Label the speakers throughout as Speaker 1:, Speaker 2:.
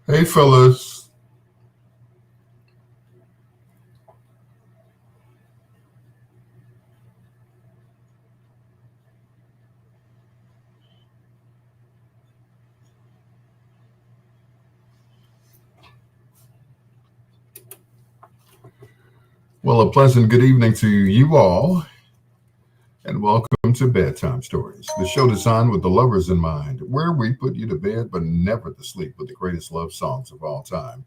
Speaker 1: Hey, fellas. Well, a pleasant good evening to you all, and welcome to Bedtime Stories, the show designed with the lovers in mind, where we put you to bed but never to sleep with the greatest love songs of all time.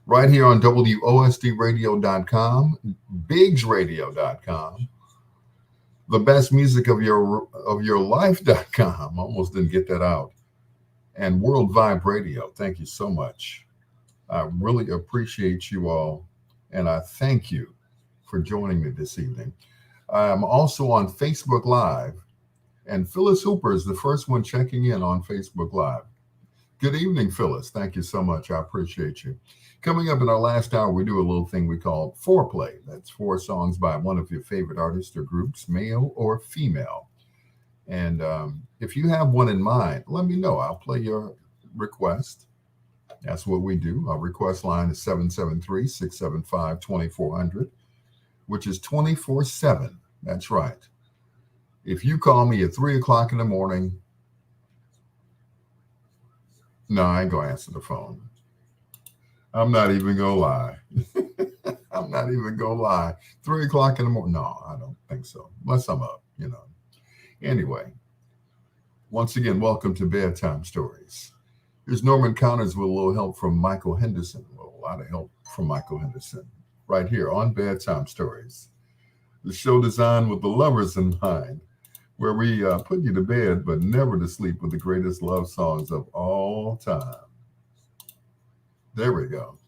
Speaker 1: Right here on WOSDradio.com, BiggsRadio.com, the best music of your life.com. Almost didn't get that out. And World Vibe Radio. Thank you so much. I really appreciate you all, and I thank you for joining me this evening. I'm also on Facebook Live, and Phyllis Hooper is the first one checking in on Facebook Live. Good evening, Phyllis. Thank you so much. I appreciate you. Coming up in our last hour, we do a little thing we call foreplay. That's four songs by one of your favorite artists or groups, male or female. And if you have one in mind, let me know. I'll play your request. That's what we do. Our request line is 773-675-2400, which is 24/7. That's right. If you call me at 3 o'clock in the morning, no, I ain't going to answer the phone. I'm not even going to lie. I'm not even going to lie. 3 o'clock in the morning? No, I don't think so. Unless I'm up. Anyway, once again, welcome to Bedtime Stories. Here's Norman Connors with a little help from Michael Henderson. Well, a lot of help from Michael Henderson right here on Bedtime Stories, the show designed with the lovers in mind, where we put you to bed but never to sleep with the greatest love songs of all time. There we go.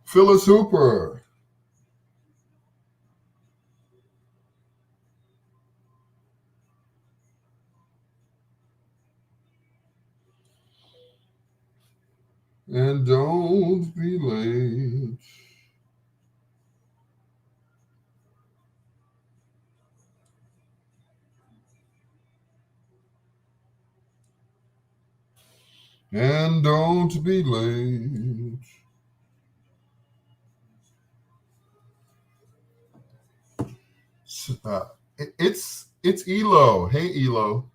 Speaker 1: Phyllis Hooper. And don't be late. And don't be late. It's Elo. Hey Elo.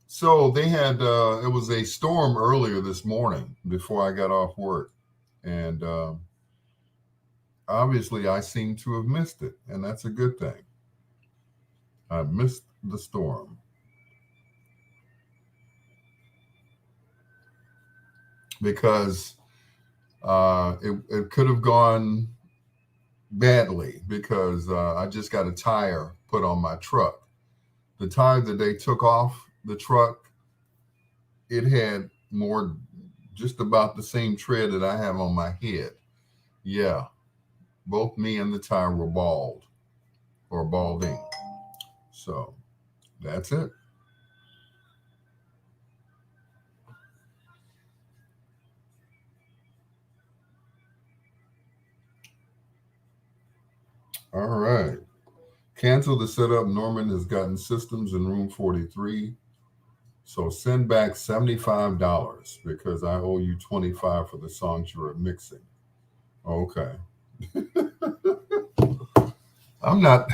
Speaker 1: So they had it was a storm earlier this morning before I got off work, and obviously I seem to have missed it, and that's a good thing. I missed the storm because it could have gone badly because I just got a tire put on my truck. The tire that they took off the truck, it had more, just about the same tread that I have on my head. Yeah, both me and the tire were bald or balding. So that's it. All right. Cancel the setup. Norman has gotten systems in room 43. So send back $75 because I owe you 25 for the songs you are mixing. Okay. I'm not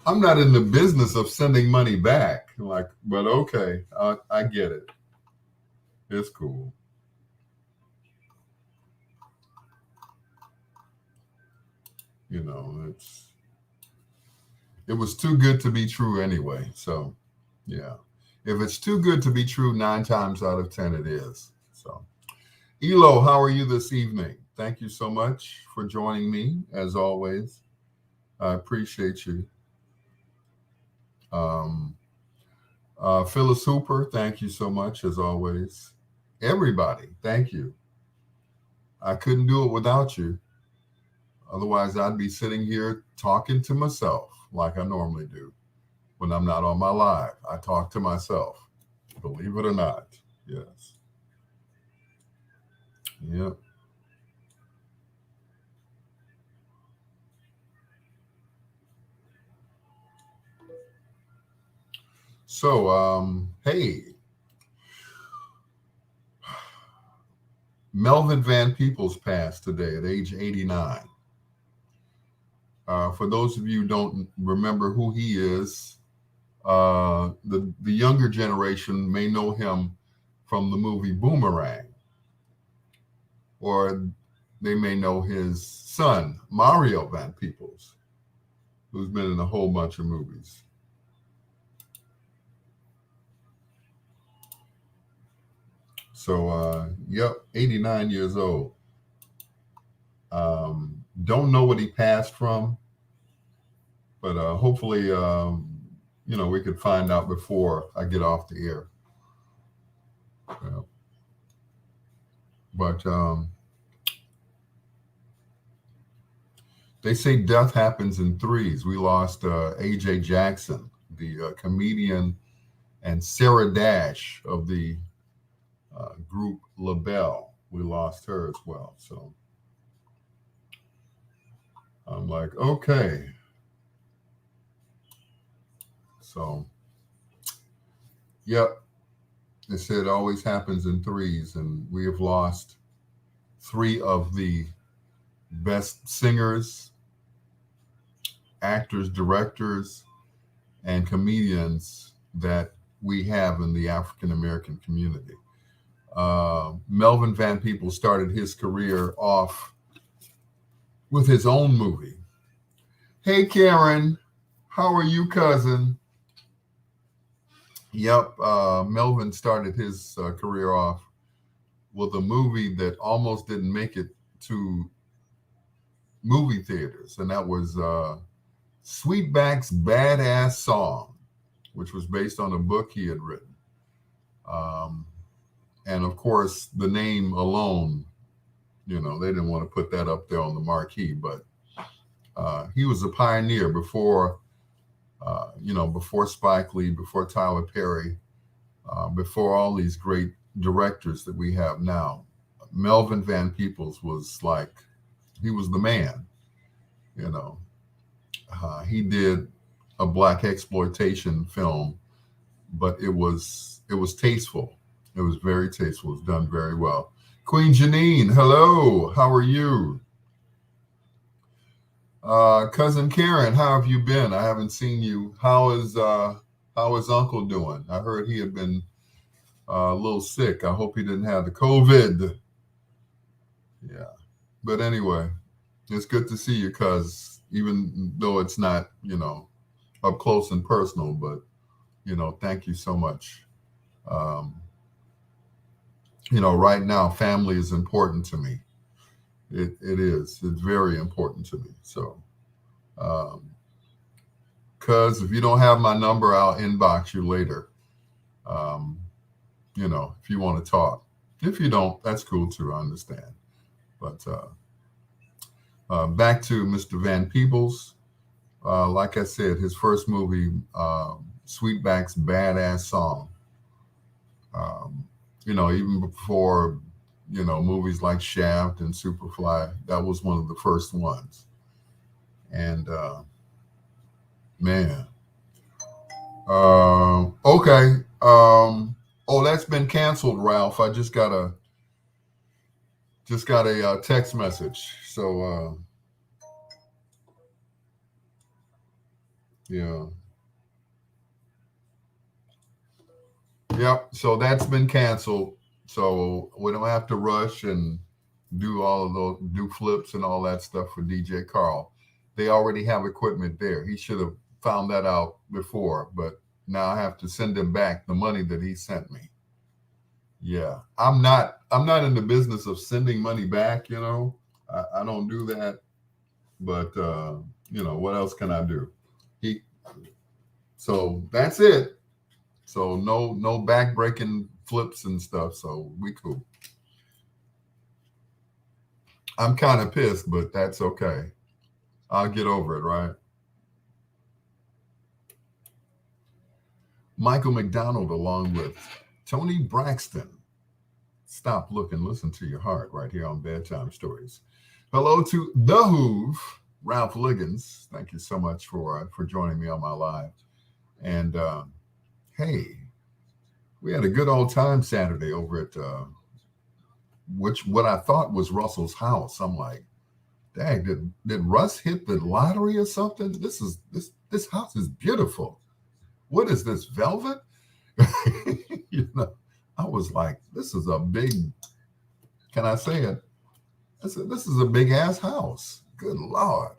Speaker 1: I'm not in the business of sending money back. Like, but okay, I get it. It's cool. You know, it was too good to be true anyway. So yeah. If it's too good to be true, 9 times out of 10 it is. So Elo, how are you this evening? Thank you so much for joining me, as always. I appreciate you. Um, Phyllis Hooper, thank you so much, as always. Everybody, thank you. I couldn't do it without you. Otherwise, I'd be sitting here talking to myself like I normally do when I'm not on my live. I talk to myself, believe it or not. Yes. Yep. So, hey, Melvin Van Peebles passed today at age 89. For those of you who don't remember who he is, the younger generation may know him from the movie Boomerang, or they may know his son, Mario Van Peebles, who's been in a whole bunch of movies. So, yep, 89 years old. Don't know what he passed from, but hopefully, we could find out before I get off the air. But they say death happens in threes. We lost A.J. Jackson, the comedian, and Sarah Dash of the group LaBelle. We lost her as well. So I'm like, okay. So, yep. They said it always happens in threes, and we have lost 3 of the best singers, actors, directors, and comedians that we have in the African American community. Melvin Van Peebles started his career off with his own movie. Hey, Karen, how are you, cousin? Yep, Melvin started his career off with a movie that almost didn't make it to movie theaters, and that was Sweetback's Badass Song, which was based on a book he had written. And of course, the name alone, You know, they didn't want to put that up there on the marquee, but he was a pioneer before, before Spike Lee, before Tyler Perry, before all these great directors that we have now. Melvin Van Peebles was like, he was the man, you know. He did a black exploitation film, but it was tasteful. It was very tasteful. It was done very well. Queen Janine, hello. How are you? Cousin Karen, how have you been? I haven't seen you. How is Uncle doing? I heard he had been a little sick. I hope he didn't have the COVID. Yeah. But anyway, it's good to see you, cuz even though it's not, up close and personal, but thank you so much. Um, right now, family is important to me. It is. It's very important to me. So, cuz if you don't have my number, I'll inbox you later. Um, if you want to talk. If you don't, that's cool too. I understand. But back to Mr. Van Peebles. Like I said, his first movie, Sweetback's Badass Song. Even before, movies like Shaft and Superfly, that was one of the first ones. And man, okay. Oh, that's been canceled, Ralph. I just got a text message. So yeah. Yep. So that's been canceled. So we don't have to rush and do all of those, do flips and all that stuff for DJ Carl. They already have equipment there. He should have found that out before, but now I have to send him back the money that he sent me. Yeah. I'm not in the business of sending money back, I don't do that. But what else can I do? He So that's it. So no back breaking flips and stuff. So we cool. I'm kind of pissed, but that's okay. I'll get over it, right? Michael McDonald, along with Tony Braxton. Stop, look, and listen to your heart right here on Bedtime Stories. Hello to The Hoove, Ralph Liggins. Thank you so much for joining me on my live. And hey, we had a good old time Saturday over at what I thought was Russell's house. I'm like, dang, did Russ hit the lottery or something? This house is beautiful. What is this, velvet? I was like, this is a big, can I say it? This is a big ass house. Good Lord.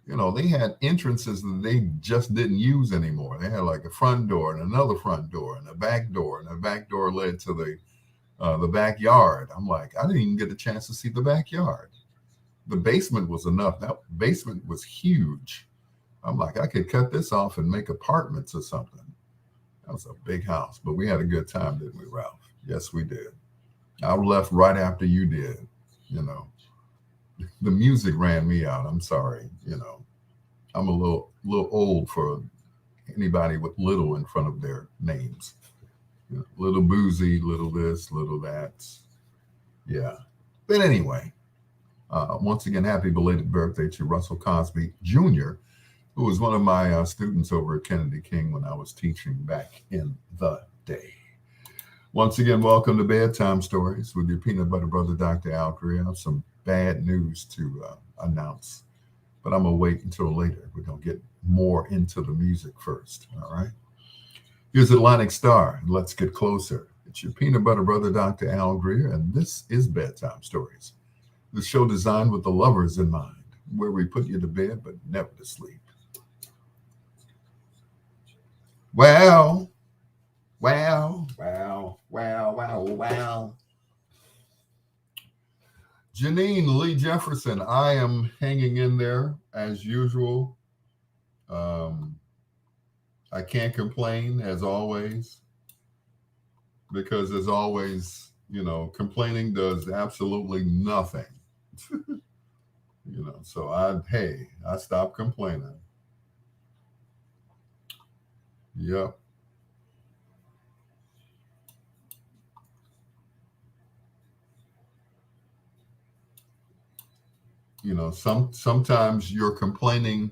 Speaker 1: They had entrances that they just didn't use anymore. They had like a front door and another front door and a back door, and the back door led to the backyard. I'm like, I didn't even get a chance to see the backyard. The basement was enough. That basement was huge. I'm like, I could cut this off and make apartments or something. That was a big house, but we had a good time, didn't we, Ralph? Yes, we did. I left right after you did. The music ran me out. I'm sorry. I'm a little old for anybody with little in front of their names. Little Boozy, little this, little that. Yeah. But anyway, once again, happy belated birthday to Russell Cosby Jr., who was one of my students over at Kennedy King when I was teaching back in the day. Once again, welcome to Bedtime Stories with your peanut butter brother, Dr. Al Greer. I have some bad news to announce, but I'm going to wait until later. We're going to get more into the music first, all right? Here's Atlantic Star. Let's get closer. It's your peanut butter brother, Dr. Al Greer, and this is Bedtime Stories, the show designed with the lovers in mind, where we put you to bed but never to sleep. Well. Janine Lee Jefferson, I am hanging in there as usual. I can't complain as always, because as always, Complaining does absolutely nothing. So I stopped complaining. Yep. Sometimes your complaining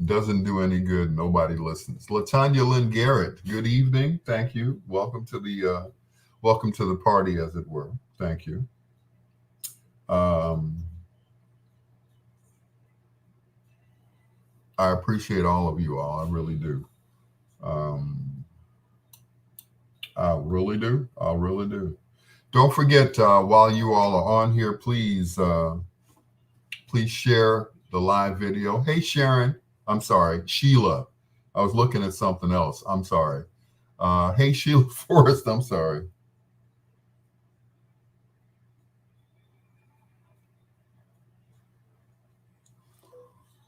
Speaker 1: doesn't do any good. Nobody listens. Latanya Lynn Garrett, good evening. Thank you. Welcome to the party, as it were. Thank you. Um, I appreciate all of you all. I really do. Um, I really do. I really do. Don't forget, while you all are on here, please share the live video. Hey, Sharon. I'm sorry, Sheila. I was looking at something else. I'm sorry. Hey, Sheila Forrest. I'm sorry.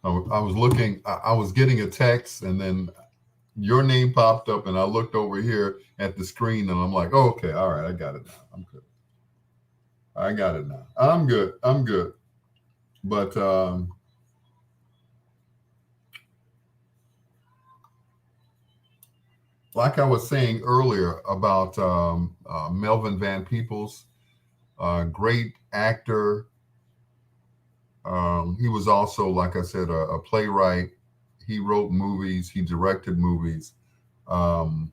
Speaker 1: I was looking. I was getting a text, and then your name popped up, and I looked over here at the screen, and I'm like, oh, okay, all right, I got it now. I'm good. I got it now. I'm good. I'm good. But like I was saying earlier about Melvin Van Peebles, great actor. He was also, like I said, a playwright. He wrote movies. He directed movies. Um,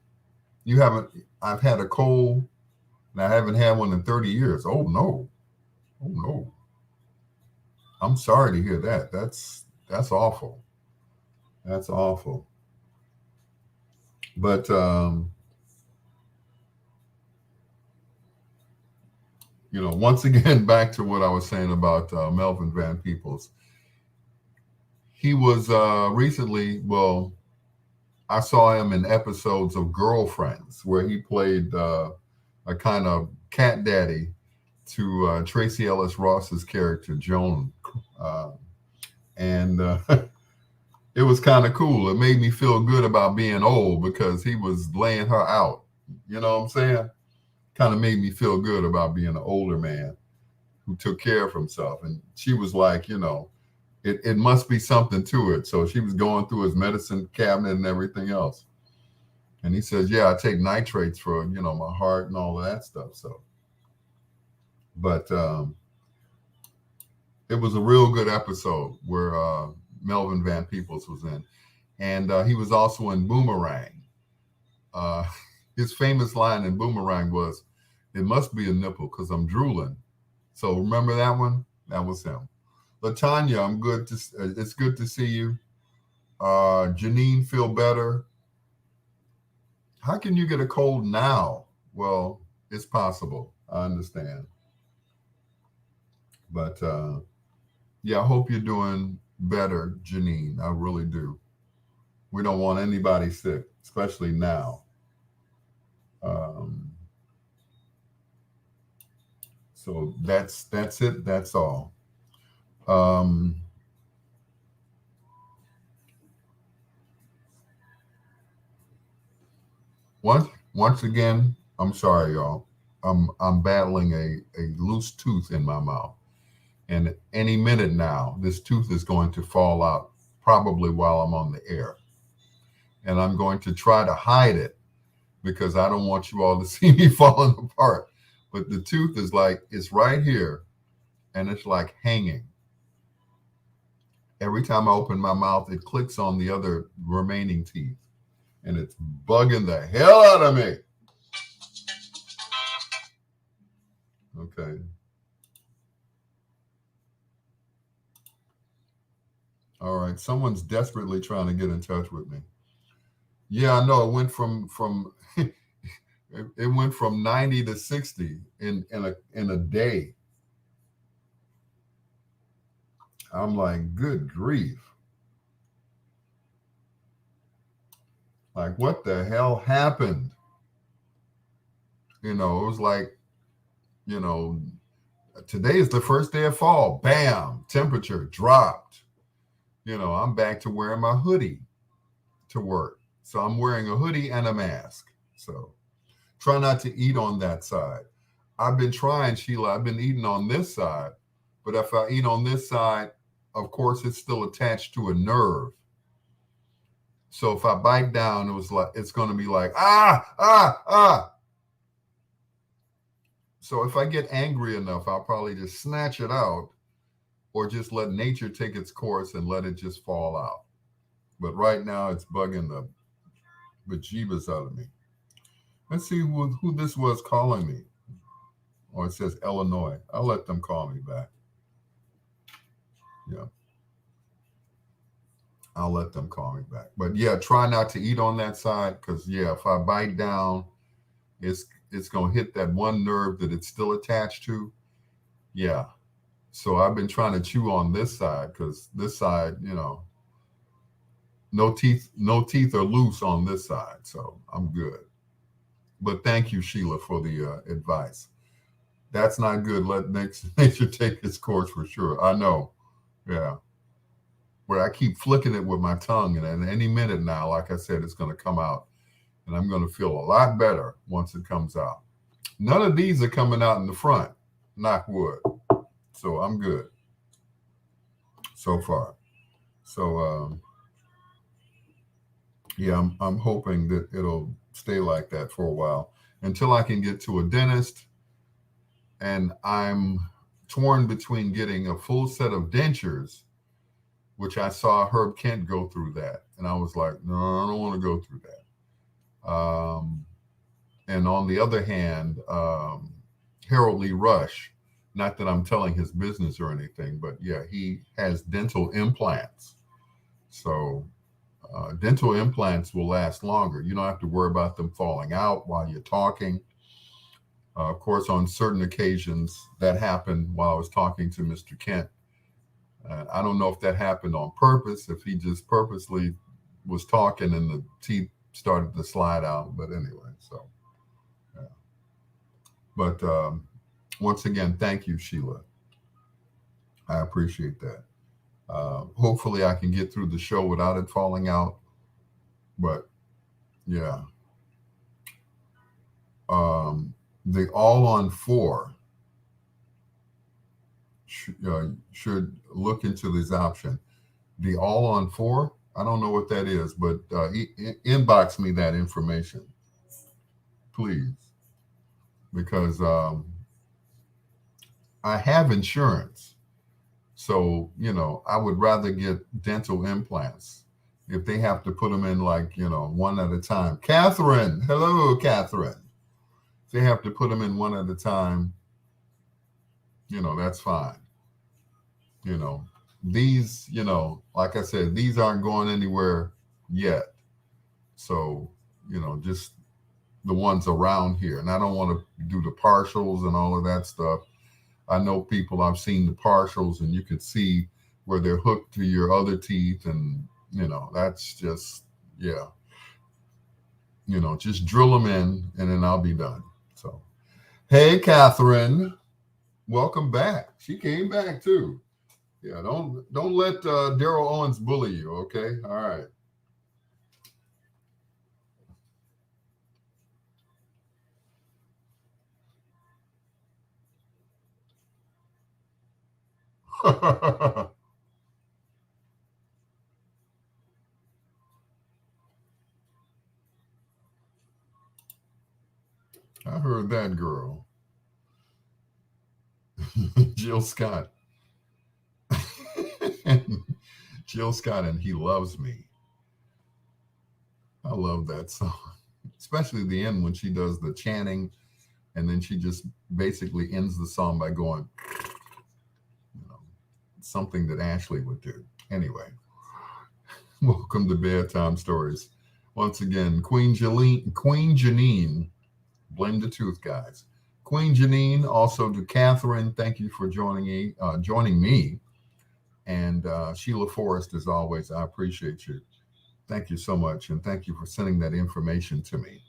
Speaker 1: you haven't. I've had a cold, and I haven't had one in 30 years. Oh no. Oh no. I'm sorry to hear that. That's awful. That's awful. But once again, back to what I was saying about Melvin Van Peebles. He was recently, well, I saw him in episodes of Girlfriends, where he played a kind of cat daddy to Tracy Ellis Ross's character Joan, uh, and it was kind of cool. It made me feel good about being old because he was laying her out. You know what I'm saying? Kind of made me feel good about being an older man who took care of himself. And she was like, it must be something to it. So she was going through his medicine cabinet and everything else. And he says, yeah, I take nitrates for, my heart and all of that stuff. So, but it was a real good episode where Melvin Van Peebles was in. And he was also in Boomerang. Uh, his famous line in Boomerang was, it must be a nipple because I'm drooling. So remember that one? That was him. Latanya, it's good to see you. Janine, feel better. How can you get a cold now? Well, it's possible. I understand. But yeah, I hope you're doing better, Janine. I really do. We don't want anybody sick, especially now. Um, so that's it. That's all. Um, once again, I'm sorry, y'all. I'm battling a loose tooth in my mouth, and any minute now, this tooth is going to fall out, probably while I'm on the air, and I'm going to try to hide it because I don't want you all to see me falling apart. But the tooth is like it's right here, and it's like hanging. Every time I open my mouth, it clicks on the other remaining teeth, and it's bugging the hell out of me. Okay. All right. Someone's desperately trying to get in touch with me. Yeah, I know. It went from it went from 90 to 60 in a day. I'm like, good grief. Like, what the hell happened? It was like, you know, today is the first day of fall. Bam, temperature dropped. I'm back to wearing my hoodie to work. So I'm wearing a hoodie and a mask. So try not to eat on that side. I've been trying, Sheila. I've been eating on this side, but if I eat on this side, of course, it's still attached to a nerve. So if I bite down, it's going to be like ah. So if I get angry enough, I'll probably just snatch it out, or just let nature take its course and let it just fall out. But right now, it's bugging the bejeebus out of me. Let's see who this was calling me. Or it says Illinois. I'll let them call me back. Yeah. I'll let them call me back. But yeah, try not to eat on that side, because yeah, if I bite down, it's gonna hit that one nerve that it's still attached to. Yeah. So I've been trying to chew on this side, because this side, no teeth are loose on this side. So I'm good. But thank you, Sheila, for the advice. That's not good. Let nature take its course for sure. I know. Yeah. Where I keep flicking it with my tongue, and at any minute now, like I said, it's going to come out, and I'm going to feel a lot better once it comes out. None of these are coming out in the front, knock wood. So I'm good so far. So yeah, I'm hoping that it'll stay like that for a while until I can get to a dentist, and I'm torn between getting a full set of dentures, which I saw Herb Kent go through that. And I was like, no, I don't want to go through that. And on the other hand, Harold Lee Rush, not that I'm telling his business or anything, but yeah, he has dental implants. So dental implants will last longer. You don't have to worry about them falling out while you're talking. Of course, on certain occasions, that happened while I was talking to Mr. Kent. I don't know if that happened on purpose, if he just purposely was talking and the teeth started to slide out. But anyway, so, yeah. But once again, thank you, Sheila. I appreciate that. Hopefully I can get through the show without it falling out. But yeah. The all on four should look into this option. The all on four, I don't know what that is, but inbox me that information, please, because I have insurance. So, I would rather get dental implants if they have to put them in one at a time. Catherine, hello, Catherine. If they have to put them in one at a time, that's fine. These, like I said, these aren't going anywhere yet. So, just the ones around here. And I don't want to do the partials and all of that stuff. I know people, I've seen the partials, and you can see where they're hooked to your other teeth. And, that's just, yeah. Just drill them in, and then I'll be done. So, hey, Catherine, welcome back. She came back too. Yeah, don't let Daryl Owens bully you, okay? All right. I heard that, girl. Jill Scott. Jill Scott, and He Loves Me. I love that song, especially the end when she does the chanting, and then she just basically ends the song by going, something that Ashley would do. Anyway, welcome to Bedtime Stories. Once again, Queen Janine, blame the tooth, guys. Queen Janine, also to Catherine, thank you for joining me. And Sheila Forrest, as always, I appreciate you. Thank you so much. And thank you for sending that information to me.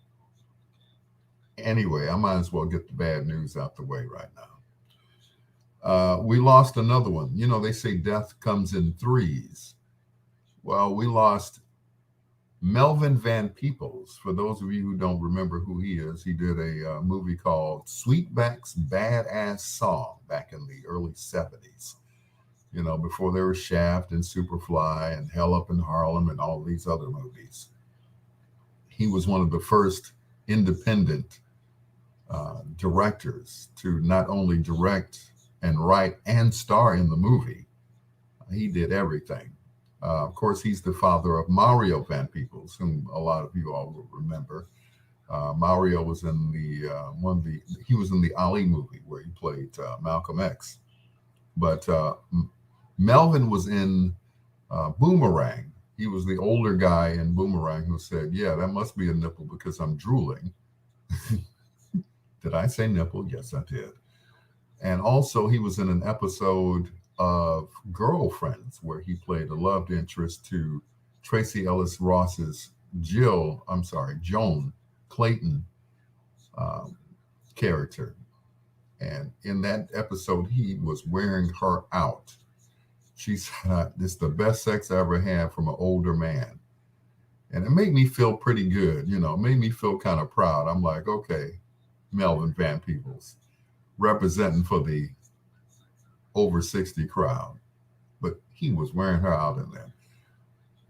Speaker 1: Anyway, I might as well get the bad news out the way right now. We lost another one. They say death comes in threes. Well, we lost Melvin Van Peebles, for those of you who don't remember who he is, he did a movie called Sweetback's Badass Song back in the early 70s, before there was Shaft and Superfly and Hell Up in Harlem and all these other movies. He was one of the first independent directors to not only direct and write and star in the movie. He did everything. Of course, he's the father of Mario Van Peebles, whom a lot of you all will remember. Mario was in he was in the Ali movie where he played Malcolm X. But Melvin was in Boomerang. He was the older guy in Boomerang who said, "Yeah, that must be a nipple because I'm drooling." Did I say nipple? Yes, I did. And also, he was in an episode of Girlfriends where he played a love interest to Tracy Ellis Ross's Joan Clayton um, character. And in that episode, he was wearing her out. She said, "This is the best sex I ever had from an older man." And it made me feel pretty good, it made me feel kind of proud. I'm like, okay, Melvin Van Peebles representing for the over 60 crowd. But he was wearing her out in there.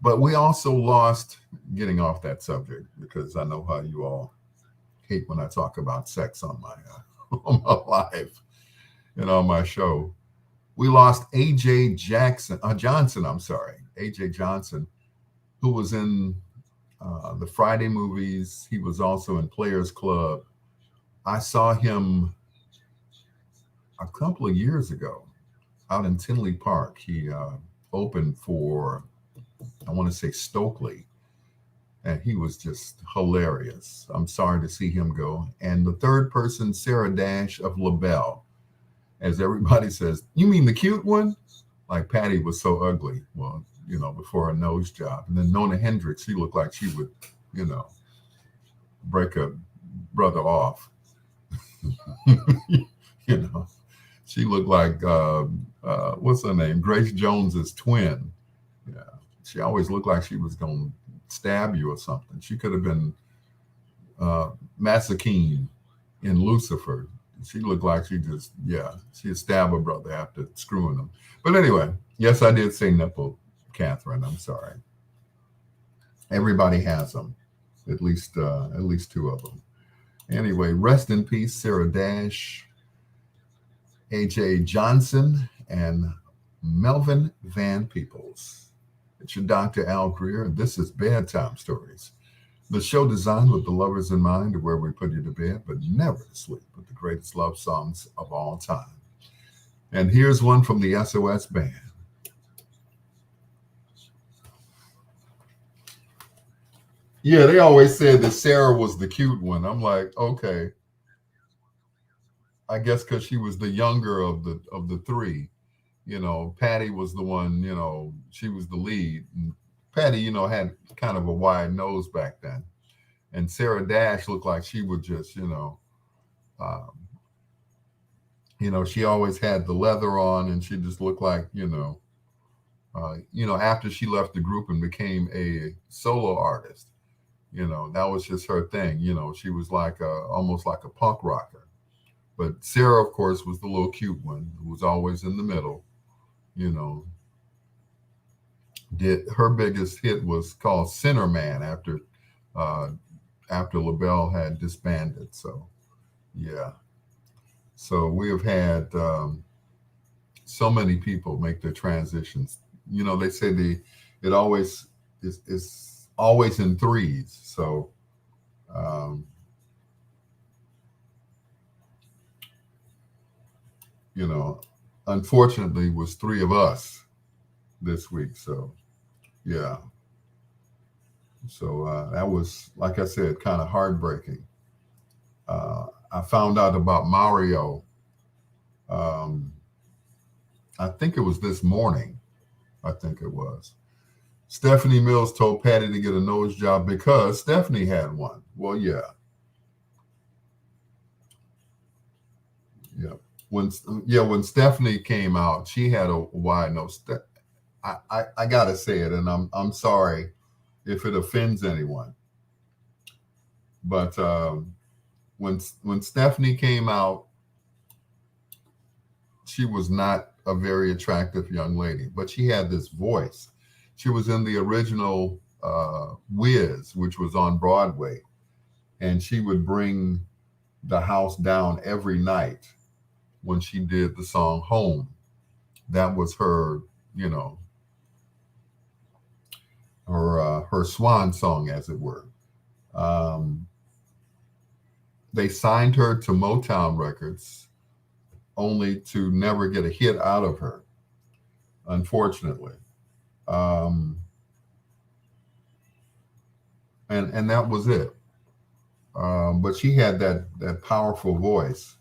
Speaker 1: But we also lost, getting off that subject, because I know how you all hate when I talk about sex on my on my live and on my show. We lost AJ Johnson, who was in the Friday movies. He was also in Players Club. I saw him a couple of years ago out in Tinley Park. He opened for, I want to say, Stokely, and he was just hilarious. I'm sorry to see him go. And the third person, Sarah Dash of LaBelle. As everybody says, "You mean the cute one?" Like Patty was so ugly. Well, before her nose job. And then Nona Hendricks, she looked like she would, break a brother off. She looked like, what's her name? Grace Jones's twin. Yeah. She always looked like she was going to stab you or something. She could have been Masakine in Lucifer. She looked like she'd stab her brother after screwing him. But anyway, yes, I did say nipple, Catherine. I'm sorry. Everybody has them, at least two of them. Anyway, rest in peace, Sarah Dash, AJ Johnson, and Melvin Van Peebles. It's your Dr. Al Greer, and this is Bedtime Stories, the show designed with the lovers in mind, where we put you to bed, but never to sleep, with the greatest love songs of all time. And here's one from the SOS Band. Yeah, they always said that Sarah was the cute one. I'm like, okay, I guess because she was the younger of the three. Patty was the one. She was the lead. And Patty, had kind of a wide nose back then, and Sarah Dash looked like she would just, um, she always had the leather on, and she just looked like, after she left the group and became a solo artist, that was just her thing. She was like almost like a punk rocker. But Sarah, of course, was the little cute one who was always in the middle. Did her biggest hit was called Sinner Man after LaBelle had disbanded. So yeah. So we have had so many people make their transitions. They say it always is always in threes. So unfortunately, was three of us this week. So yeah. So that was, like I said, kind of heartbreaking. I found out about Mario. I think it was this morning. I think it was. Stephanie Mills told Patty to get a nose job because Stephanie had one. Well, yeah. Yeah. When Stephanie came out, she had a wide nose. I gotta say it, and I'm sorry if it offends anyone. But when Stephanie came out, she was not a very attractive young lady, but she had this voice. She was in the original Wiz, which was on Broadway, and she would bring the house down every night when she did the song Home. That was her, you know, her swan song, as it were. Um, they signed her to Motown Records only to never get a hit out of her, unfortunately. Um, and that was it. But she had that powerful voice,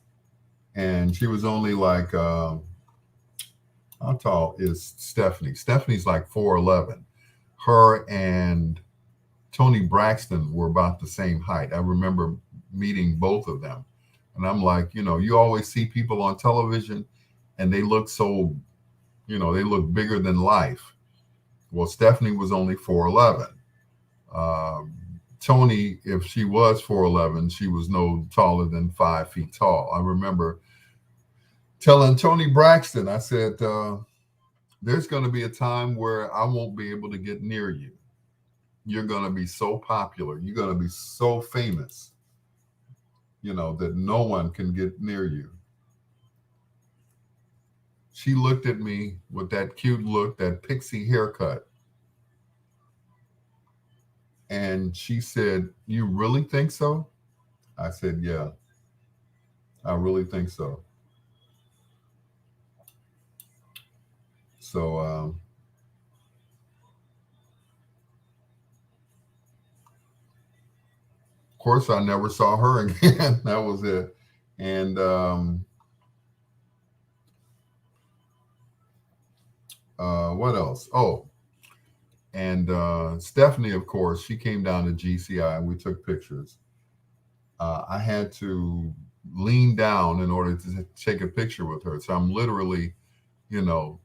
Speaker 1: and she was only like how tall is Stephanie? Stephanie's like 4'11". Her and Tony Braxton were about the same height. I remember meeting both of them, and I'm like, you know, you always see people on television, and they look so, you know, they look bigger than life. Well, Stephanie was only 4'11". Um, Tony, if she was 4'11", she was no taller than 5 feet tall. I remember telling Tony Braxton, I said, there's going to be a time where I won't be able to get near you. You're going to be so popular. You're going to be so famous, you know, that no one can get near you. She looked at me with that cute look, that pixie haircut. And she said, "You really think so?" I said, "Yeah, I really think so." So, of course, I never saw her again. That was it. And what else? Oh, and Stephanie, of course, she came down to GCI and we took pictures. I had to lean down in order to take a picture with her. So I'm literally, you know,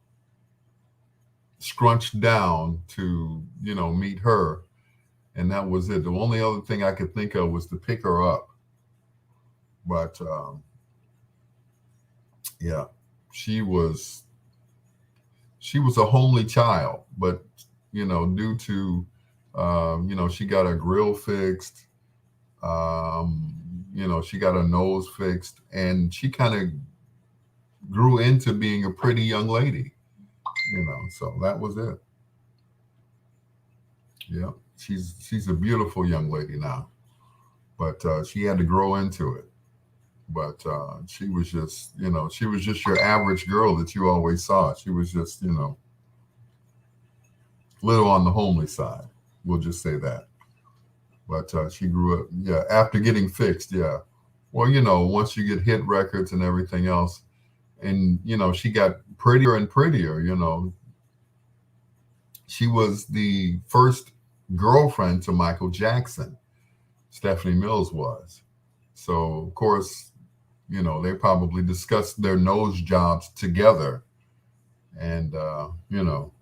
Speaker 1: scrunched down to, you know, meet her. And that was it. The only other thing I could think of was to pick her up. But yeah, she was a homely child, but you know, due to you know, she got a grill fixed, you know, she got a nose fixed, and she kind of grew into being a pretty young lady, you know. So that was it. Yeah, she's a beautiful young lady now, but she had to grow into it. But she was just, you know, she was just your average girl that you always saw. She was just, you know, little on the homely side. We'll just say that. But she grew up, yeah, after getting fixed, yeah. Well, you know, once you get hit records and everything else, and, you know, she got prettier and prettier, you know. She was the first girlfriend to Michael Jackson, Stephanie Mills was. So, of course, you know, they probably discussed their nose jobs together. And, you know,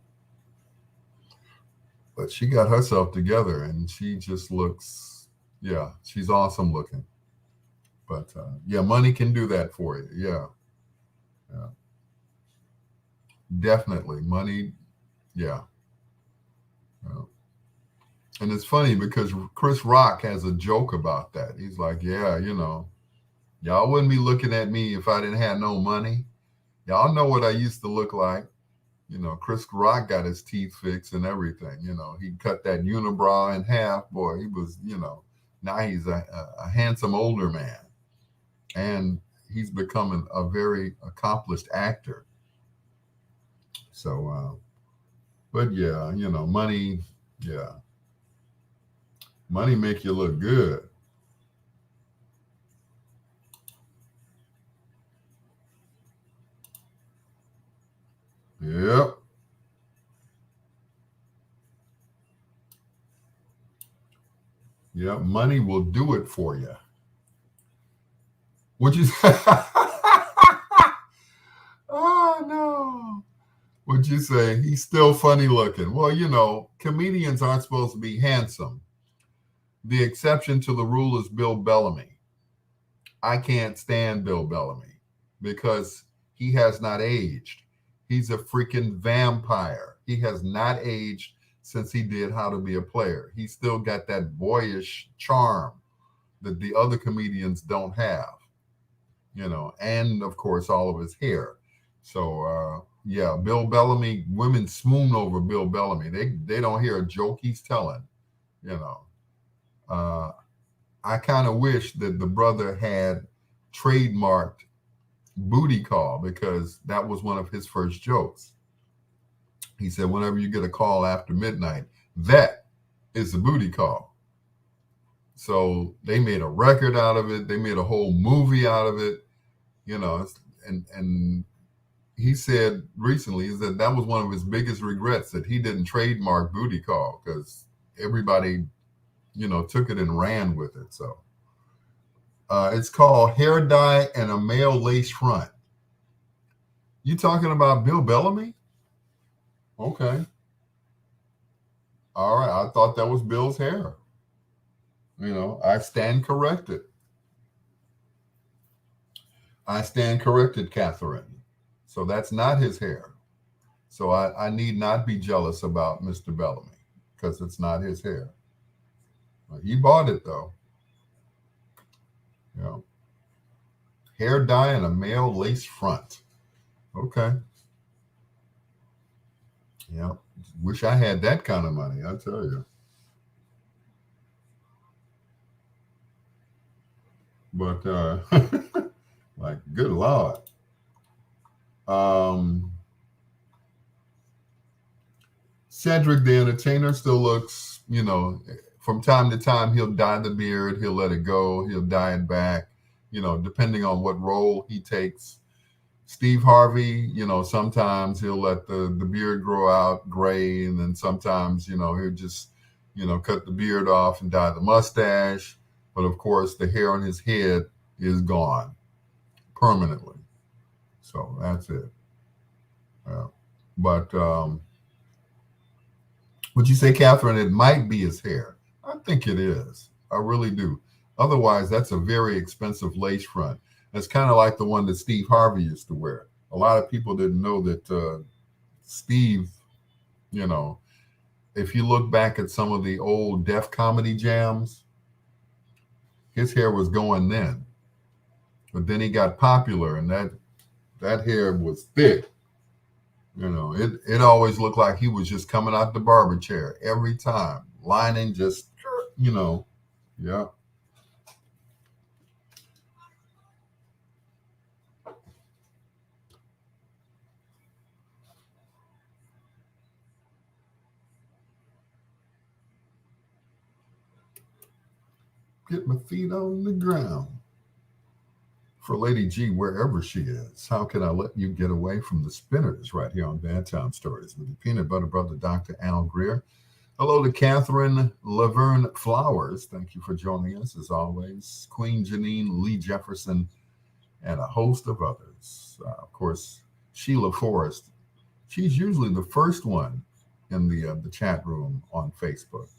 Speaker 1: but she got herself together and she just looks, yeah, she's awesome looking. But yeah, money can do that for you. Yeah, yeah, definitely. Money, yeah, yeah. And it's funny because Chris Rock has a joke about that. He's like, yeah, you know, y'all wouldn't be looking at me if I didn't have no money. Y'all know what I used to look like. You know, Chris Rock got his teeth fixed and everything. You know, he cut that unibrow in half. Boy, he was, you know, now he's a handsome older man. And he's becoming a very accomplished actor. So, but yeah, you know, money, yeah, money make you look good. Yep. Yep. Money will do it for you. Would you? Oh no. What'd you say? He's still funny looking. Well, you know, comedians aren't supposed to be handsome. The exception to the rule is Bill Bellamy. I can't stand Bill Bellamy because he has not aged. He's a freaking vampire. He has not aged since he did How to Be a Player. He's still got that boyish charm that the other comedians don't have, you know, and of course, all of his hair. So, yeah, Bill Bellamy, women swoon over Bill Bellamy. They don't hear a joke he's telling, you know. Uh, I kind of wish that the brother had trademarked booty call because that was one of his first jokes. He said, whenever you get a call after midnight, that is the booty call. So they made a record out of it. They made a whole movie out of it, you know, and he said recently is that that was one of his biggest regrets that he didn't trademark booty call because everybody, you know, took it and ran with it. So it's called Hair Dye and a Male Lace Front. You talking about Bill Bellamy? Okay. All right. I thought that was Bill's hair. You know, I stand corrected. I stand corrected, Catherine. So that's not his hair. So I need not be jealous about Mr. Bellamy because it's not his hair. He bought it though. You know, hair dye and a male lace front. Okay. Yeah. Wish I had that kind of money, I tell you. But like, good Lord. Cedric the Entertainer still looks, you know, from time to time he'll dye the beard, he'll let it go, he'll dye it back, you know, depending on what role he takes. Steve Harvey, you know, sometimes he'll let the beard grow out gray, and then sometimes, you know, he'll just, you know, cut the beard off and dye the mustache. But of course, the hair on his head is gone permanently. So that's it. Yeah. But would you say, Catherine, it might be his hair? I think it is. I really do. Otherwise, that's a very expensive lace front. It's kind of like the one that Steve Harvey used to wear. A lot of people didn't know that Steve, you know, if you look back at some of the old Def Comedy jams, his hair was going then. But then he got popular, and that hair was thick. You know, it always looked like he was just coming out the barber chair every time, lining just, you know, yeah. Get my feet on the ground. For Lady G, wherever she is, how can I let you get away from the spinners right here on Bedtime Stories with the peanut butter brother, Dr. Al Greer? Hello to Catherine Laverne Flowers. Thank you for joining us as always. Queen Janine Lee Jefferson and a host of others. Of course, Sheila Forrest. She's usually the first one in the chat room on Facebook.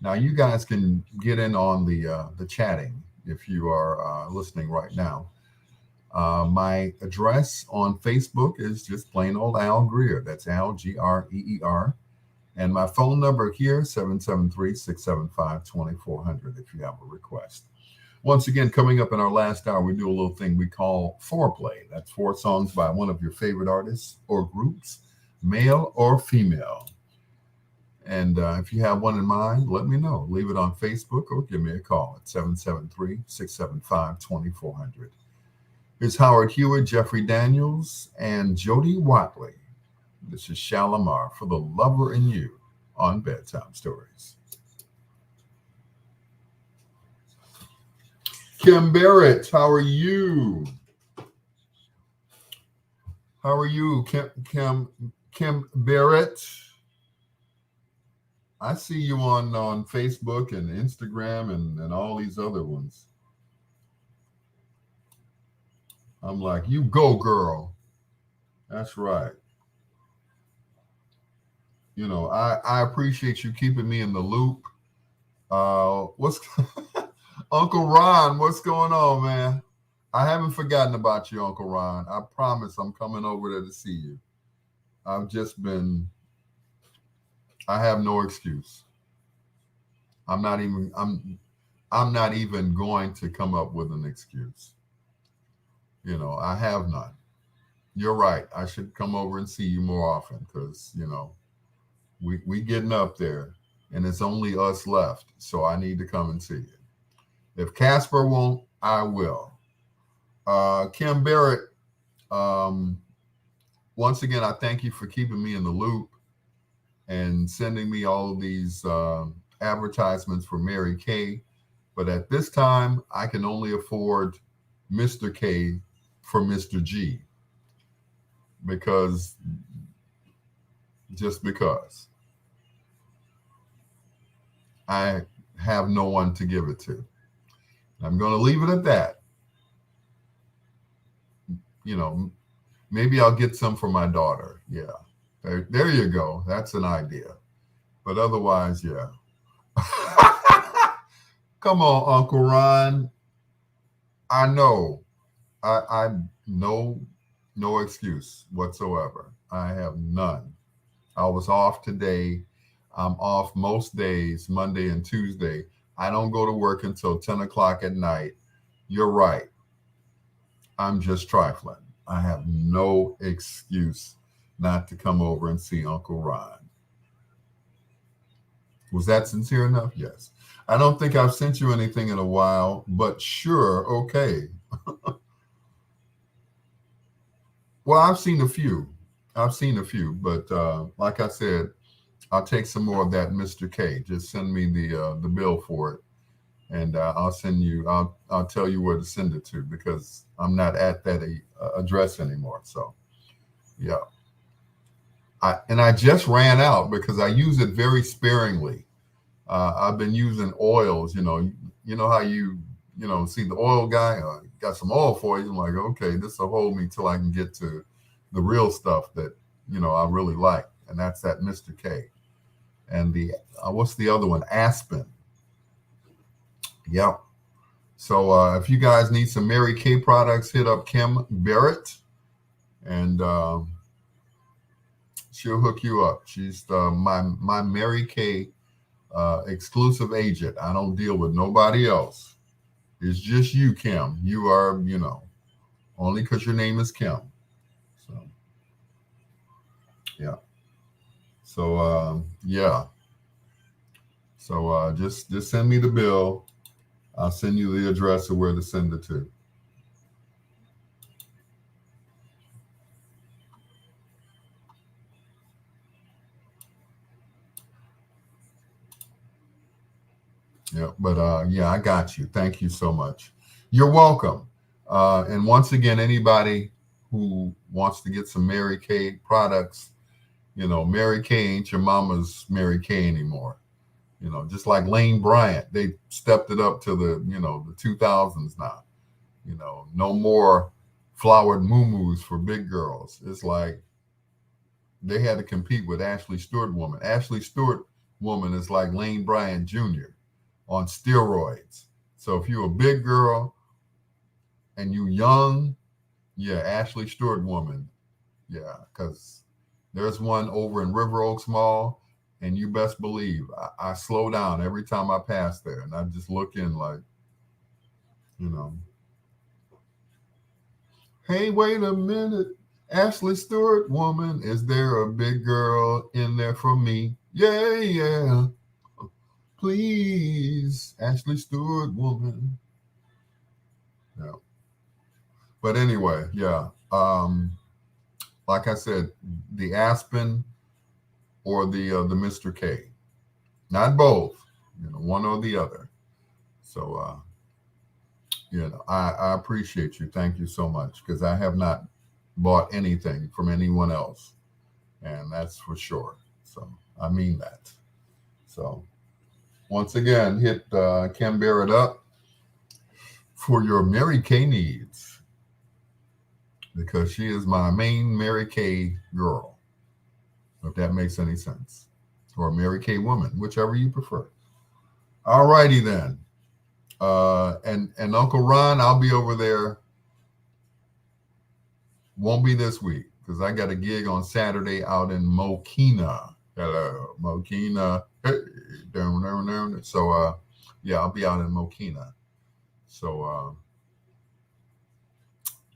Speaker 1: Now, you guys can get in on the chatting if you are listening right now. My address on Facebook is just plain old Al Greer. That's Al, Greer. And my phone number here, 773-675-2400 if you have a request. Once again, coming up in our last hour, we do a little thing we call foreplay. That's 4 songs by one of your favorite artists or groups, male or female. And if you have one in mind, let me know. Leave it on Facebook or give me a call at 773-675-2400. Here's Howard Hewitt, Jeffrey Daniels, and Jody Watley. This is Shalimar for The Lover in You on Bedtime Stories. Kim Barrett, how are you? How are you, Kim Barrett? I see you on Facebook and Instagram and all these other ones. I'm like, you go, girl. That's right. I appreciate you keeping me in the loop. What's Uncle Ron? What's going on, man? I haven't forgotten about you, Uncle Ron. I promise I'm coming over there to see you. I've just been. I have no excuse. I'm not even. I'm not even going to come up with an excuse. I have none. You're right. I should come over and see you more often because we getting up there, and it's only us left. So I need to come and see you. If Casper won't, I will. Kim Barrett, um, once again, I thank you for keeping me in the loop and sending me all of these advertisements for Mary Kay. But at this time, I can only afford Mr. K for Mr. G because just because I have no one to give it to. I'm going to leave it at that. Maybe I'll get some for my daughter. Yeah. There you go. That's an idea. But otherwise, yeah. Come on, Uncle Ron. I know. I no excuse whatsoever. I have none. I was off today. I'm off most days, Monday and Tuesday. I don't go to work until 10 o'clock at night. You're right. I'm just trifling. I have no excuse not to come over and see Uncle Ron. Was that sincere enough? Yes. I don't think I've sent you anything in a while, but sure, okay. Well, I've seen a few. But like I said, I'll take some more of that Mr. K. Just send me the bill for it, and I'll send you. I'll tell you where to send it to because I'm not at that address anymore. So, yeah. I just ran out because I use it very sparingly. I've been using oils. You know how see the oil guy got some oil for you. I'm like, okay, this will hold me till I can get to the real stuff that I really like, and that's that Mr. K. And the what's the other one? Aspen. Yep. So if you guys need some Mary Kay products, hit up Kim Barrett, and she'll hook you up. She's my Mary Kay exclusive agent. I don't deal with nobody else. It's just you, Kim. You are, only because your name is Kim. So, yeah. So, yeah. So just send me the bill. I'll send you the address of where to send it to. Yeah, but yeah, I got you. Thank you so much. You're welcome. And once again, anybody who wants to get some Mary Kay products, Mary Kay ain't your mama's Mary Kay anymore. Just like Lane Bryant, they stepped it up to the 2000s now. No more flowered muumuus for big girls. It's like they had to compete with Ashley Stewart woman. Ashley Stewart woman is like Lane Bryant Jr. on steroids. So if you're a big girl and you young, yeah, Ashley Stewart woman. Yeah, because there's one over in River Oaks Mall, and you best believe I slow down every time I pass there, and I just look in like, hey, wait a minute. Ashley Stewart woman, is there a big girl in there for me? Yeah, yeah. Please, Ashley Stewart woman. Yeah. But anyway, yeah. Like I said, the Aspen or the Mr. K. Not both, one or the other. So I appreciate you. Thank you so much, because I have not bought anything from anyone else. And that's for sure. So I mean that. So once again, hit Kim Barrett up for your Mary Kay needs, because she is my main Mary Kay girl, if that makes any sense. or Mary Kay woman, whichever you prefer. All righty then. And Uncle Ron, I'll be over there. Won't be this week because I got a gig on Saturday out in Mokina. Hello, Mokina. Hey, down. So, yeah, I'll be out in Mokina. So,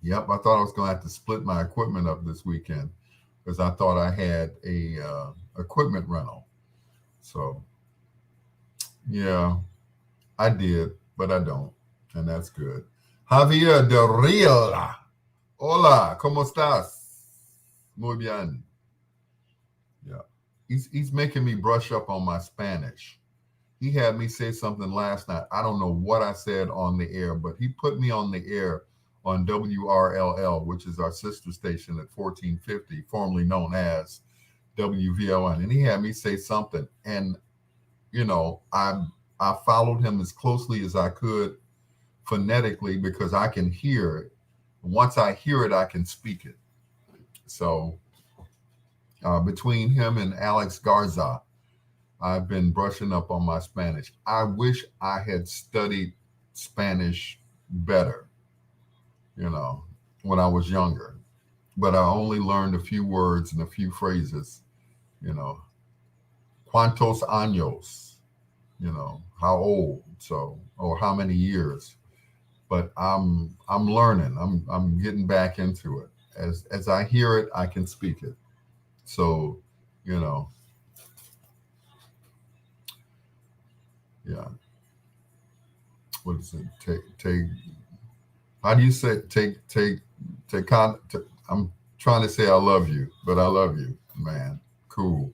Speaker 1: yep, I thought I was going to have to split my equipment up this weekend because I thought I had a equipment rental. So, yeah, I did, but I don't, and that's good. Javier Del Real. Hola, ¿cómo estás? Muy bien. Yeah. He's making me brush up on my Spanish. He had me say something last night. I don't know what I said on the air, but he put me on the air on WRLL, which is our sister station at 1450, formerly known as WVON. And he had me say something. And, you know, I followed him as closely as I could phonetically because I can hear it. Once I hear it, I can speak it. So between him and Alex Garza, I've been brushing up on my Spanish. I wish I had studied Spanish better, you know, when I was younger. But I only learned a few words and a few phrases, you know. ¿Cuántos años? You know, how old? So, or how many years? But I'm learning. I'm getting back into it. As I hear it, I can speak it. So, you know, yeah. What is it? Take. How do you say I'm trying to say I love you, but I love you, man. Cool.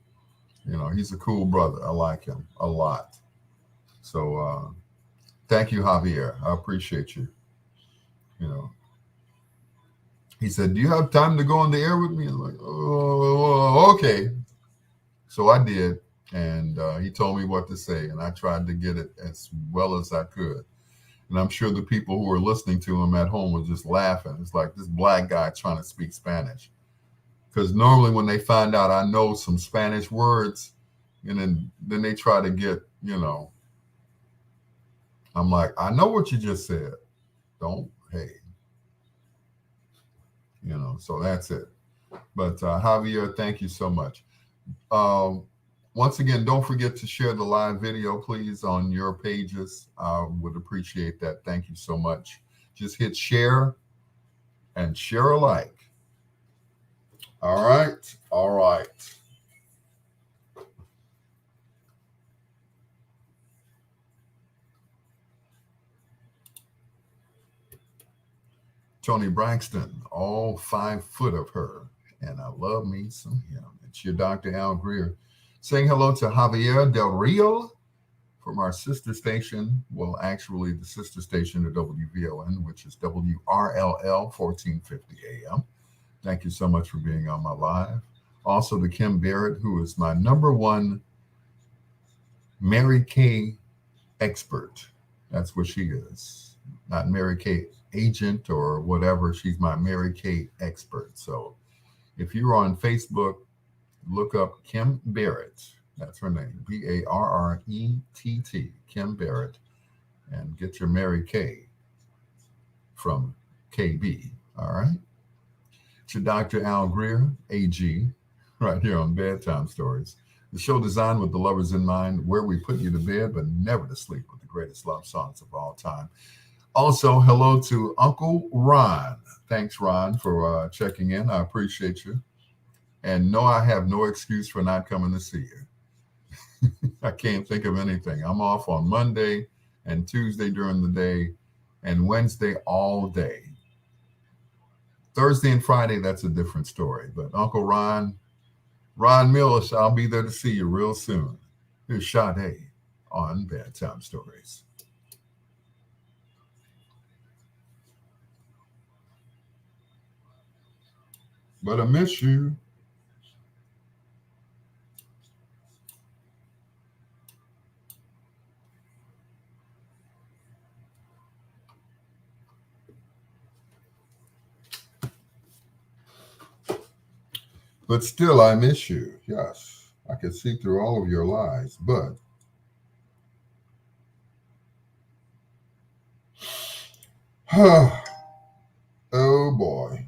Speaker 1: You know, he's a cool brother. I like him a lot. So thank you, Javier. I appreciate you. You know, he said, "Do you have time to go on the air with me?" I'm like, "Oh, okay." So I did, and he told me what to say, and I tried to get it as well as I could. And I'm sure the people who were listening to him at home were just laughing. It's like this black guy trying to speak Spanish. Because normally when they find out I know some Spanish words, and then they try to get, you know, I'm like, I know what you just said. Don't, hey, you know, so that's it. But Javier, thank you so much. Once again, don't forget to share the live video, please, on your pages. I would appreciate that. Thank you so much. Just hit share and share alike. All right. All right. Tony Braxton, all 5 foot of her. And I love me some him. It's your Dr. Al Greer saying hello to Javier Del Rio from our sister station. Well, actually, the sister station to WVON, which is WRLL 1450 AM. Thank you so much for being on my live. Also to Kim Barrett, who is my #1 Mary Kay expert. That's what she is. Not Mary Kay agent or whatever. She's my Mary Kay expert. So if you're on Facebook, look up Kim Barrett. That's her name. Barrett. Kim Barrett. And get your Mary Kay from KB. All right. It's your Dr. Al Greer, AG, right here on Bedtime Stories. The show designed with the lovers in mind, where we put you to bed, but never to sleep with the greatest love songs of all time. Also, hello to Uncle Ron. Thanks, Ron, for checking in. I appreciate you. And no, I have no excuse for not coming to see you. I can't think of anything. I'm off on Monday and Tuesday during the day and Wednesday all day. Thursday and Friday, that's a different story. But Uncle Ron Millis, I'll be there to see you real soon. Here's Sade on Bedtime Stories. But I miss you. But still, I miss you. Yes, I I could see through all of your lies, but oh boy.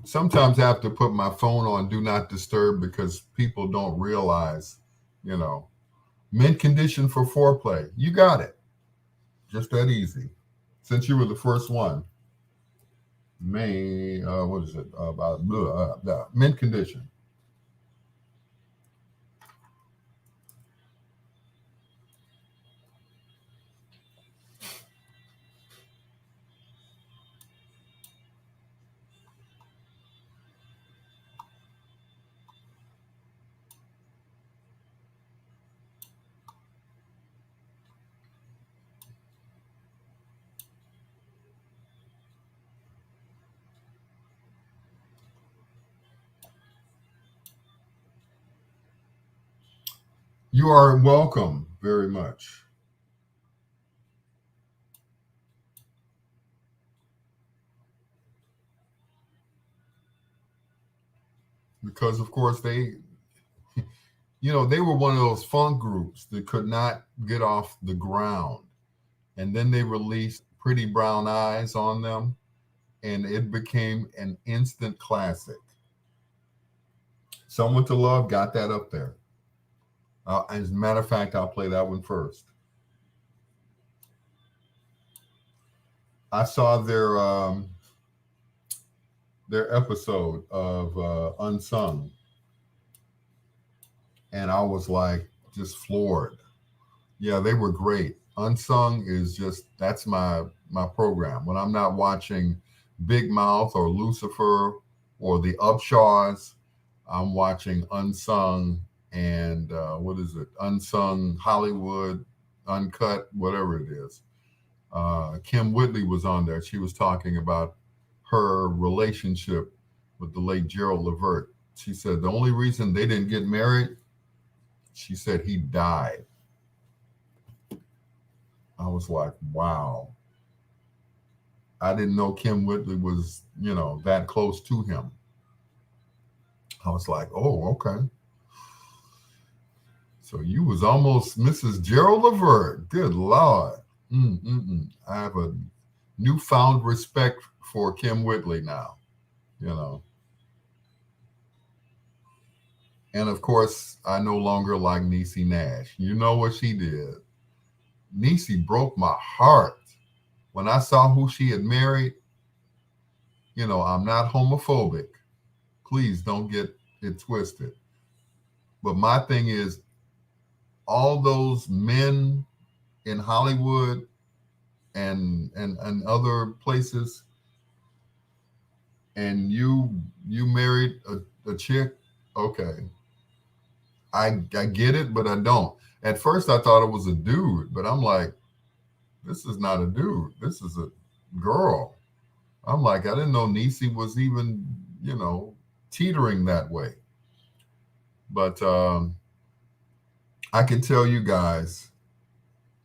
Speaker 1: Sometimes I have to put my phone on do not disturb because people don't realize, you know, mint condition for foreplay. You got it. Just that easy. Since you were the first one, what is it? About mint condition. You are welcome very much. Because, of course, they were one of those funk groups that could not get off the ground. And then they released Pretty Brown Eyes on them, and it became an instant classic. Someone to Love got that up there. As a matter of fact, I'll play that one first. I saw their episode of Unsung, and I was like just floored. Yeah, they were great. Unsung is just that's my program. When I'm not watching Big Mouth or Lucifer or the Upshaws, I'm watching Unsung and what is it? Unsung Hollywood, Uncut, whatever it is. Kim Whitley was on there. She was talking about her relationship with the late Gerald Levert. She said the only reason they didn't get married, she said he died. I was like, wow. I didn't know Kim Whitley was, that close to him. I was like, oh, okay. So you was almost Mrs. Gerald Levert. Good Lord. I have a newfound respect for Kim Whitley now, you know. And of course, I no longer like Niecy Nash. You know what she did? Niecy broke my heart. When I saw who she had married, I'm not homophobic. Please don't get it twisted. But my thing is, all those men in Hollywood and other places, and you married a chick, okay. I get it, but I don't. At first I thought it was a dude, but I'm like, this is not a dude. This is a girl. I'm like, I didn't know Niecy was even, teetering that way. But I can tell you guys,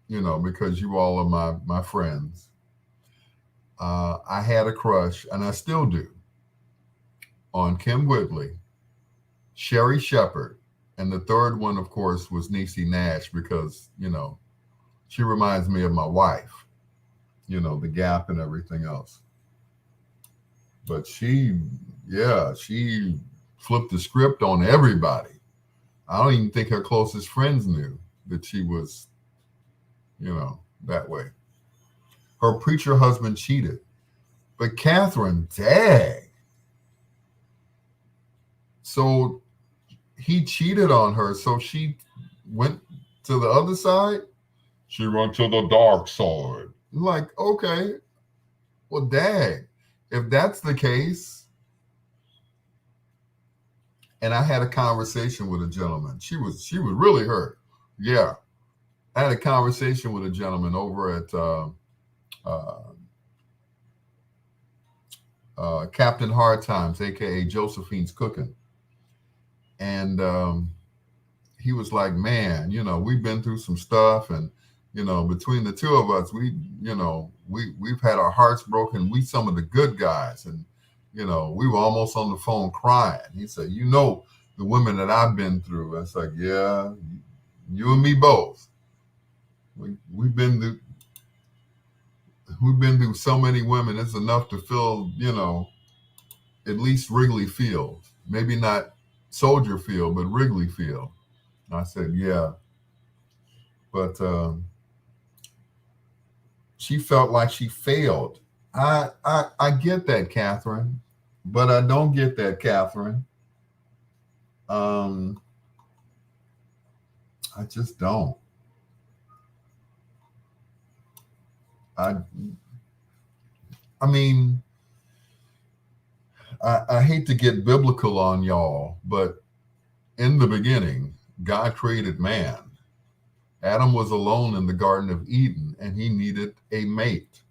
Speaker 1: because you all are my friends, I had a crush, and I still do, on Kim Whitley, Sherry Shepherd, and the third one, of course, was Niecy Nash because, she reminds me of my wife, the gap and everything else. But she flipped the script on everybody. I don't even think her closest friends knew that she was, that way. Her preacher husband cheated. But Catherine, dang. So he cheated on her. So she went to the other side. She went to the dark side. Like, okay, well, dang. If that's the case, and I had a conversation with a gentleman. She was really hurt. Yeah. I had a conversation with a gentleman over at Captain Hard Times, aka Josephine's Cooking. And he was like, man, we've been through some stuff, and between the two of us, we've had our hearts broken. We some of the good guys, and we were almost on the phone crying. He said, the women that I've been through. It's like, yeah, you and me both. We've been through so many women. It's enough to fill, at least Wrigley Field. Maybe not Soldier Field, but Wrigley Field. I said, yeah, but she felt like she failed. I get that, Catherine, but I don't get that, Catherine. I just don't. I mean, I hate to get biblical on y'all, but in the beginning, God created man. Adam was alone in the Garden of Eden, and he needed a mate.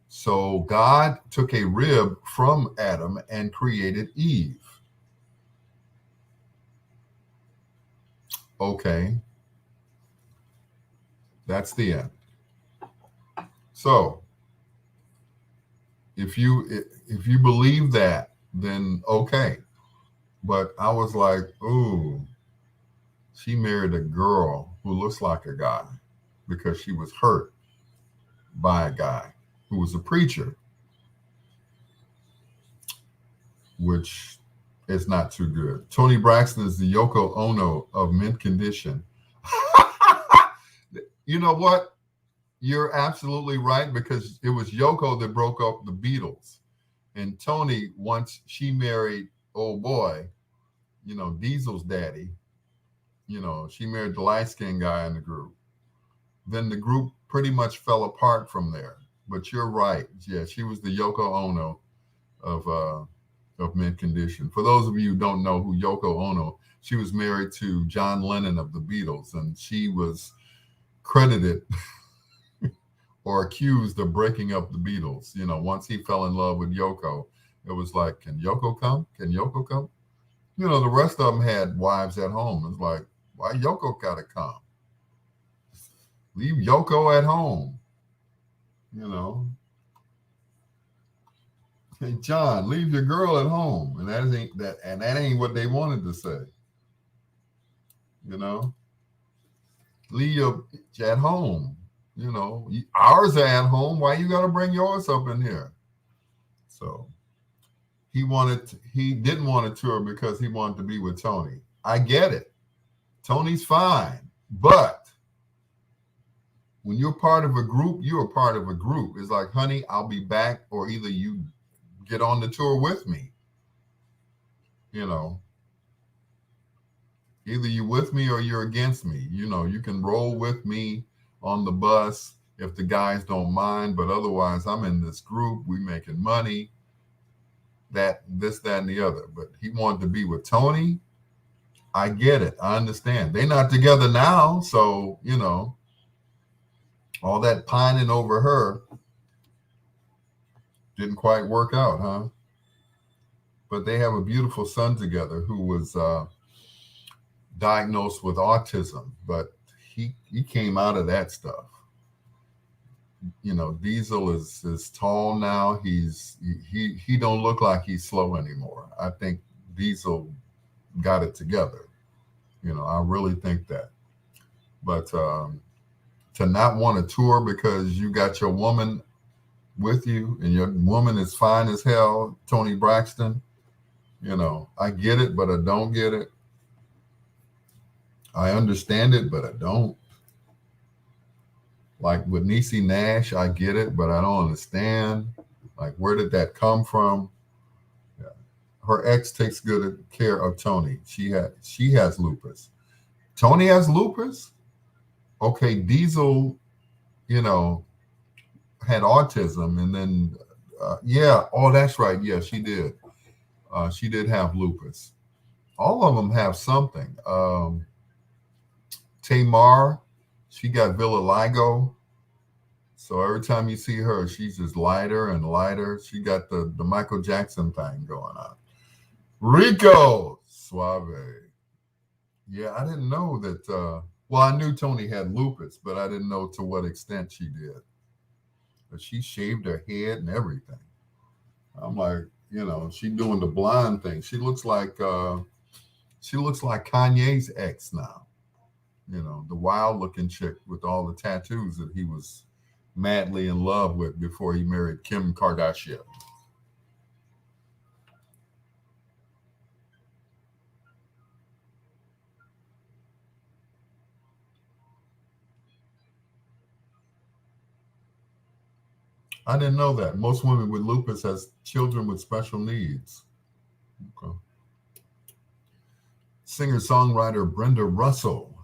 Speaker 1: So God took a rib from Adam and created Eve. Okay. That's the end. So if you believe that, then okay. But I was like, ooh, she married a girl who looks like a guy because she was hurt by a guy who was a preacher, which is not too good. Tony Braxton is the Yoko Ono of mint condition. You know what? You're absolutely right, because it was Yoko that broke up the Beatles. And Tony, once she married old boy, Diesel's daddy, she married the light-skinned guy in the group. Then the group pretty much fell apart from there. But you're right. Yeah, she was the Yoko Ono of mint condition. For those of you who don't know who Yoko Ono, she was married to John Lennon of the Beatles, and she was credited or accused of breaking up the Beatles. Once he fell in love with Yoko, it was like, can Yoko come? Can Yoko come? The rest of them had wives at home. It's like, why Yoko gotta come? Leave Yoko at home. Hey, John, leave your girl at home. And that ain't what they wanted to say. Leave your at home. Ours are at home. Why you gotta bring yours up in here? So he didn't want to tour because he wanted to be with Tony. I get it. Tony's fine. But when you're part of a group, you're a part of a group. It's like, honey, I'll be back, or either you get on the tour with me. Either you're with me or you're against me. You can roll with me on the bus if the guys don't mind, but otherwise I'm in this group, we making money, that, and the other. But he wanted to be with Tony. I get it. I understand. They're not together now, so, all that pining over her didn't quite work out, huh? But they have a beautiful son together who was diagnosed with autism, but he came out of that stuff. Diesel is tall now. He don't look like he's slow anymore. I think Diesel got it together. I really think that. But to not want to tour because you got your woman with you and your woman is fine as hell, Tony Braxton, I get it, but I don't get it. I understand it, but I don't. Like with Niecy Nash, I get it, but I don't understand. Like, where did that come from? Yeah. Her ex takes good care of Tony. She has lupus. Tony has lupus? Okay, Diesel, had autism, and then, that's right. Yeah, she did. She did have lupus. All of them have something. Tamar, she got vitiligo. So every time you see her, she's just lighter and lighter. She got the Michael Jackson thing going on. Rico Suave. Yeah, I didn't know that Well, I knew Tony had lupus, but I didn't know to what extent she did. But she shaved her head and everything. I'm like, she doing the blonde thing. She looks like Kanye's ex now. The wild looking chick with all the tattoos that he was madly in love with before he married Kim Kardashian. I didn't know that. Most women with lupus has children with special needs. Okay. Singer-songwriter Brenda Russell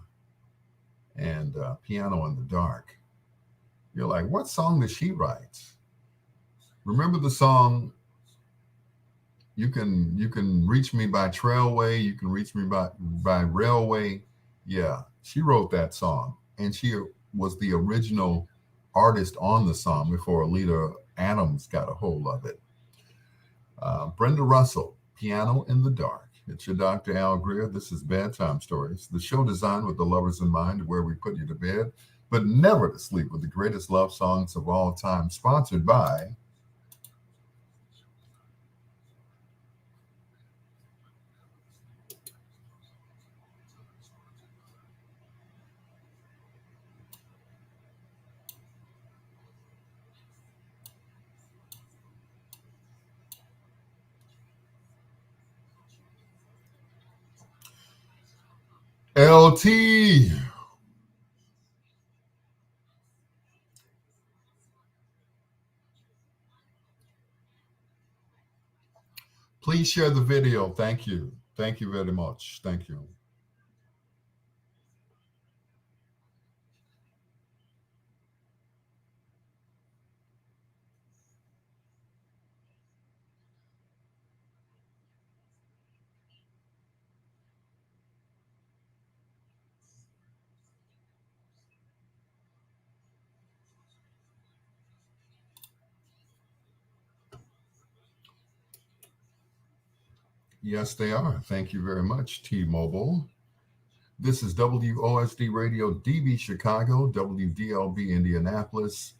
Speaker 1: and Piano in the Dark. You're like, what song did she write? Remember the song you can reach me by trailway, you can reach me by railway. Yeah, she wrote that song, and she was the original artist on the song before Alita Adams got a hold of it. Brenda Russell, Piano in the Dark. It's your Dr. Al Greer. This is Bedtime Stories, the show designed with the lovers in mind, where we put you to bed, but never to sleep, with the greatest love songs of all time, sponsored by LT. Please share the video. Thank you. Thank you very much. Thank you. Yes, they are. Thank you very much, T Mobile. This is WOSD Radio, DB Chicago, WDLB Indianapolis,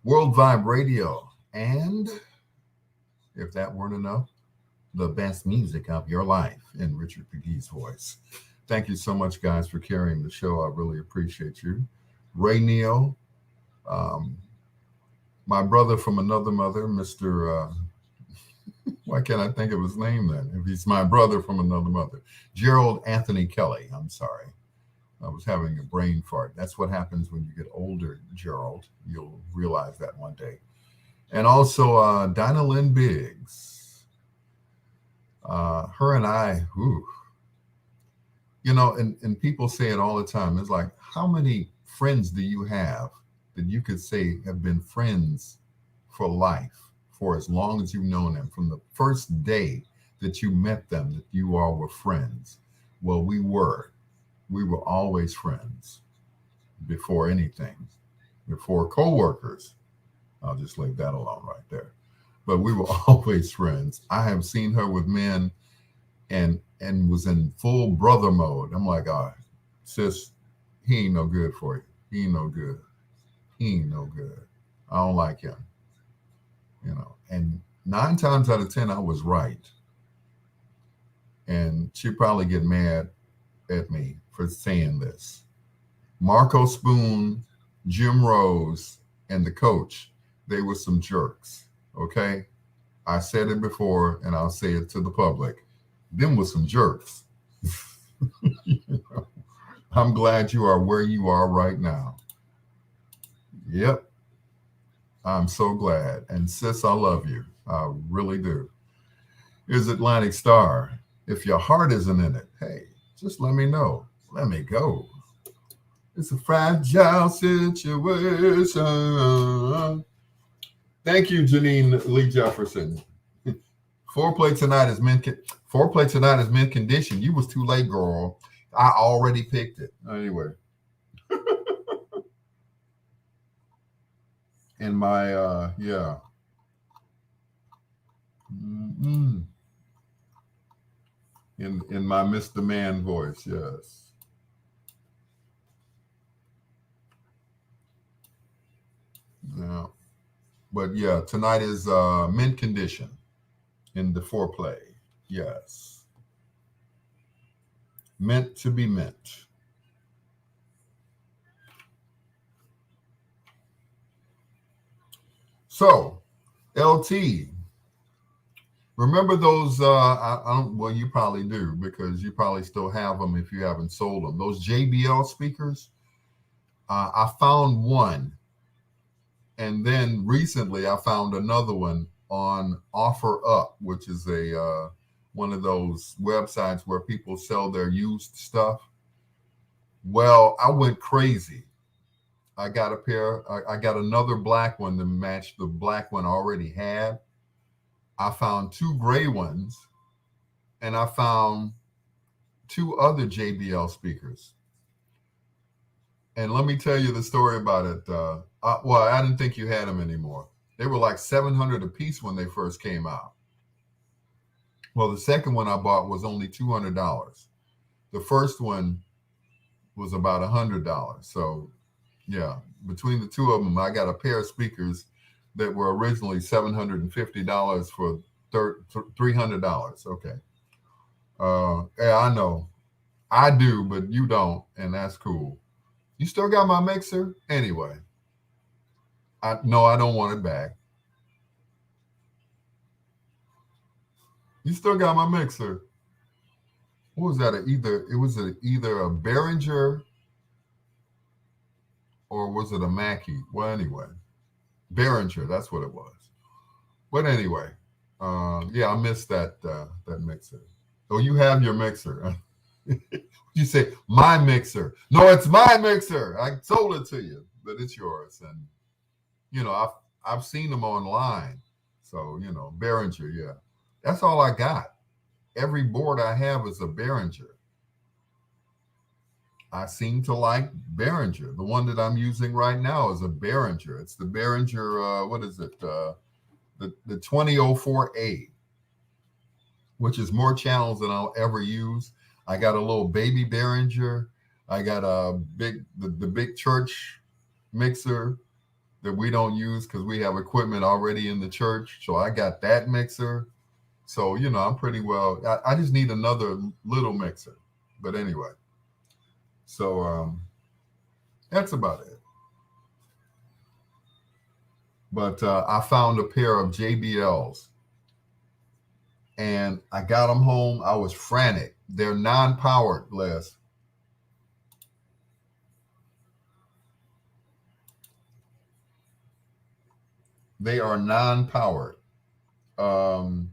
Speaker 1: World Vibe Radio, and if that weren't enough, the best music of your life in Richard McGee's voice. Thank you so much, guys, for carrying the show. I really appreciate you. Ray Neal, um, my brother from another mother, Mr. Why can't I think of his name then? If he's my brother from another mother, Gerald Anthony Kelly. I'm sorry. I was having a brain fart. That's what happens when you get older, Gerald. You'll realize that one day. And also Dinah Lynn Biggs. Her and I, and people say it all the time. It's like, how many friends do you have that you could say have been friends for life, for as long as you've known them, from the first day that you met them, that you all were friends? Well, we were. We were always friends before anything, before coworkers. I'll just leave that alone right there. But we were always friends. I have seen her with men and was in full brother mode. I'm like, sis, he ain't no good for you. He ain't no good. He ain't no good. I don't like him. And 9 times out of 10, I was right. And she'd probably get mad at me for saying this. Marco Spoon, Jim Rose, and the coach, they were some jerks. Okay? I said it before and I'll say it to the public. Them were some jerks. I'm glad you are where you are right now. Yep. I'm so glad. And sis, I love you. I really do. Here's Atlantic Star. If your heart isn't in it, hey, just let me know. Let me go. It's a fragile situation. Thank you, Janine Lee Jefferson. Foreplay tonight is mint condition. You was too late, girl. I already picked it. Anyway. In my yeah. Mm-mm. In my Mr. Man voice, yes. Yeah. But yeah, tonight is mint condition in the foreplay. Yes. Meant to be mint. So, LT, remember those? I don't. Well, you probably do because you probably still have them if you haven't sold them. Those JBL speakers. I found one, and then recently I found another one on Offer Up, which is a one of those websites where people sell their used stuff. Well, I went crazy. I got a pair. I got another black one to match the black one I already had. I found two gray ones, and I found two other JBL speakers. And let me tell you the story about it. Well, I didn't think you had them anymore. They were like 700 a piece when they first came out. Well, the second one I bought was only $200. The first one was about $100. So, yeah, between the two of them, I got a pair of speakers that were originally $750 for $300. Okay. Yeah, I know. I do, but you don't, and that's cool. You still got my mixer? Anyway, I don't want it back. You still got my mixer. What was that? Either a Behringer or was it a Mackie? Well, anyway, Behringer, that's what it was. But anyway, yeah, I missed that mixer. Oh, you have your mixer. You say my mixer. No, it's my mixer. I sold it to you, but it's yours. And I've seen them online. So Behringer, yeah, that's all I got. Every board I have is a Behringer. I seem to like Behringer. The one that I'm using right now is a Behringer. It's the Behringer. What is it? The 2004A, which is more channels than I'll ever use. I got a little baby Behringer. I got the big church mixer that we don't use because we have equipment already in the church. So I got that mixer. So I'm pretty well. I just need another little mixer. But anyway, so that's about it. But I found a pair of JBLs and I got them home. I was frantic. They're non-powered, Les. They are non-powered. Um,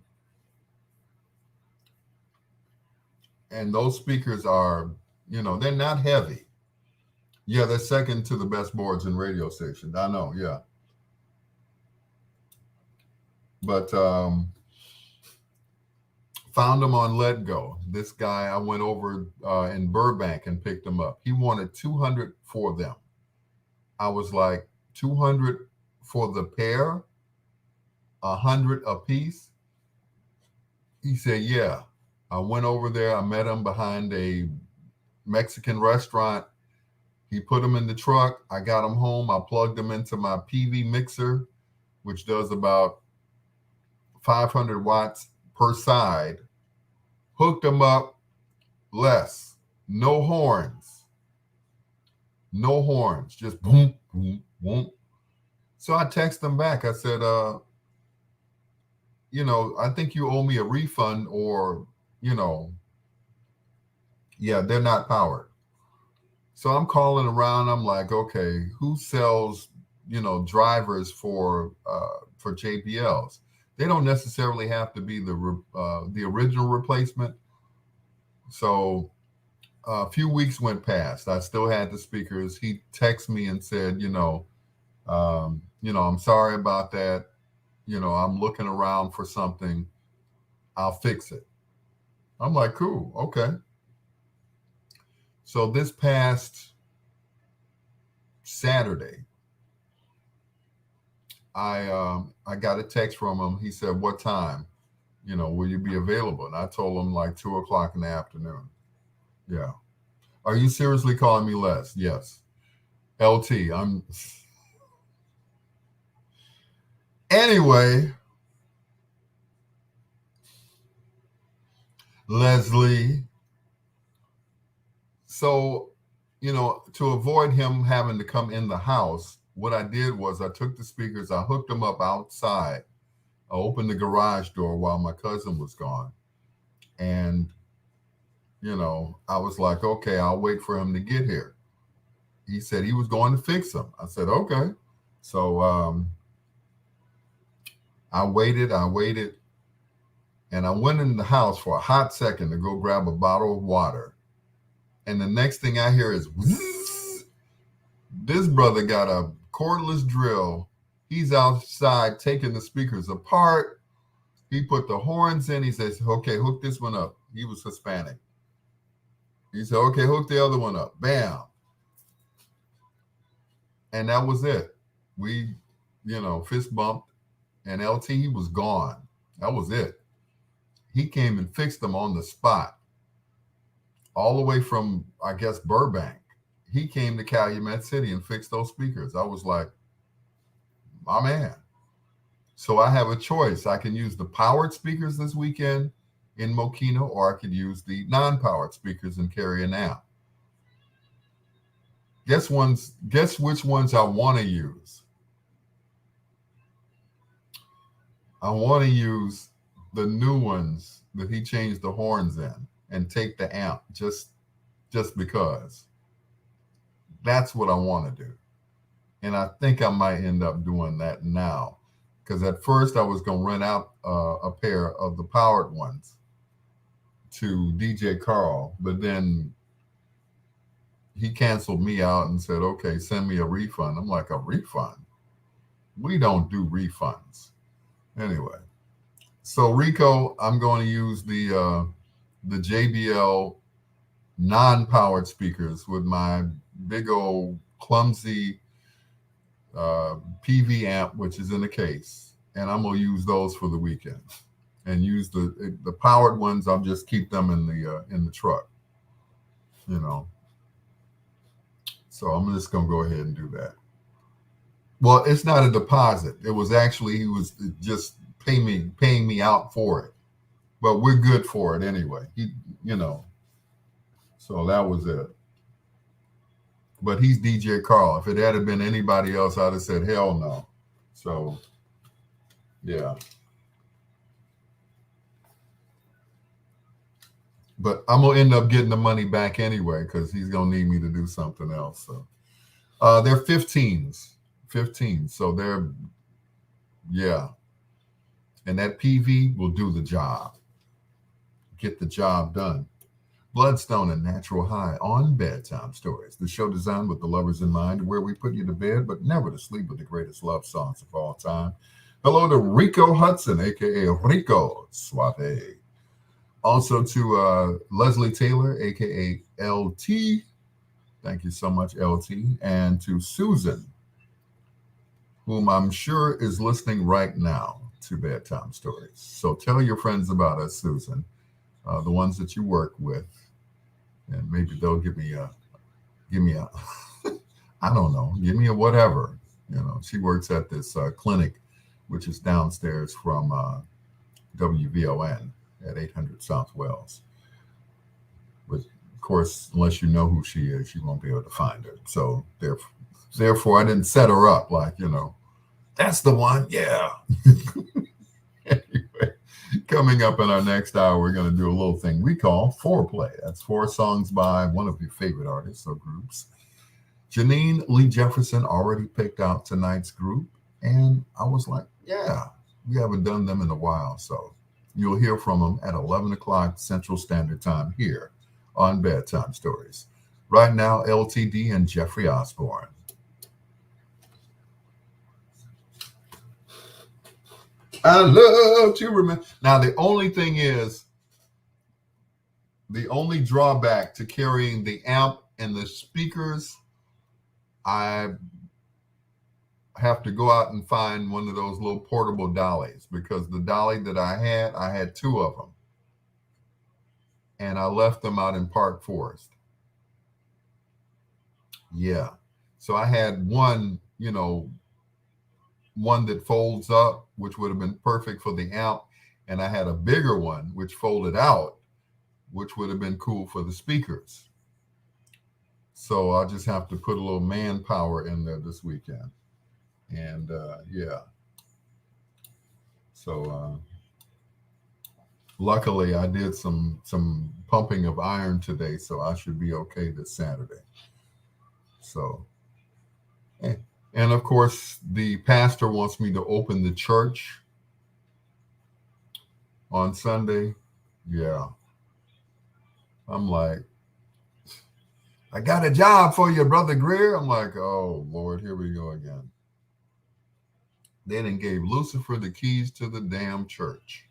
Speaker 1: and those speakers are, they're not heavy. Yeah, they're second to the best boards in radio stations. I know, yeah. But found them on Let Go. This guy, I went over in Burbank and picked them up. He wanted 200 for them. I was like, 200 for the pair, 100 a piece. He said, yeah. I went over there. I met him behind a Mexican restaurant. He put them in the truck. I got them home. I plugged them into my PV mixer, which does about 500 watts per side. Hooked them up. Less. No horns. No horns. Just boom, boom, boom. So I texted them back. I said, I think you owe me a refund or, yeah, they're not powered. So I'm calling around. I'm like, okay, who sells, drivers for JBLs? They don't necessarily have to be the original replacement. So a few weeks went past. I still had the speakers. He texted me and said, I'm sorry about that. I'm looking around for something. I'll fix it. I'm like, cool, okay. So this past Saturday, I got a text from him. He said, "What time? Will you be available?" And I told him like 2:00 in the afternoon. Yeah. Are you seriously calling me Les? Yes. LT. Anyway, Leslie, so, to avoid him having to come in the house, what I did was I took the speakers, I hooked them up outside. I opened the garage door while my cousin was gone. And, I was like, okay, I'll wait for him to get here. He said he was going to fix them. I said, okay. So I waited, and I went in the house for a hot second to go grab a bottle of water. And the next thing I hear is, whoosh. This brother got a cordless drill. He's outside taking the speakers apart. He put the horns in. He says, okay, hook this one up. He was Hispanic. He said, okay, hook the other one up. Bam. And that was it. We, fist bumped, and LT was gone. That was it. He came and fixed them on the spot. All the way from, I guess, Burbank. He came to Calumet City and fixed those speakers. I was like, my man. So I have a choice. I can use the powered speakers this weekend in Mokino, or I could use the non-powered speakers and carry an amp. Guess which ones I want to use. I want to use the new ones that he changed the horns in and take the amp just because. That's what I want to do. And I think I might end up doing that now. Because at first I was going to rent out a pair of the powered ones to DJ Carl, but then he canceled me out and said, okay, send me a refund. I'm like, a refund? We don't do refunds. Anyway, so Rico, I'm going to use the JBL non-powered speakers with my big old clumsy PV amp, which is in the case, and I'm gonna use those for the weekend. And use the powered ones. I'll just keep them in the truck, So I'm just gonna go ahead and do that. Well, it's not a deposit. It was actually, he was just paying me out for it. But we're good for it anyway. So that was it. But he's DJ Carl. If it had been anybody else, I'd have said, hell no. So, yeah. But I'm going to end up getting the money back anyway, because he's going to need me to do something else. So they're 15s. So they're, yeah. And that PV will do the job. Get the job done. Bloodstone and Natural High on Bedtime Stories, the show designed with the lovers in mind, where we put you to bed, but never to sleep with the greatest love songs of all time. Hello to Rico Hudson, a.k.a. Rico Suave. Also to Leslie Taylor, a.k.a. LT. Thank you so much, LT. And to Susan, whom I'm sure is listening right now to Bedtime Stories. So tell your friends about us, Susan, the ones that you work with. And maybe they'll give me a, I don't know, give me a whatever. She works at this clinic, which is downstairs from WVON at 800 South Wells. But of course, unless you know who she is, you won't be able to find her. So therefore, I didn't set her up like, that's the one. Yeah. Anyway. Coming up in our next hour, we're going to do a little thing we call foreplay. That's 4 songs by one of your favorite artists or groups. Janine Lee Jefferson already picked out tonight's group, and I was like, yeah, we haven't done them in a while. So you'll hear from them at 11 o'clock Central Standard Time here on Bedtime Stories. Right now, LTD and Jeffrey Osborne. I love to remember. Now, the only thing is, the only drawback to carrying the amp and the speakers, I have to go out and find one of those little portable dollies, because the dolly that I had 2 of them. And I left them out in Park Forest. Yeah. So I had one, one that folds up, which would have been perfect for the amp, and I had a bigger one which folded out, which would have been cool for the speakers. So I'll just have to put a little manpower in there this weekend. And yeah, so luckily I did some pumping of iron today, so I should be okay this Saturday. So, eh. And of course, the pastor wants me to open the church on Sunday. Yeah, I'm like, I got a job for you, Brother Greer. I'm like, oh Lord, here we go again. They then gave Lucifer the keys to the damn church.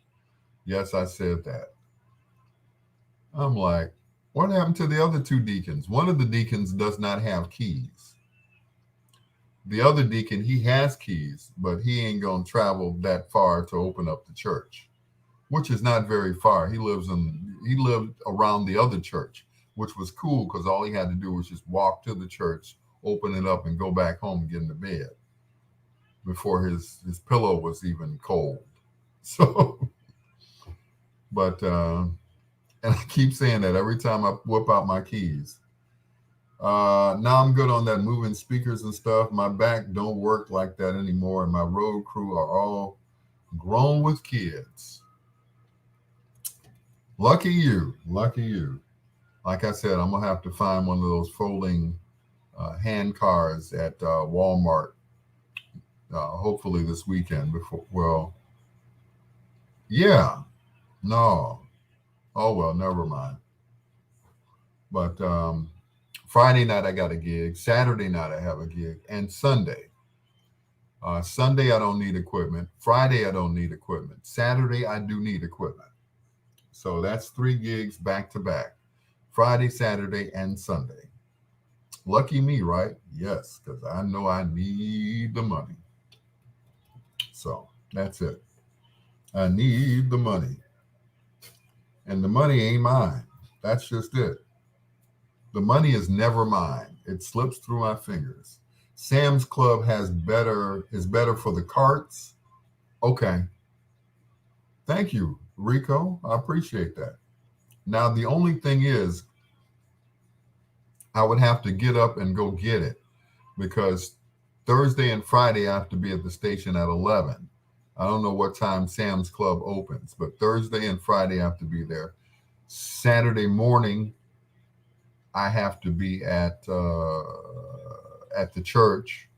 Speaker 1: Yes, I said that. I'm like, what happened to the other two deacons? One of the deacons does not have keys. The other deacon, he has keys, but he ain't gonna travel that far to open up the church, which is not very far. He lived around the other church, which was cool because all he had to do was just walk to the church, open it up, and go back home and get into bed before his pillow was even cold. So, but and I keep saying that every time I whip out my keys. Now I'm good on that moving speakers and stuff. My back don't work like that anymore, and my road crew are all grown with kids. Lucky you, lucky you. Like I said, I'm gonna have to find one of those folding hand cars at Walmart. Hopefully this weekend. Before, well, yeah, no, oh well, never mind. But Friday night I got a gig. Saturday night I have a gig, and Sunday. Sunday I don't need equipment. Friday I don't need equipment. Saturday I do need equipment. So that's 3 gigs back to back. Friday, Saturday, and Sunday. Lucky me, right? Yes, because I know I need the money. So that's it. I need the money. And the money ain't mine. That's just it. The money is never mine. It slips through my fingers. Sam's Club is better for the carts. Okay. Thank you, Rico. I appreciate that. Now the only thing is I would have to get up and go get it because Thursday and Friday I have to be at the station at 11. I don't know what time Sam's Club opens, but Thursday and Friday I have to be there. Saturday morning I have to be at the church.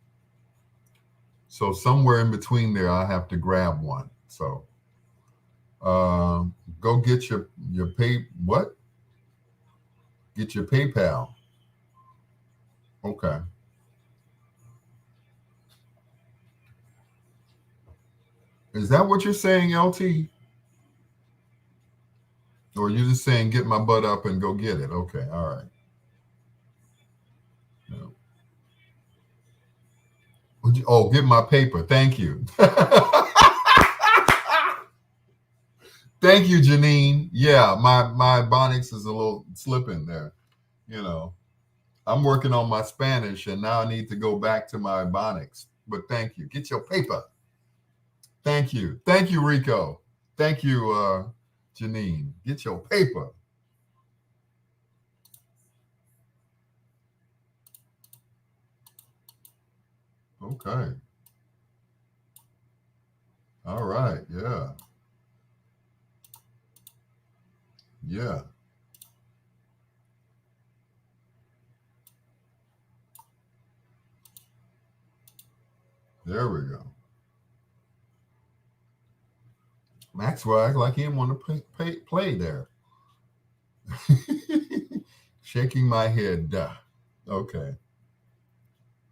Speaker 1: So somewhere in between there I have to grab one. So go get your pay what? Get your PayPal. Okay. Is that what you're saying, LT? Or you just saying get my butt up and go get it? Okay, all right. No. Oh, get my paper. Thank you. Thank you, Janine. Yeah, my Bonics is a little slipping there. You know, I'm working on my Spanish and now I need to go back to my Bonics. But thank you. Get your paper. Thank you. Thank you, Rico. Thank you, Janine. Get your paper. Okay. All right. Yeah. Yeah. There we go. Maxwell act like he didn't want to play there. Shaking my head. Duh. Okay.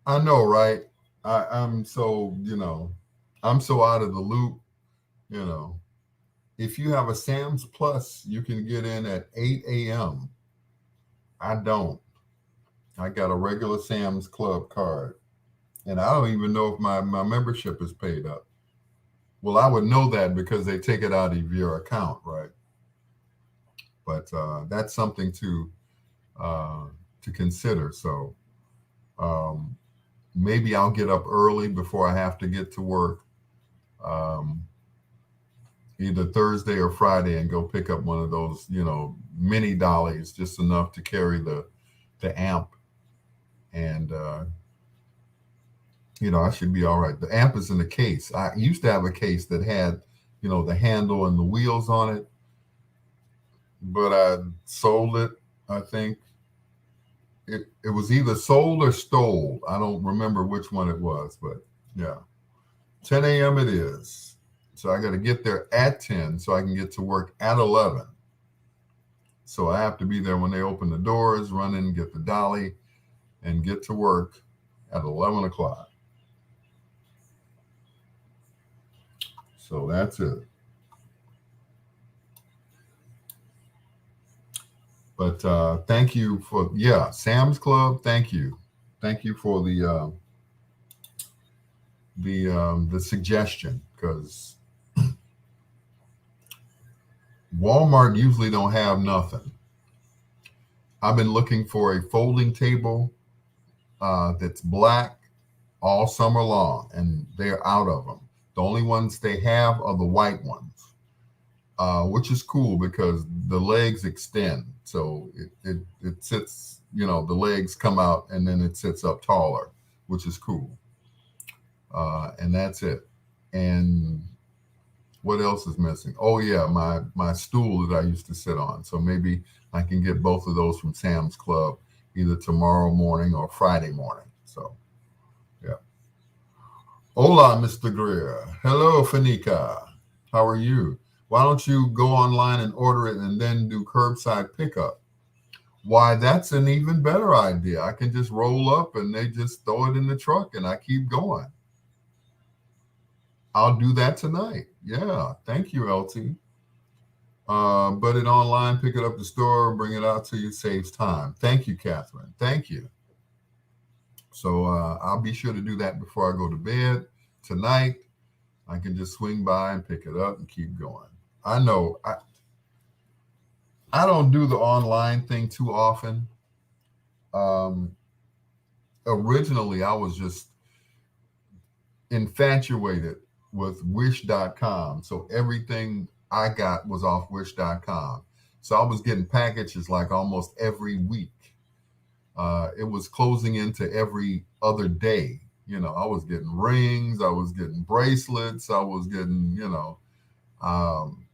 Speaker 1: I know, right? I'm so, I'm so out of the loop, you know. If you have a Sam's Plus, you can get in at 8 a.m. I don't. I got a regular Sam's Club card. And I don't even know if my membership is paid up. Well, I would know that because they take it out of your account, right? But that's something to consider. So, um, maybe I'll get up early before I have to get to work, um, either Thursday or Friday, and go pick up one of those, mini dollies, just enough to carry the amp, and I should be all right. The amp is in the case. I used to have a case that had, the handle and the wheels on it, but I sold it. I think it was either sold or stole. I don't remember which one it was, but yeah. 10 a.m. it is. So I got to get there at 10 so I can get to work at 11. So I have to be there when they open the doors, run in, get the dolly, and get to work at 11 o'clock. So that's it. But thank you for, Sam's Club. Thank you. Thank you for the suggestion, because Walmart usually don't have nothing. I've been looking for a folding table that's black all summer long, and they're out of them. The only ones they have are the white ones, which is cool because the legs extend. So it sits, the legs come out and then it sits up taller, which is cool. And that's it. And what else is missing? Oh yeah, my stool that I used to sit on. So maybe I can get both of those from Sam's Club either tomorrow morning or Friday morning. So yeah. Hola, Mr. Greer. Hello, Fanika. How are you? Why don't you go online and order it and then do curbside pickup? Why, that's an even better idea. I can just roll up and they just throw it in the truck and I keep going. I'll do that tonight. Yeah. Thank you, LT. But it online, pick it up at the store, bring it out to you, saves time. Thank you, Catherine. Thank you. So I'll be sure to do that before I go to bed tonight. I can just swing by and pick it up and keep going. I know I don't do the online thing too often. Um, Originally, I was just infatuated with wish.com. So everything I got was off wish.com. So I was getting packages like almost every week. It was closing into every other day. I was getting rings, I was getting bracelets, I was getting, um,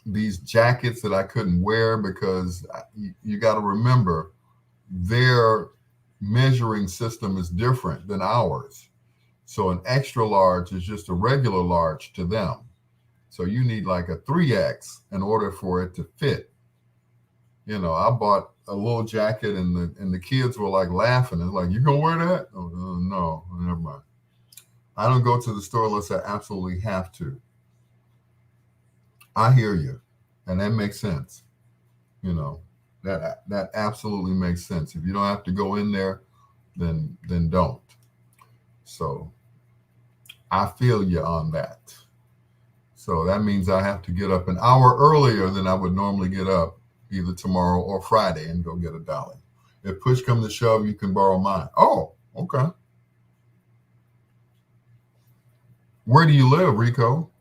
Speaker 1: these jackets that I couldn't wear because you got to remember their measuring system is different than ours. So an extra large is just a regular large to them. So you need like a 3X in order for it to fit. I bought a little jacket and the kids were like laughing. It's like, you gonna wear that? Oh, no, never mind. I don't go to the store unless I absolutely have to. I hear you. And that makes sense. That absolutely makes sense. If you don't have to go in there, then don't. So I feel you on that. So that means I have to get up an hour earlier than I would normally get up, either tomorrow or Friday, and go get a dolly. If push comes to shove, you can borrow mine. Oh, okay. Where do you live, Rico?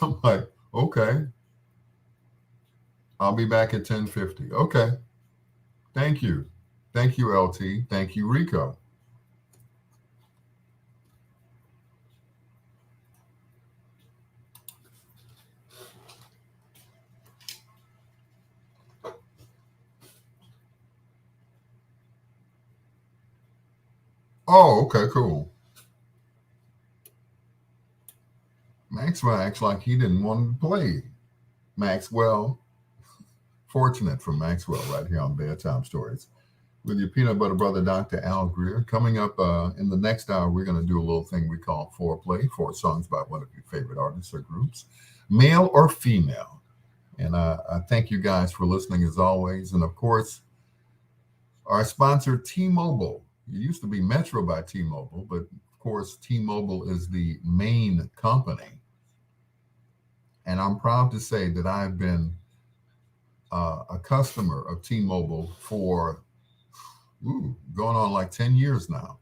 Speaker 1: I'm like, okay. I'll be back at 10:50. Okay. Thank you. Thank you, LT. Thank you, Rico. Oh, okay, cool. Maxwell acts like he didn't want to play. Maxwell, fortunate for Maxwell right here on Bedtime Stories with your peanut butter brother, Dr. Al Greer. Coming up in the next hour, we're going to do a little thing we call foreplay, 4 songs by one of your favorite artists or groups, male or female. And I thank you guys for listening as always. And of course, our sponsor, T-Mobile. It used to be Metro by T-Mobile, but of course, T-Mobile is the main company. And I'm proud to say that I've been a customer of T-Mobile for, Going on like 10 years now.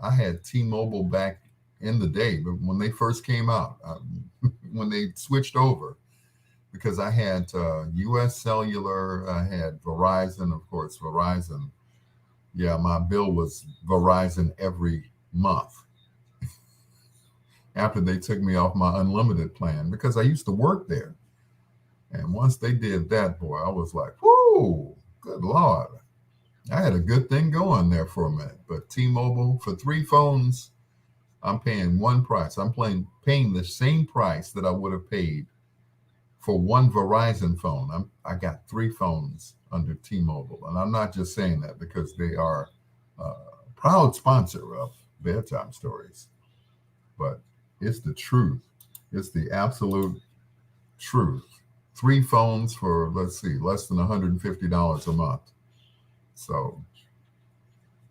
Speaker 1: I had T-Mobile back in the day, but when they first came out, when they switched over, because I had U.S. Cellular, I had Verizon, of course, Verizon. Yeah, my bill was Verizon every month after they took me off my unlimited plan because I used to work there. And once they did that, boy, I was like, whoo, good Lord. I had a good thing going there for a minute. But T-Mobile, for three phones, I'm paying one price. Paying the same price that I would have paid for one Verizon phone. I got three phones under T-Mobile. And I'm not just saying that because they are a proud sponsor of Bedtime Stories. But it's the truth. It's the absolute truth. Three phones for, let's see, less than $150 a month. So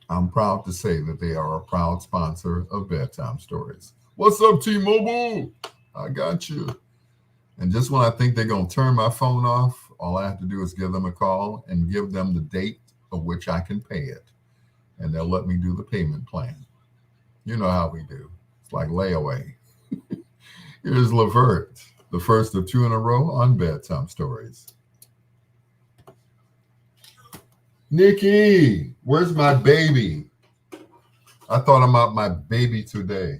Speaker 1: I'm proud to say that they are a proud sponsor of Bedtime Stories. What's up, T-Mobile? I got you. And just when I think they're going to turn my phone off, all I have to do is give them a call and give them the date of which I can pay it. And they'll let me do the payment plan. You know how we do. It's like layaway. Here's Levert, the first of two in a row on Bedtime Stories. Nikki, where's my baby? I thought about my baby today.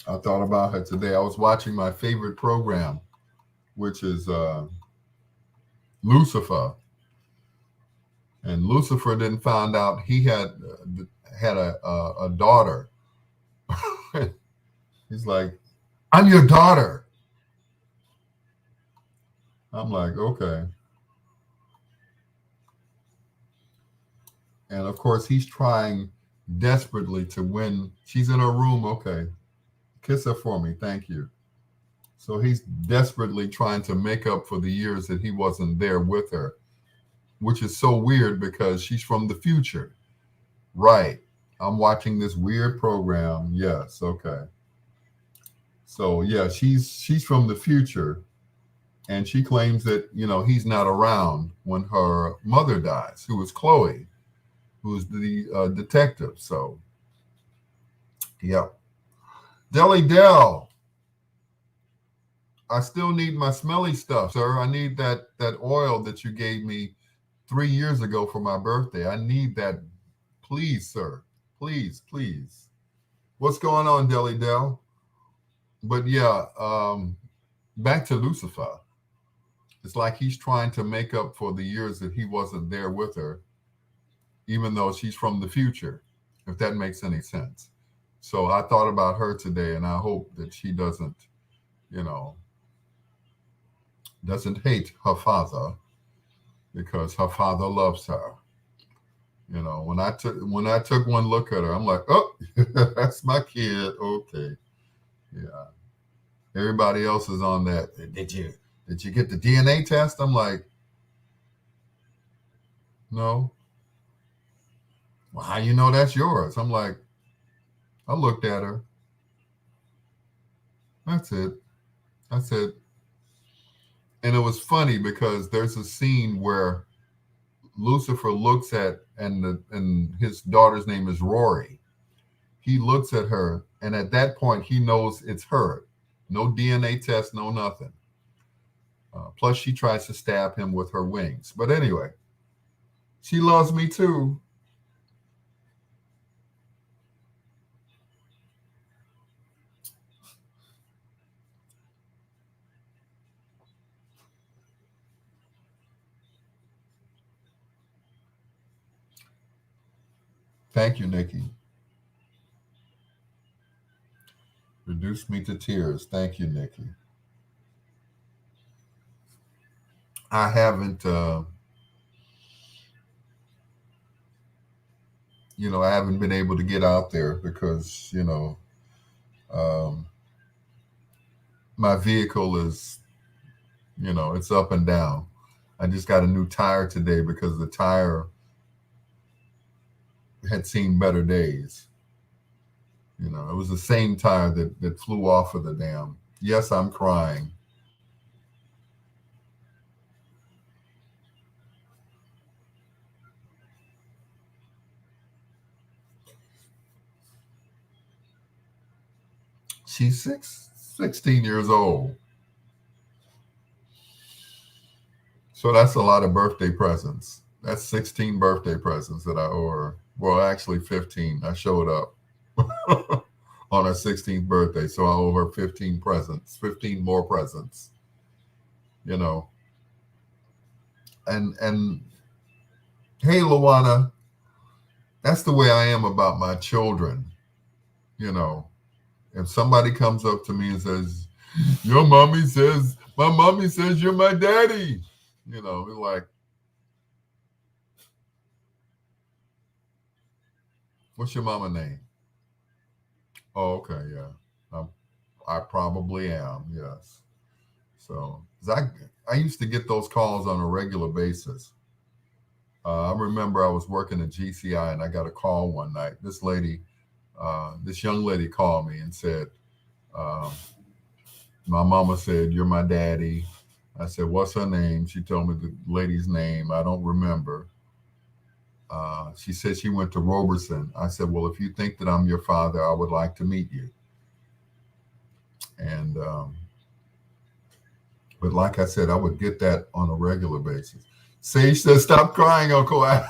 Speaker 1: I thought about her today. I was watching my favorite program, which is Lucifer. And Lucifer didn't find out he had a daughter. He's like, I'm your daughter. I'm like, okay. And of course, he's trying desperately to win. She's in her room. Okay. Kiss her for me. Thank you. So he's desperately trying to make up for the years that he wasn't there with her, which is so weird because she's from the future. Right. I'm watching this weird program. Yes. Okay. So yeah, she's from the future, and she claims that he's not around when her mother dies, who is Chloe, who's the detective. So yeah, Deli Dell, I still need my smelly stuff, sir. I need that oil that you gave me 3 years ago for my birthday. I need that, please, sir. Please, please. What's going on, Deli Dell? But yeah, back to Lucifer. It's like he's trying to make up for the years that he wasn't there with her, even though she's from the future, if that makes any sense. So I thought about her today, and I hope that she doesn't hate her father, because her father loves her. When I took one look at her, I'm like, oh, that's my kid. Okay. Yeah. Everybody else is on that. Did you get the DNA test? I'm like, no. Well, how you know that's yours? I'm like, I looked at her. That's it. That's it. And it was funny because there's a scene where Lucifer looks at, and his daughter's name is Rory. He looks at her, and at that point, he knows it's her. No DNA test, no nothing. Plus, she tries to stab him with her wings. But anyway, she loves me too. Thank you, Nikki. Reduce me to tears. Thank you, Nikki. I haven't, I haven't been able to get out there because, um, my vehicle is, it's up and down. I just got a new tire today because the tire had seen better days. It was the same tire that flew off of the dam. Yes, I'm crying. She's 16 years old. So that's a lot of birthday presents. That's 16 birthday presents that I owe her. Well, actually 15. I showed up on her 16th birthday. So I owe her 15 presents, 15 more presents, you know. And hey, Luana, that's the way I am about my children. You know, if somebody comes up to me and says, my mommy says you're my daddy, you know, it's like, what's your mama name? Oh, okay, yeah. I probably am, yes. So I used to get those calls on a regular basis. I remember I was working at GCI and I got a call one night. This young lady called me and said, uh, my mama said, you're my daddy. I said, what's her name? She told me the lady's name. I don't remember. She said she went to Roberson. I said, well, if you think that I'm your father, I would like to meet you. And, but like I said, I would get that on a regular basis. Sage says, stop crying, Uncle Al.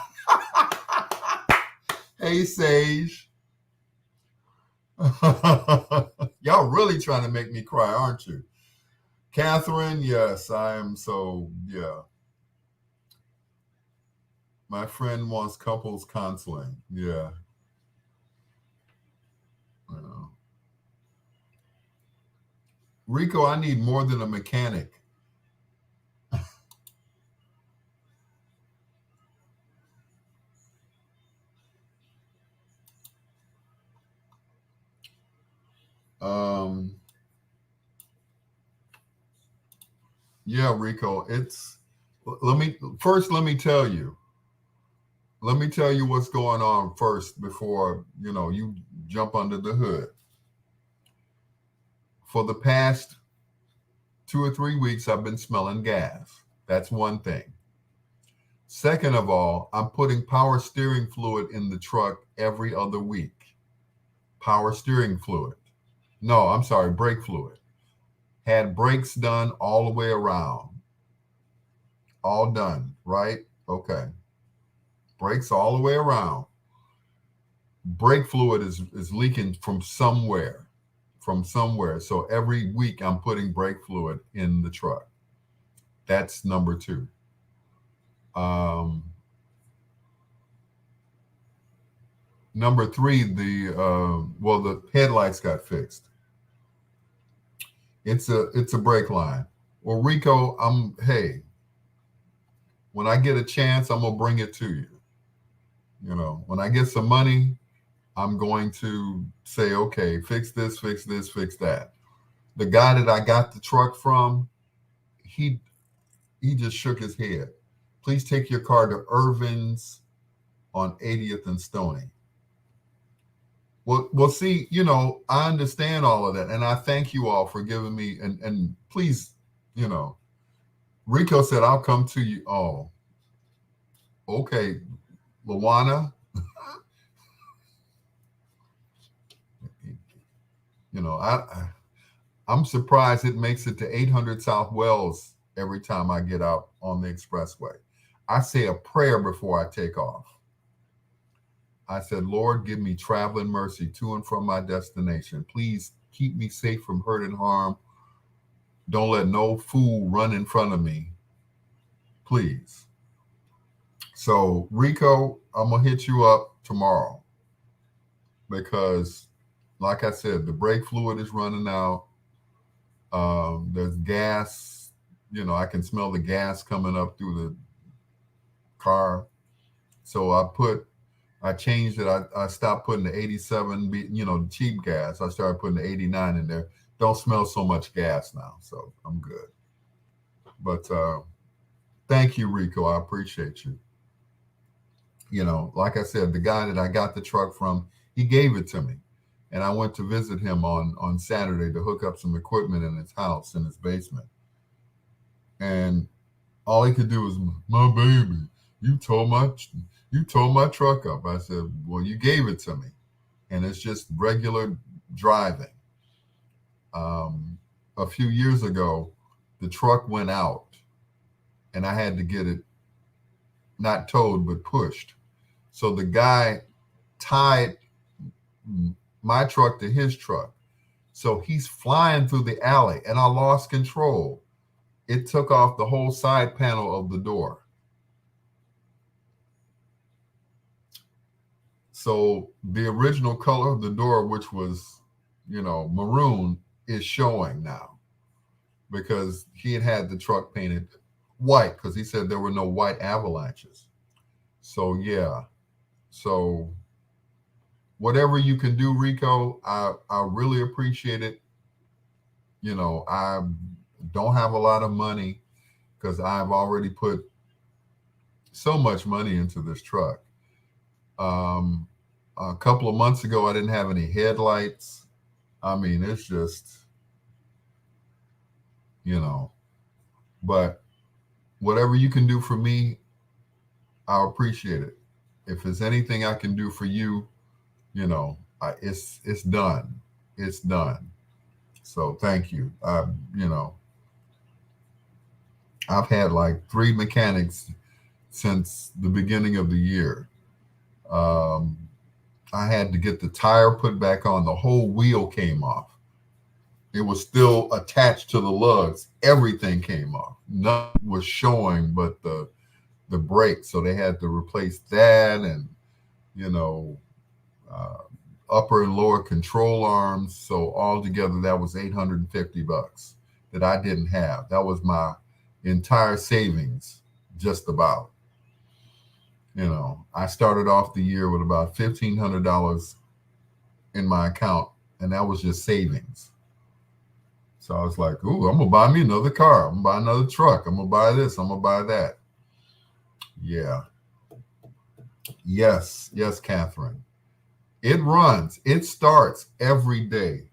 Speaker 1: Hey, Sage. Y'all really trying to make me cry, aren't you? Catherine, yes, I am. So, yeah. My friend wants couples counseling. Yeah. Rico, I need more than a mechanic. Yeah, Rico, let me tell you. Let me tell you what's going on first before, you jump under the hood. For the past 2 or 3 weeks, I've been smelling gas. That's one thing. Second of all, I'm putting power steering fluid in the truck every other week. Power steering fluid. No, I'm sorry, brake fluid. Had brakes done all the way around. All done, right? Okay. Brakes all the way around. Brake fluid is leaking from somewhere. So every week I'm putting brake fluid in the truck. That's number 2. Number 3, the headlights got fixed. It's a brake line. Well, Rico, hey, when I get a chance, I'm gonna bring it to you. When I get some money, I'm going to say, okay, fix this, fix that. The guy that I got the truck from, he just shook his head. Please take your car to Irvin's on 80th and Stony. Well, see, I understand all of that, and I thank you all for giving me, and please, Rico said, I'll come to you. Oh, okay, Luana. I'm surprised it makes it to 800 South Wells every time I get out on the expressway. I say a prayer before I take off. I said, Lord, give me traveling mercy to and from my destination. Please keep me safe from hurt and harm. Don't let no fool run in front of me. Please. So, Rico, I'm going to hit you up tomorrow because, like I said, the brake fluid is running out. There's gas. I can smell the gas coming up through the car. So I changed it. I stopped putting the 87, the cheap gas. I started putting the 89 in there. Don't smell so much gas now, so I'm good. But thank you, Rico. I appreciate you. Like I said, the guy that I got the truck from, he gave it to me. And I went to visit him on Saturday to hook up some equipment in his house, in his basement. And all he could do was, my baby, you tore my truck up. I said, well, you gave it to me. And it's just regular driving. A few years ago, the truck went out and I had to get it not towed, but pushed. So the guy tied my truck to his truck. So he's flying through the alley and I lost control. It took off the whole side panel of the door. So the original color of the door, which was, maroon, is showing now because he had the truck painted white because he said there were no white avalanches. So, yeah. So whatever you can do, Rico, I really appreciate it. I don't have a lot of money because I've already put so much money into this truck. A couple of months ago, I didn't have any headlights. I mean, it's just, but whatever you can do for me, I appreciate it. If there's anything I can do for you, it's done. It's done. So thank you. I've had like 3 mechanics since the beginning of the year. I had to get the tire put back on. The whole wheel came off. It was still attached to the lugs. Everything came off. Nothing was showing but the brake. So they had to replace that and, upper and lower control arms. So altogether, that was $850 that I didn't have. That was my entire savings, just about. I started off the year with about $1,500 in my account, and that was just savings. So I was like, ooh, I'm going to buy me another car. I'm going to buy another truck. I'm going to buy this. I'm going to buy that. Yeah. Yes, Catherine. It runs. It starts every day.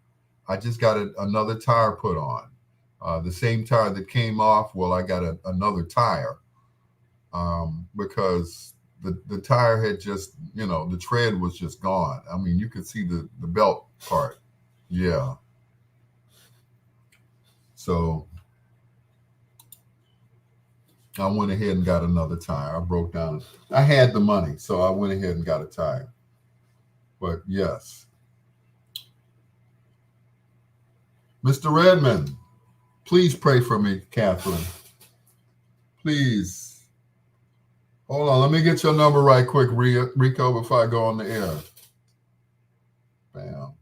Speaker 1: I just got another tire put on. The same tire that came off, well, I got another tire because the tire had just, the tread was just gone. I mean, you could see the belt part. Yeah. So I went ahead and got another tire. I broke down. I had the money, so I went ahead and got a tire. But yes. Mr. Redmond, please pray for me, Catherine. Please. Hold on. Let me get your number right quick, Rico, before I go on the air. Bam.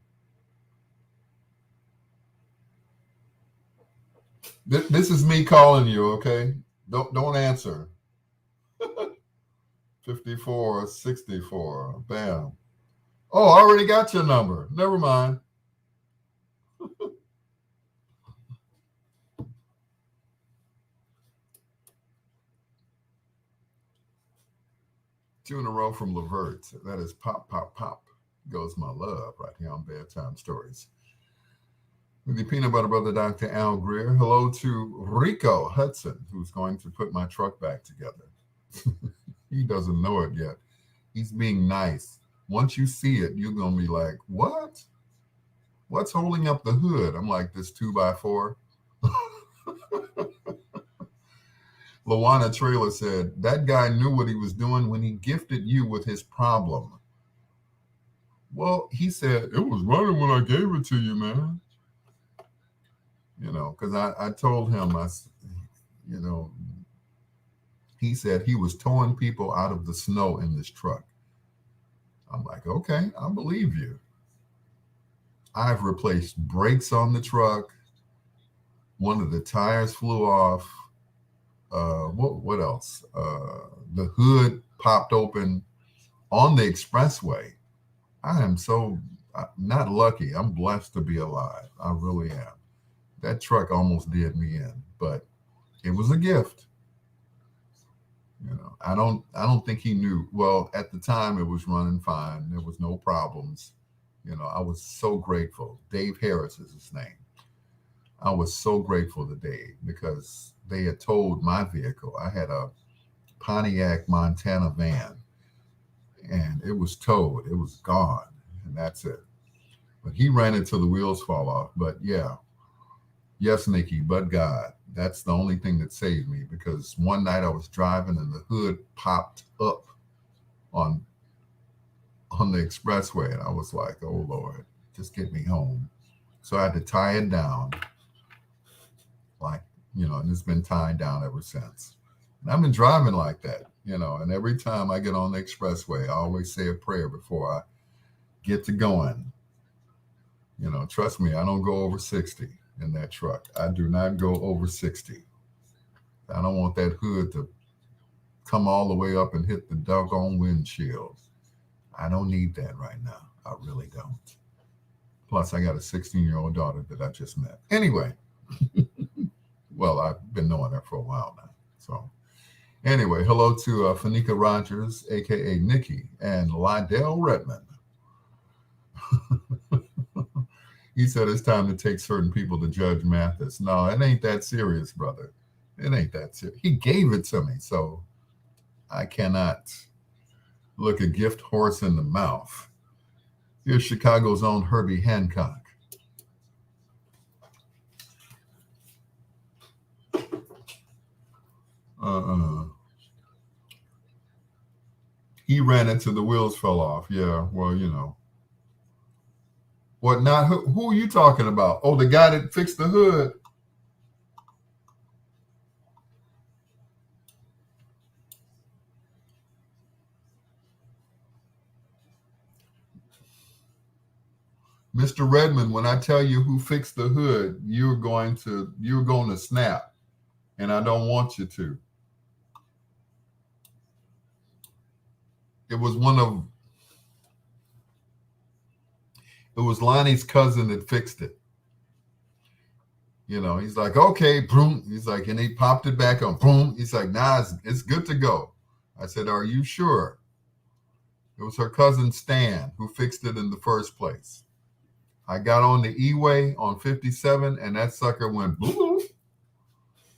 Speaker 1: This is me calling you, okay? Don't answer. 5464. Bam. Oh, I already got your number. Never mind. 2 in a row from Levert. That is pop, pop, pop. Goes my love right here on Bedtime Stories. With the peanut butter brother, Dr. Al Greer. Hello to Rico Hudson, who's going to put my truck back together. He doesn't know it yet. He's being nice. Once you see it, you're going to be like, what? What's holding up the hood? I'm like, this 2x4. Lawana Trailer said, that guy knew what he was doing when he gifted you with his problem. Well, he said, it was running when I gave it to you, man. Because I told him, he said he was towing people out of the snow in this truck. I'm like, okay, I believe you. I've replaced brakes on the truck. One of the tires flew off. What else? The hood popped open on the expressway. I am so not lucky. I'm blessed to be alive. I really am. That truck almost did me in, but it was a gift. I don't think he knew. Well, at the time it was running fine. There was no problems. I was so grateful. Dave Harris is his name. I was so grateful to Dave because they had towed my vehicle. I had a Pontiac Montana van and it was towed. It was gone and that's it. But he ran until the wheels fall off. But yeah, yes, Nikki, but God. That's the only thing that saved me, because one night I was driving and the hood popped up on the expressway, and I was like, oh Lord, just get me home. So I had to tie it down, like, and it's been tied down ever since. And I've been driving like that, and every time I get on the expressway, I always say a prayer before I get to going. Trust me, I don't go over 60 in that truck. I do not go over 60. I don't want that hood to come all the way up and hit the doggone windshield. I don't need that right now. I really don't. Plus, I got a 16-year-old daughter that I just met. Anyway, well, I've been knowing her for a while now. So anyway, hello to Fanika Rogers, a.k.a. Nikki, and Lydell Redmond. He said it's time to take certain people to Judge Mathis. No, it ain't that serious, brother. It ain't that serious. He gave it to me, so I cannot look a gift horse in the mouth. Here's Chicago's own Herbie Hancock. He ran into the wheels fell off. Yeah, well, What not? Who are you talking about? Oh, the guy that fixed the hood. Mr. Redmond, when I tell you who fixed the hood, you're going to snap, and I don't want you to. It was Lonnie's cousin that fixed it. He's like, okay, boom. He's like, and he popped it back on, boom. He's like, nah, it's good to go. I said, are you sure? It was her cousin Stan who fixed it in the first place. I got on the E-way on 57, and that sucker went boom.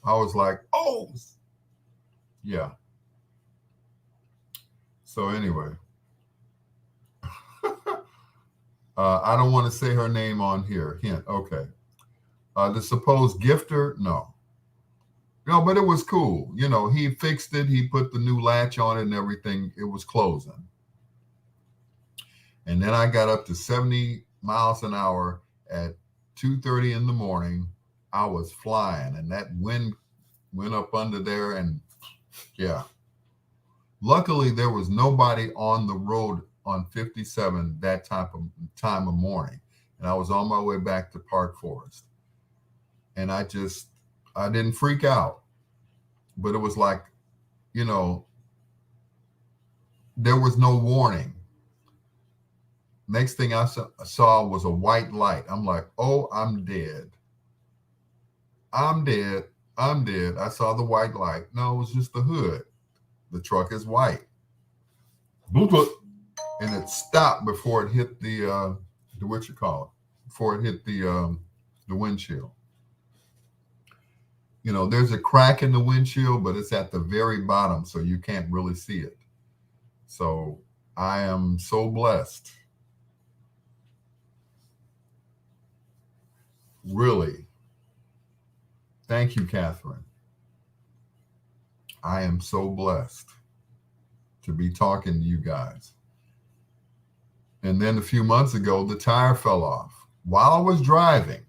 Speaker 1: I was like, oh, yeah. So anyway, I don't want to say her name on here. Hint, okay. The supposed gifter, no. No, but it was cool. He fixed it. He put the new latch on it and everything. It was closing. And then I got up to 70 miles an hour at 2:30 in the morning. I was flying, and that wind went up under there, and yeah. Luckily, there was nobody on the road on 57 that time of morning, and I was on my way back to Park Forest. And I didn't freak out, but it was like, there was no warning. Next thing I saw was a white light. I'm like, oh, I'm dead. I'm dead. I'm dead. I saw the white light. No, it was just the hood. The truck is white. And it stopped before it hit the before it hit the windshield. There's a crack in the windshield, but it's at the very bottom, so you can't really see it. So I am so blessed. Really. Thank you, Catherine. I am so blessed to be talking to you guys. And then a few months ago, the tire fell off while I was driving.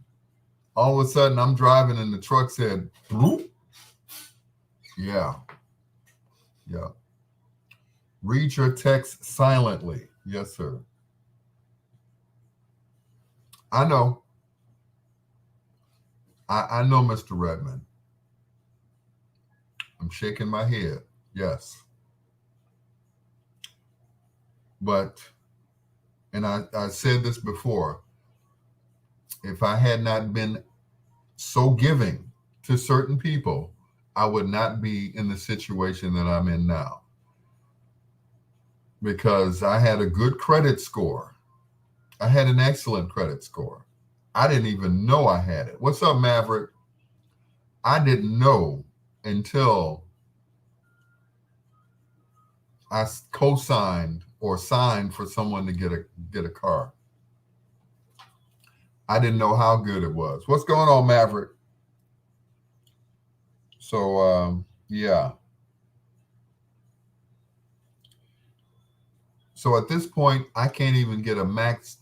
Speaker 1: All of a sudden, I'm driving and the truck said, bloop. Yeah. Yeah. Read your text silently. Yes, sir. I know. I know, Mr. Redmond. I'm shaking my head. Yes. But, and I said this before, if I had not been so giving to certain people, I would not be in the situation that I'm in now. Because I had a good credit score. I had an excellent credit score. I didn't even know I had it. What's up, Maverick? I didn't know until I co-signed or signed for someone to get a car. I didn't know how good it was. What's going on, Maverick? So, yeah. So at this point, I can't even get a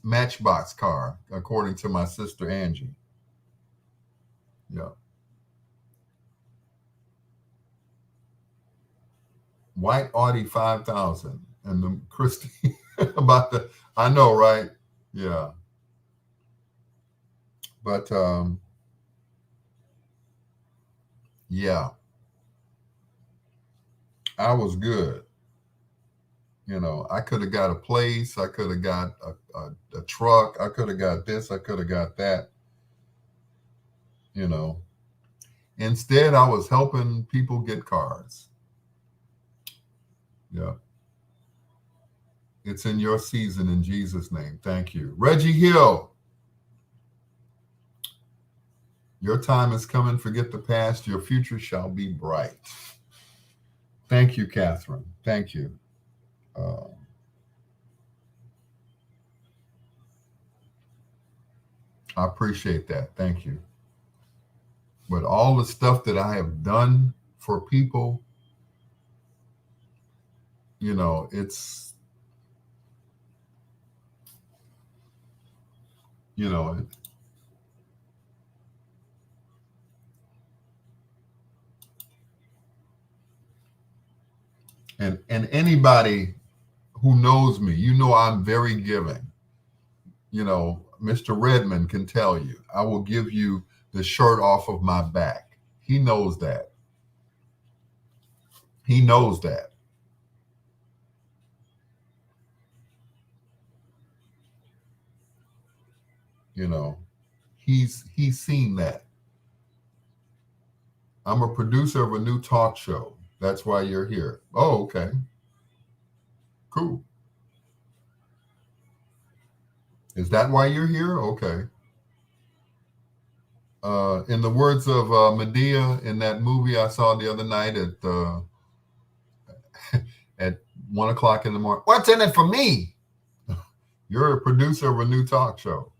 Speaker 1: Matchbox car, according to my sister Angie. Yeah. White Audi 5000 and the Christie about the, I know, right? Yeah. But yeah, I was good. I could have got a place. I could have got a truck. I could have got this. I could have got that. You know, Instead, I was helping people get cars. Yeah. It's in your season in Jesus' name. Thank you. Reggie Hill, your time is coming. Forget the past. Your future shall be bright. Thank you, Catherine. Thank you. Uh, I appreciate that. Thank you. But all the stuff that I have done for people, it's, you know, and anybody who knows me, I'm very giving. Mr. Redmond can tell you, I will give you the shirt off of my back. He knows that. He knows that. You know, he's seen that. I'm a producer of a new talk show. That's why you're here. Oh, okay. Cool. Is that why you're here? Okay. In the words of Medea in that movie I saw the other night at 1 o'clock in the morning, what's in it for me? You're a producer of a new talk show.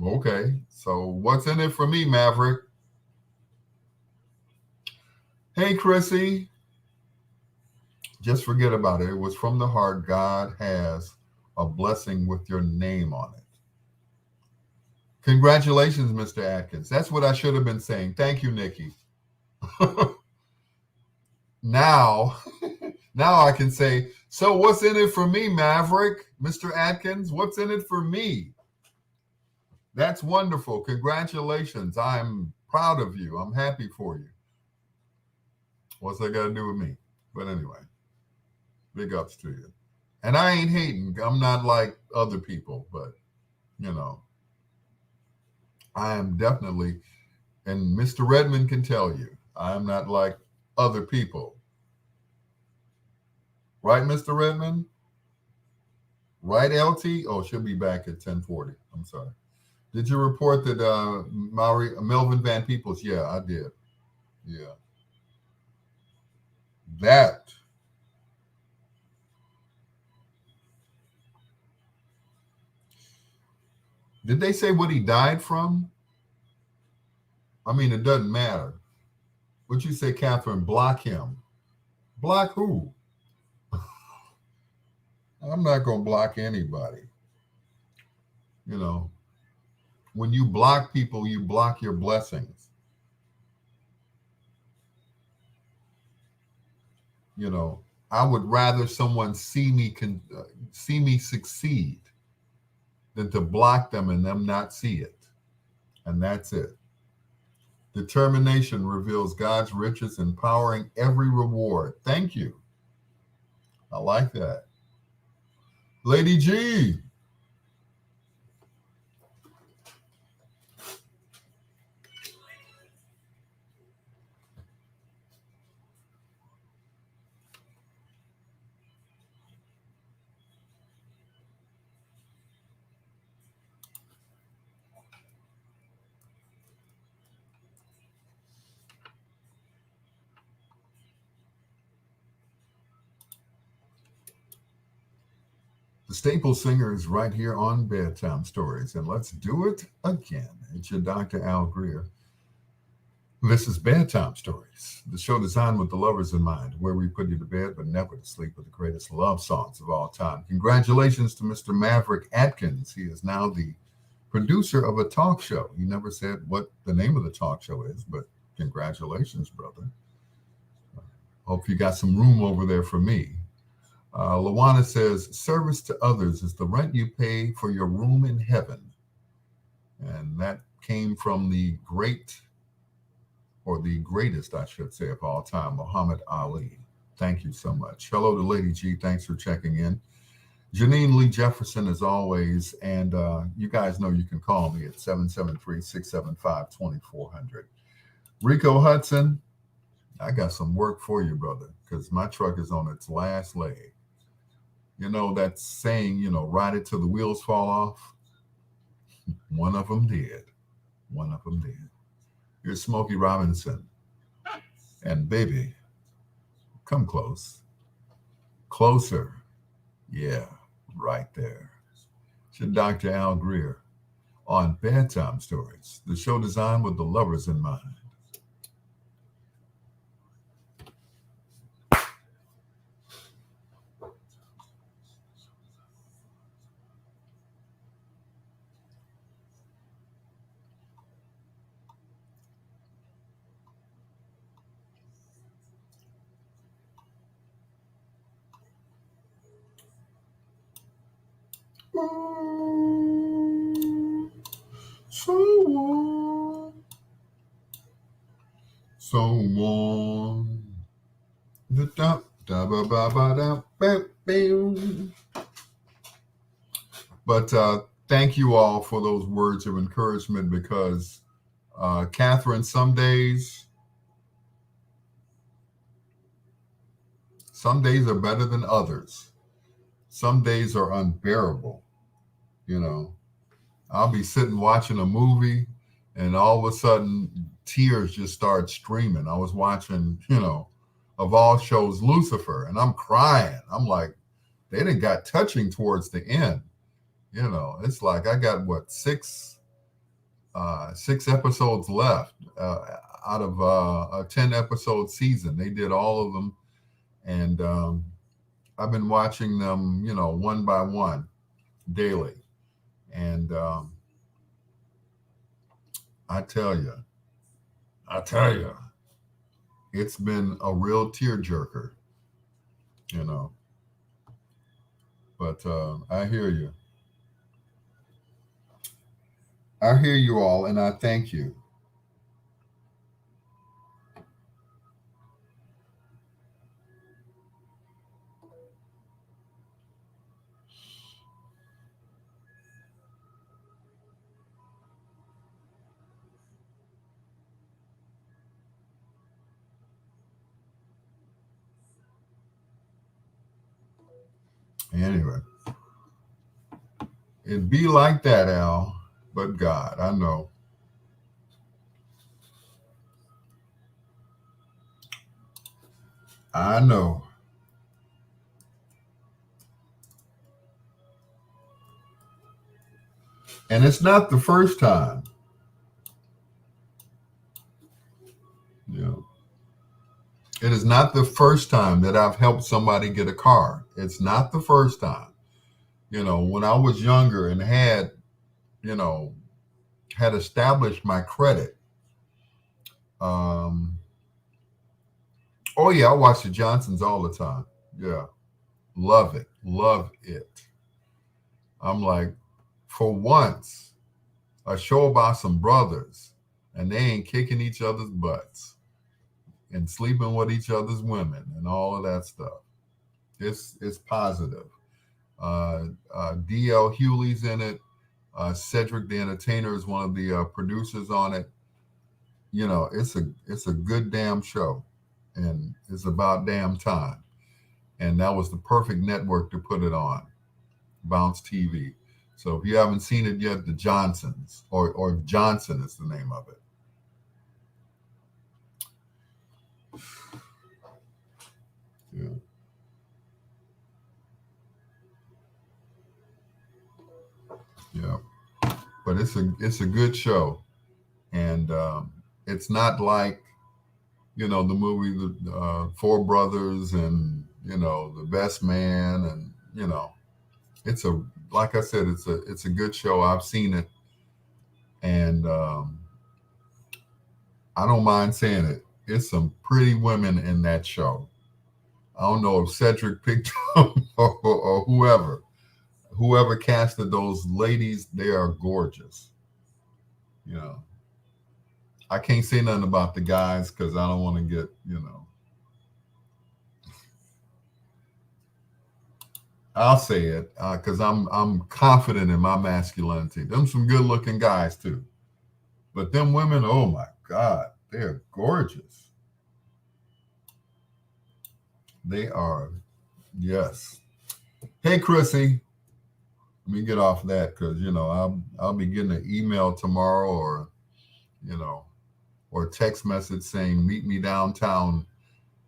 Speaker 1: Okay. So what's in it for me, Maverick? Hey, Chrissy. Just forget about it. It was from the heart. God has a blessing with your name on it. Congratulations, Mr. Atkins. That's what I should have been saying. Thank you, Nikki. Now, now I can say, so what's in it for me, Maverick? Mr. Atkins, what's in it for me? That's wonderful. Congratulations. I'm proud of you. I'm happy for you. What's that got to do with me? But anyway, big ups to you. And I ain't hating. I'm not like other people, but you know, I am definitely, and Mr. Redmond can tell you, I'm not like other people. Right, Mr. Redmond? Right, LT? Oh, she'll be back at 10:40. I'm sorry. Did you report that Melvin Van Peebles? Yeah, I did. Yeah. That. Did they say what he died from? I mean, it doesn't matter. What you say, Catherine? Block him. Block who? I'm not going to block anybody. You know, when you block people, you block your blessings. I would rather someone see me succeed than to block them and them not see it. And that's it. Determination reveals God's riches, empowering every reward. Thank you. I like that. Lady G. The Staple Singer is right here on Bedtime Stories, and let's do it again. It's your Dr. Al Greer. This is Bedtime Stories, the show designed with the lovers in mind, where we put you to bed but never to sleep with the greatest love songs of all time. Congratulations to Mr. Maverick Atkins. He is now the producer of a talk show. He never said what the name of the talk show is, but congratulations, brother. Hope you got some room over there for me. Lawana says, service to others is the rent you pay for your room in heaven. And that came from the great, or the greatest, I should say, of all time, Muhammad Ali. Thank you so much. Hello to Lady G. Thanks for checking in. Janine Lee Jefferson, as always. And you guys know you can call me at 773-675-2400. Rico Hudson, I got some work for you, brother, because my truck is on its last leg. You know that saying, ride it till the wheels fall off? One of them did. One of them did. Here's Smokey Robinson. And baby, come close. Closer. Yeah, right there. It's your Dr. Al Greer on Bedtime Stories, the show designed with the lovers in mind. So warm, so warm. But thank you all for those words of encouragement because, Catherine, some days are better than others. Some days are unbearable. I'll be sitting watching a movie and all of a sudden tears just start streaming. I was watching, of all shows, Lucifer, and I'm crying. I'm like, they didn't got touching towards the end. It's like I got six episodes left out of a 10 episode season. They did all of them, and I've been watching them, one by one daily. And I tell you, it's been a real tearjerker, But I hear you. I hear you all, and I thank you. Anyway, it'd be like that, Al, but God, I know. I know. And it's not the first time. It is not the first time that I've helped somebody get a car. It's not the first time. When I was younger and had established my credit. Oh yeah, I watch the Johnsons all the time. Yeah. Love it. Love it. I'm like, for once, a show about some brothers and they ain't kicking each other's butts and sleeping with each other's women and all of that stuff. It's positive. D.L. Hewley's in it. Cedric the Entertainer is one of the producers on it. It's a good damn show, and it's about damn time. And that was the perfect network to put it on, Bounce TV. So if you haven't seen it yet, the Johnsons, or Johnson is the name of it. Yeah. but it's a good show, and it's not like the movie the Four Brothers and the Best Man, and it's a like I said, it's a good show. I've seen it, and I don't mind saying it. It's some pretty women in that show. I don't know if Cedric picked them or whoever casted those ladies. They are gorgeous. You know, I can't say nothing about the guys because I don't want to get I'll say it because I'm confident in my masculinity. Them some good looking guys too, but them women, oh my God, they're gorgeous. They are, yes. Hey, Chrissy, let me get off that because I'll be getting an email tomorrow you know or a text message saying meet me downtown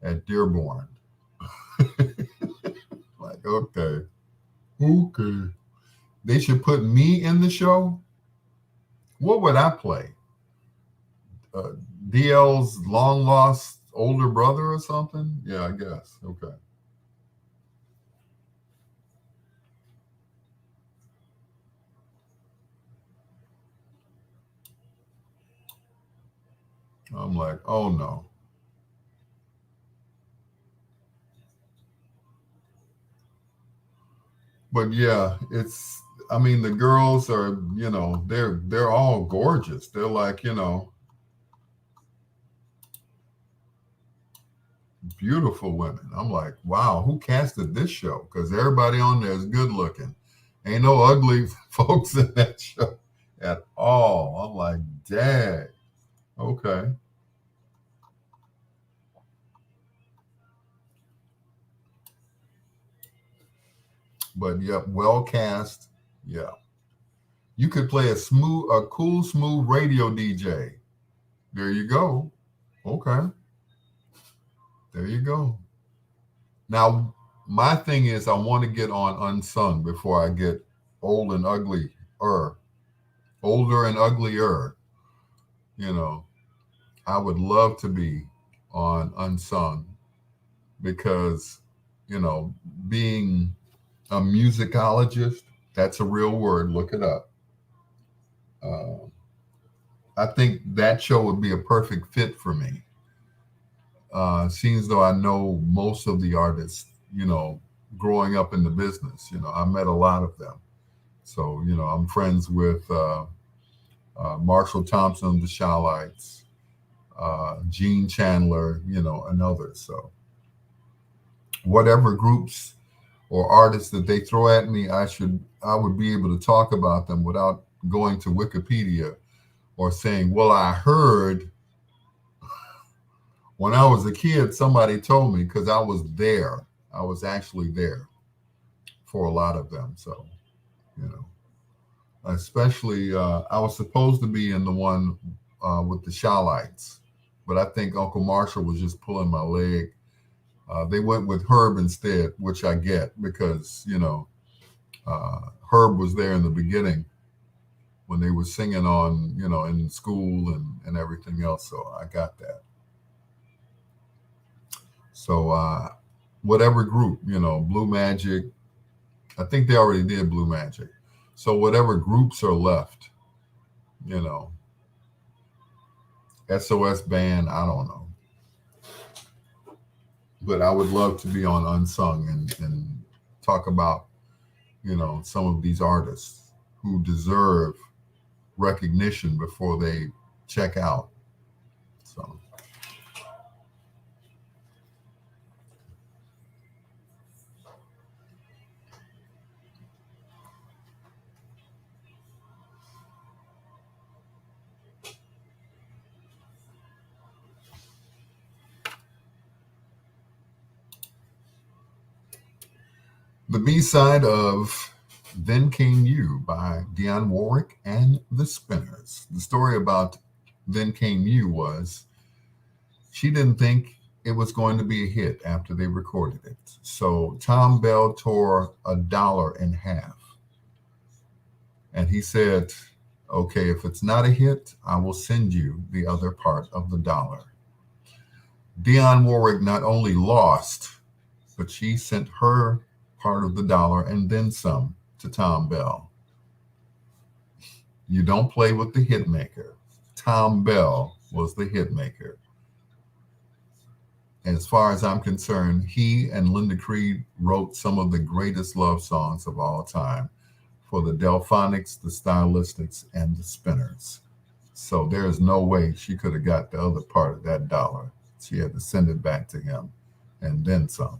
Speaker 1: at Dearborn. Like okay, they should put me in the show. What would I play? uh, DL's long lost older brother or something? Yeah, I guess. Okay. I'm like, oh no. But yeah, I mean the girls are, they're all gorgeous. They're like, beautiful women. I'm like, wow, who casted this show? Because everybody on there is good looking. Ain't no ugly folks in that show at all. I'm like, dang. Okay. But yep, well cast. Yeah. You could play a cool, smooth radio DJ. There you go. Okay. There you go. Now, my thing is, I want to get on Unsung before I get old and ugly, or older and uglier. You know, I would love to be on Unsung because, being a musicologist, that's a real word. Look it up. Uh, I think that show would be a perfect fit for me. Seems though I know most of the artists, growing up in the business. I met a lot of them. So, I'm friends with Marshall Thompson, the Shawlites, Gene Chandler, and others. So, whatever groups or artists that they throw at me, I would be able to talk about them without going to Wikipedia or saying, well, I heard when I was a kid, somebody told me, because I was there. I was actually there for a lot of them. So, especially, I was supposed to be in the one with the Shawlites, but I think Uncle Marshall was just pulling my leg. They went with Herb instead, which I get because, Herb was there in the beginning when they were singing on, in school and everything else. So I got that. So whatever group, Blue Magic, I think they already did Blue Magic. So whatever groups are left, you know, SOS band, I don't know. But I would love to be on Unsung and talk about, some of these artists who deserve recognition before they check out. So the B side of Then Came You by Dionne Warwick and the Spinners. The story about Then Came You was she didn't think it was going to be a hit after they recorded it. So Tom Bell tore $1 in half. And he said, Okay, if it's not a hit, I will send you the other part of the dollar. Dionne Warwick not only lost, but she sent her part of the dollar and then some to Tom Bell. You don't play with the hit maker. Tom Bell was the hit maker. And as far as I'm concerned, he and Linda Creed wrote some of the greatest love songs of all time for the Delphonics, the Stylistics, and the Spinners. So there is no way she could have got the other part of that dollar. She had to send it back to him and then some.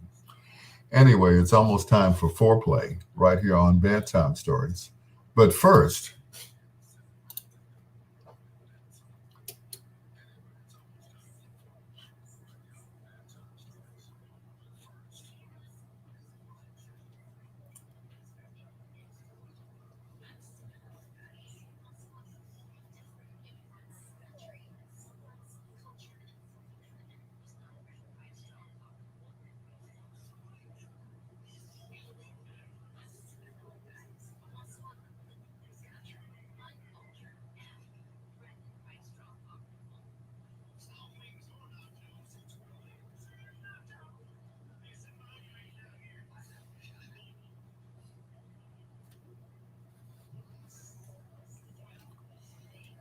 Speaker 1: Anyway, it's almost time for foreplay right here on Bedtime Stories. But first,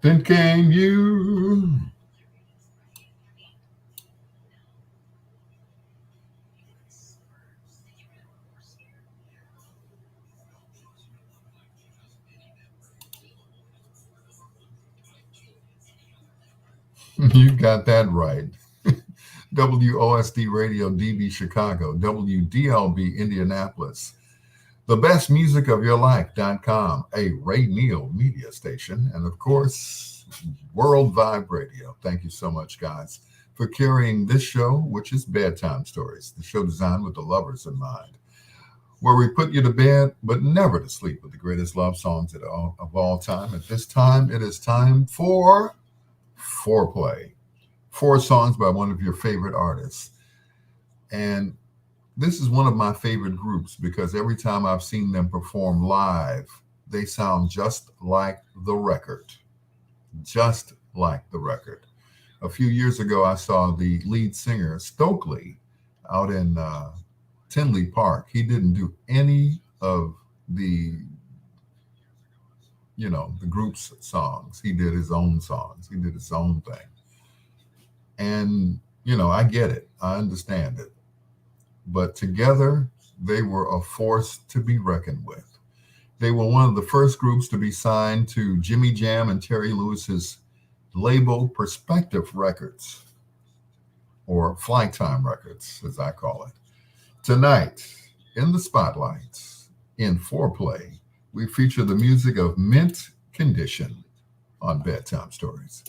Speaker 1: then came you. You got that right. WOSD Radio DB Chicago, WDLB Indianapolis, the best music of your life.com, a Ray Neal media station, and of course, World Vibe Radio. Thank you so much, guys, for carrying this show, which is Bedtime Stories, the show designed with the lovers in mind, where we put you to bed, but never to sleep with the greatest love songs of all time. At this time, it is time for Foreplay. Four songs by one of your favorite artists. And this is one of my favorite groups because every time I've seen them perform live, they sound just like the record. Just like the record. A few years ago, I saw the lead singer, Stokely, out in Tinley Park. He didn't do any of the, the group's songs. He did his own songs. He did his own thing. And, I get it. I understand it. But together, they were a force to be reckoned with. They were one of the first groups to be signed to Jimmy Jam and Terry Lewis's label Perspective Records, or Flight Time Records, as I call it. Tonight, in the spotlight, in Foreplay, we feature the music of Mint Condition on Bedtime Stories.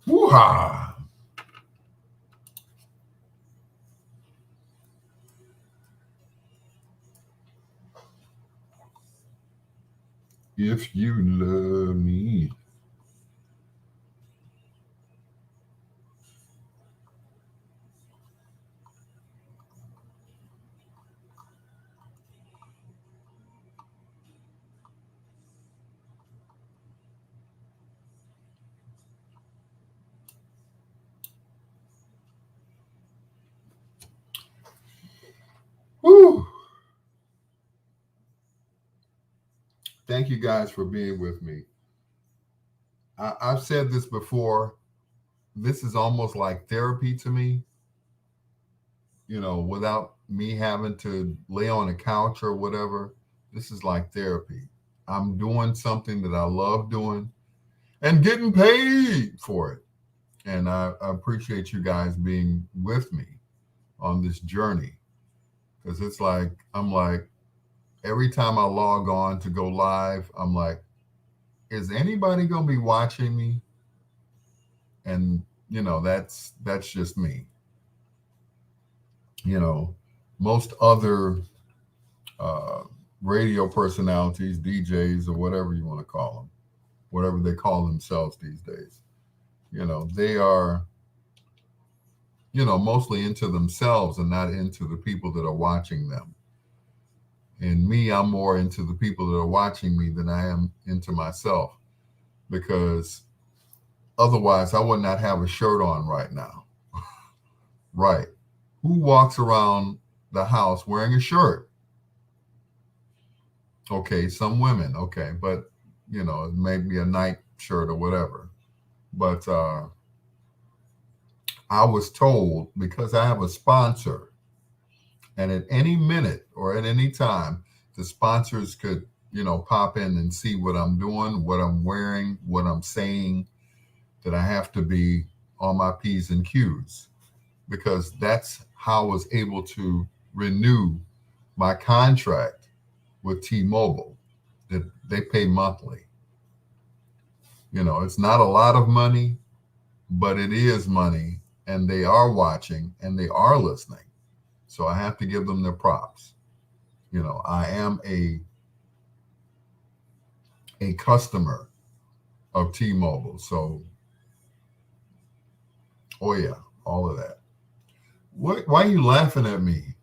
Speaker 1: Woo-ha! If you love me. Woo! Thank you guys for being with me. I've said this before. This is almost like therapy to me, without me having to lay on a couch or whatever. This is like therapy. I'm doing something that I love doing and getting paid for it. And I appreciate you guys being with me on this journey because it's like, I'm like, every time I log on to go live, I'm like, is anybody going to be watching me? And that's just me. You know, most other uh, radio personalities, DJs, or whatever you want to call them, whatever they call themselves these days, they are, mostly into themselves and not into the people that are watching them. And me, I'm more into the people that are watching me than I am into myself, because otherwise I would not have a shirt on right now. Right. Who walks around the house wearing a shirt? Okay, some women, okay, but it may be a night shirt or whatever. But I was told, because I have a sponsor, and at any minute or at any time, the sponsors could, pop in and see what I'm doing, what I'm wearing, what I'm saying, that I have to be on my P's and Q's, because that's how I was able to renew my contract with T-Mobile. That they pay monthly. It's not a lot of money, but it is money, and they are watching and they are listening. So I have to give them their props. I am a customer of T-Mobile. So, oh yeah, all of that. Why are you laughing at me?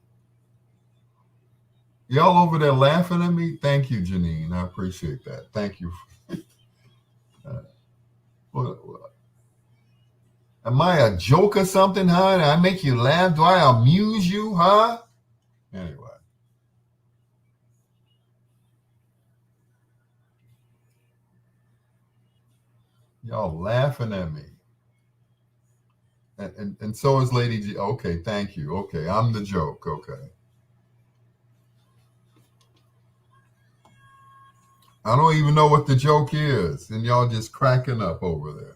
Speaker 1: Y'all over there laughing at me? Thank you, Janine. I appreciate that. Thank you. What, am I a joke or something, huh? I make you laugh? Do I amuse you, huh? Anyway. Y'all laughing at me. And so is Lady G. Okay, thank you. Okay, I'm the joke. Okay. I don't even know what the joke is, and y'all just cracking up over there.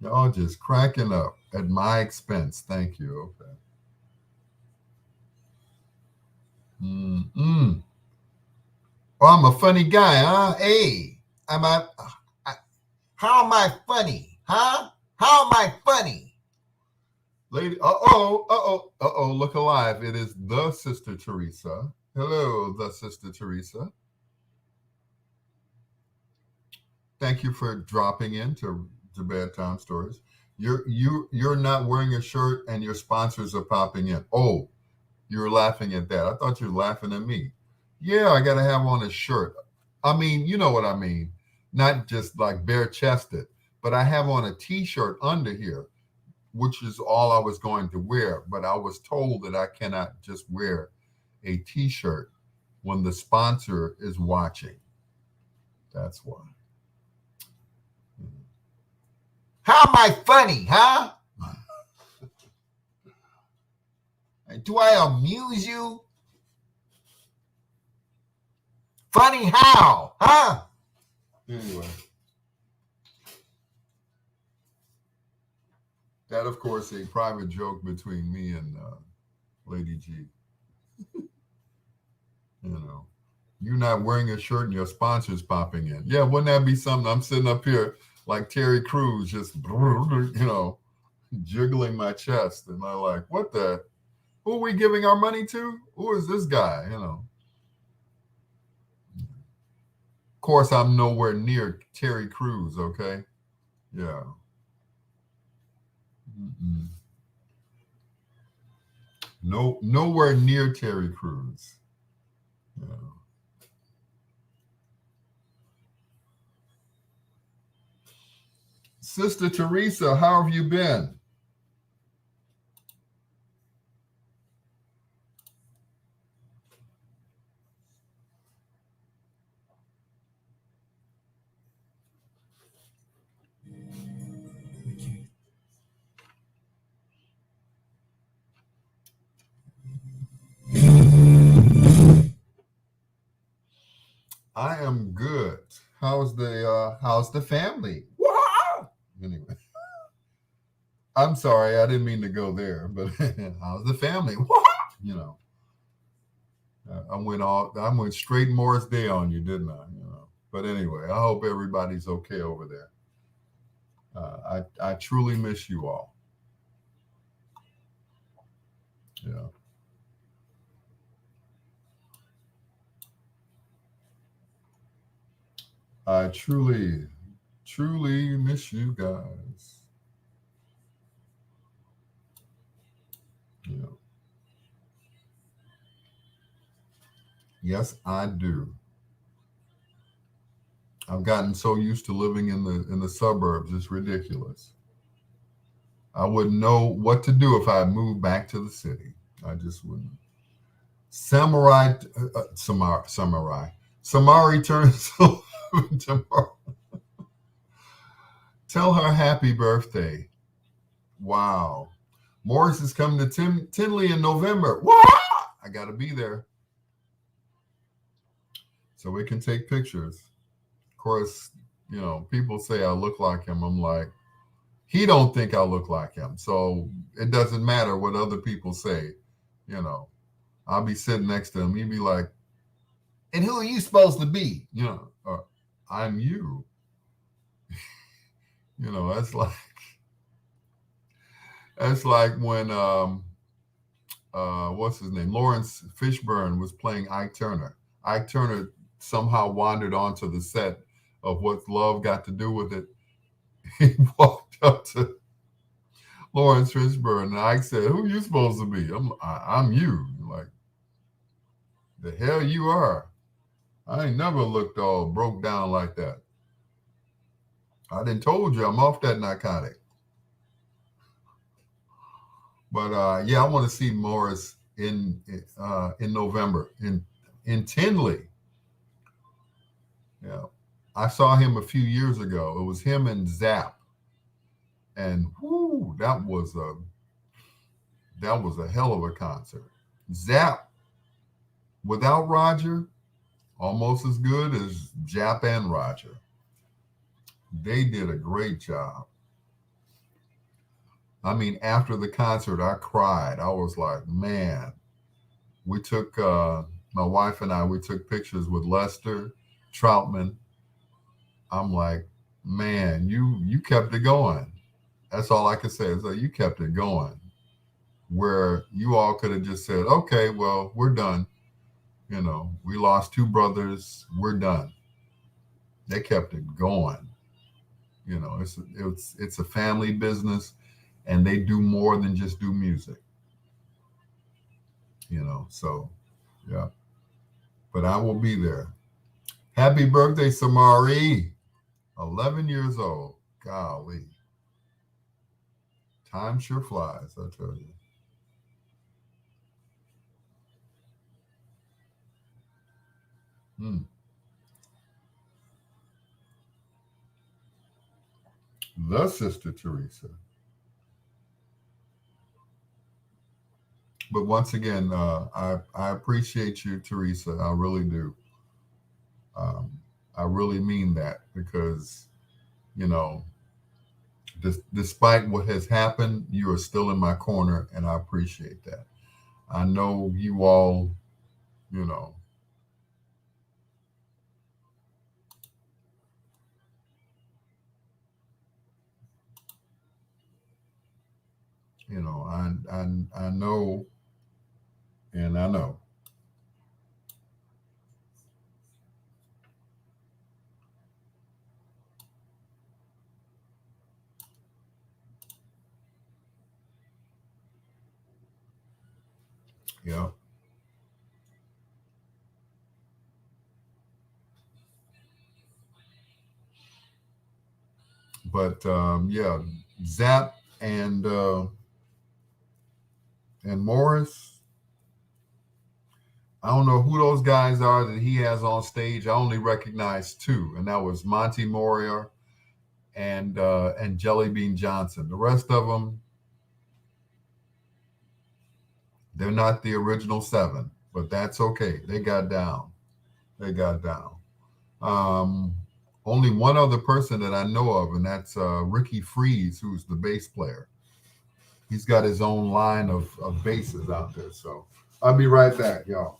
Speaker 1: Y'all just cracking up at my expense. Thank you. Okay. Mm-mm. Oh, I'm a funny guy, huh? Hey, I, how am I funny, huh? How am I funny? Lady, look alive. It is the Sister Teresa. Hello, the Sister Teresa. Thank you for dropping in to Bedtime Stories. You're not wearing a shirt and your sponsors are popping in. Oh, you're laughing at that. I thought you were laughing at me. Yeah, I gotta have on a shirt. I mean, you know what I mean. Not just like bare chested, but I have on a t-shirt under here, which is all I was going to wear. But I was told that I cannot just wear a t-shirt when the sponsor is watching. That's why. How am I funny, huh? Do I amuse you? Funny how, huh? Anyway. That, of course, a private joke between me and Lady G. You're not wearing a shirt and your sponsor's popping in. Yeah, wouldn't that be something? I'm sitting up here like Terry Crews, just, jiggling my chest. And I'm like, what the? Who are we giving our money to? Who is this guy? Of course, I'm nowhere near Terry Crews, okay? Yeah. Mm-mm. No, nowhere near Terry Crews. Yeah. Sister Teresa, how have you been? I am good. How's the family? Wow. Anyway, I'm sorry, I didn't mean to go there, but how's the family? Wow. You know, I went straight Morris Day on you, didn't I? But anyway, I hope everybody's okay over there. I truly miss you all. Yeah. I truly, truly miss you guys. Yeah. Yes, I do. I've gotten so used to living in the suburbs. It's ridiculous. I wouldn't know what to do if I moved back to the city. I just wouldn't. Samari turns 11 tomorrow. Tell her happy birthday. Wow. Morris is coming to Tinley in November. What? I got to be there so we can take pictures. Of course, people say I look like him. I'm like, he don't think I look like him. So it doesn't matter what other people say. You know, I'll be sitting next to him. He'd be like, and who are you supposed to be? I'm you. That's like when what's his name? Lawrence Fishburne was playing Ike Turner. Ike Turner somehow wandered onto the set of What's Love Got to Do with It. He walked up to Lawrence Fishburne and Ike said, "Who are you supposed to be?" I'm you. Like, the hell you are. I ain't never looked all broke down like that. I done told you I'm off that narcotic. But yeah, I want to see Morris in November in Tinley. Yeah, I saw him a few years ago. It was him and Zapp, and whoo, that was a hell of a concert. Zapp without Roger, almost as good as Jap and Roger. They did a great job. I mean, after the concert, I cried. I was like, man. We took my wife and I. We took pictures with Lester Troutman. I'm like, man, you kept it going. That's all I could say is that you kept it going. Where you all could have just said, okay, well, we're done. We lost two brothers. We're done. They kept it going. It's a family business, and they do more than just do music. So yeah. But I will be there. Happy birthday, Samari. 11 years old. Golly. Time sure flies, I tell you. Hmm. The Sister Teresa. But once again, I appreciate you, Teresa. I really do. Um, I really mean that because, you know, despite what has happened, you are still in my corner, and I appreciate that. I know you all, you know, I know, and I know. Yeah. But yeah, Zap and Morris. I don't know who those guys are that he has on stage. I only recognize two, and that was Monty Moria and Jelly Bean Johnson. The rest of them, they're not the original seven, but that's okay. They got down. They got down. Um, Only one other person that I know of, and that's Ricky Freeze, who's the bass player. He's got his own line of basses out there. So I'll be right back, y'all.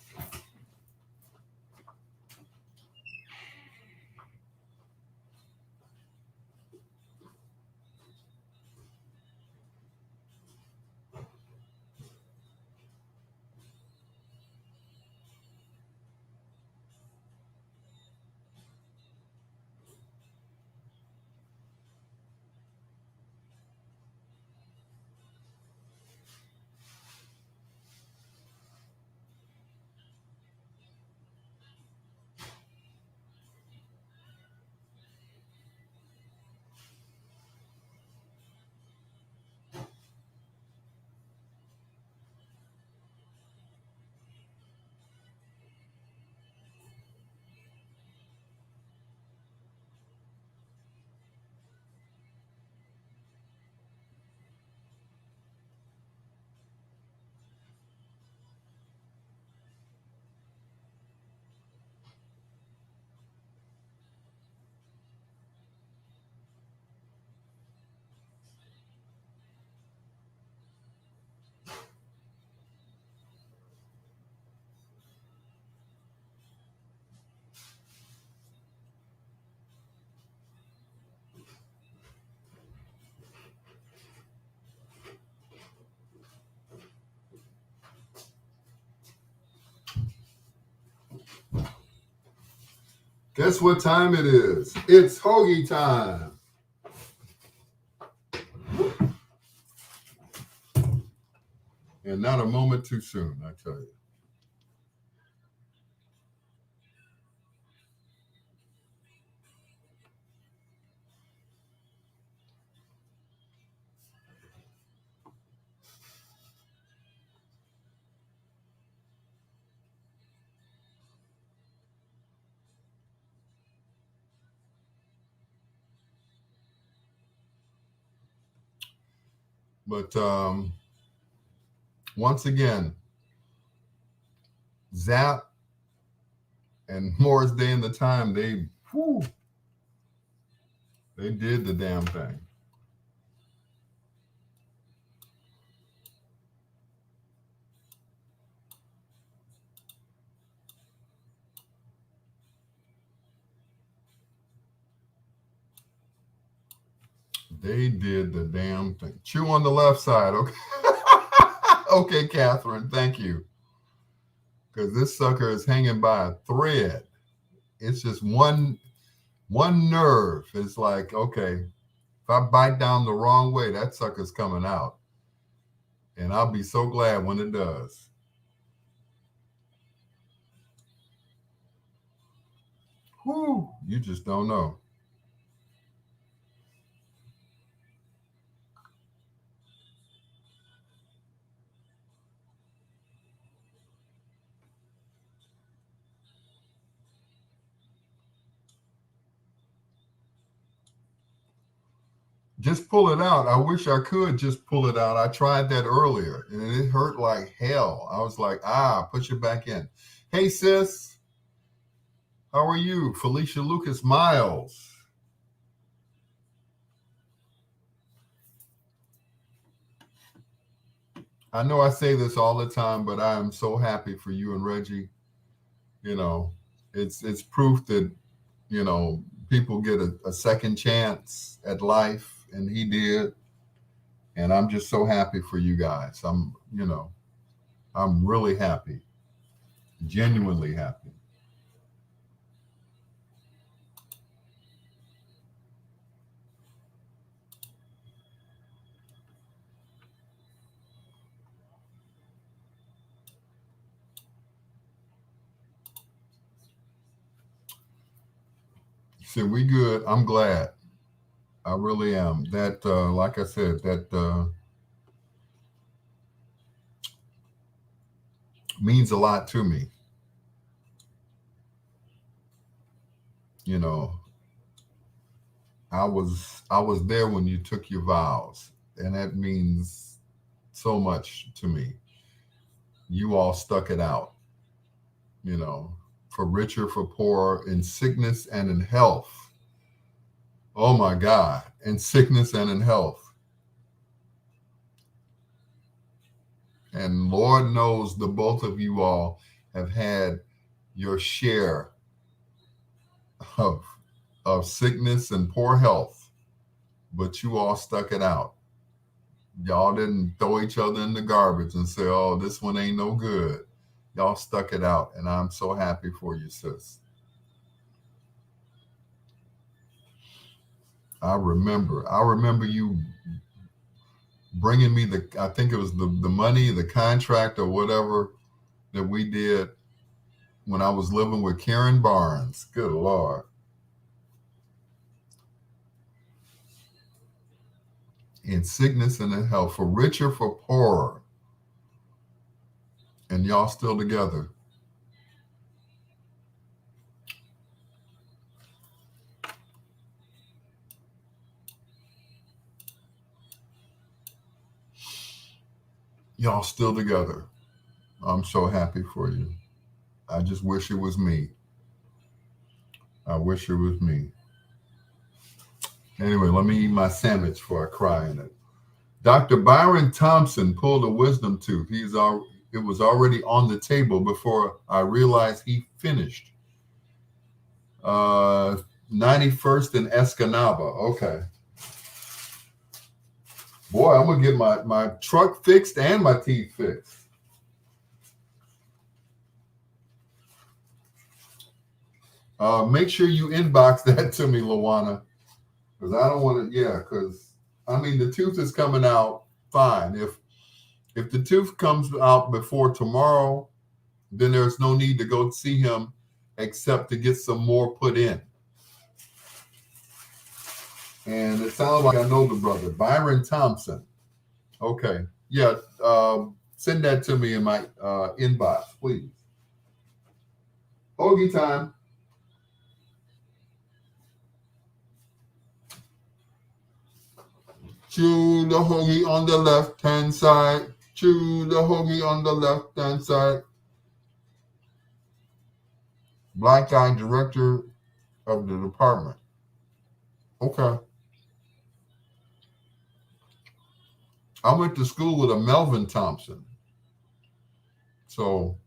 Speaker 1: Guess what time it is? It's hoagie time. And not a moment too soon, I tell you. But once again, Zap and Morris Day and the Time, they did the damn thing. They did the damn thing. Chew on the left side, okay? Okay, Catherine, thank you. Because this sucker is hanging by a thread. It's just one nerve. It's like, okay, if I bite down the wrong way, that sucker's coming out. And I'll be so glad when it does. Whew, you just don't know. Just pull it out. I wish I could just pull it out. I tried that earlier and it hurt like hell. I was like, push it back in. Hey, sis, how are you? Felicia Lucas Miles. I know I say this all the time, but I am so happy for you and Reggie. You know, it's proof that, you know, people get a second chance at life, and he did. And I'm just so happy for you guys. I'm really happy, genuinely happy. So we good. I'm glad. I really am. That, like I said, that means a lot to me. You know, I was there when you took your vows, and that means so much to me. You all stuck it out. You know, for richer, for poorer, in sickness and in health. Oh my God, in sickness and in health. And Lord knows the both of you all have had your share of sickness and poor health, but you all stuck it out. Y'all didn't throw each other in the garbage and say, "Oh, this one ain't no good." Y'all stuck it out, and I'm so happy for you, sis. I remember you bringing me I think it was the money, the contract or whatever that we did when I was living with Karen Barnes. Good Lord. In sickness and in health, for richer, for poorer. And y'all still together. Y'all still together. I'm so happy for you. I just wish it was me. I wish it was me. Anyway, let me eat my sandwich before I cry in it. Dr. Byron Thompson pulled a wisdom tooth. It was already on the table before I realized he finished. 91st and Escanaba. Okay. Boy, I'm gonna get my truck fixed and my teeth fixed. Make sure you inbox that to me, Luana, because I don't want to. Yeah, because I mean the tooth is coming out fine. If the tooth comes out before tomorrow, then there's no need to go see him except to get some more put in. And it sounds like I know the brother, Byron Thompson. Okay. Yeah. Send that to me in my inbox, please. Hoagie time. Chew the hoagie on the left hand side. Chew the hoagie on the left hand side. Black guy director of the department. Okay. I went to school with a Melvin Thompson. So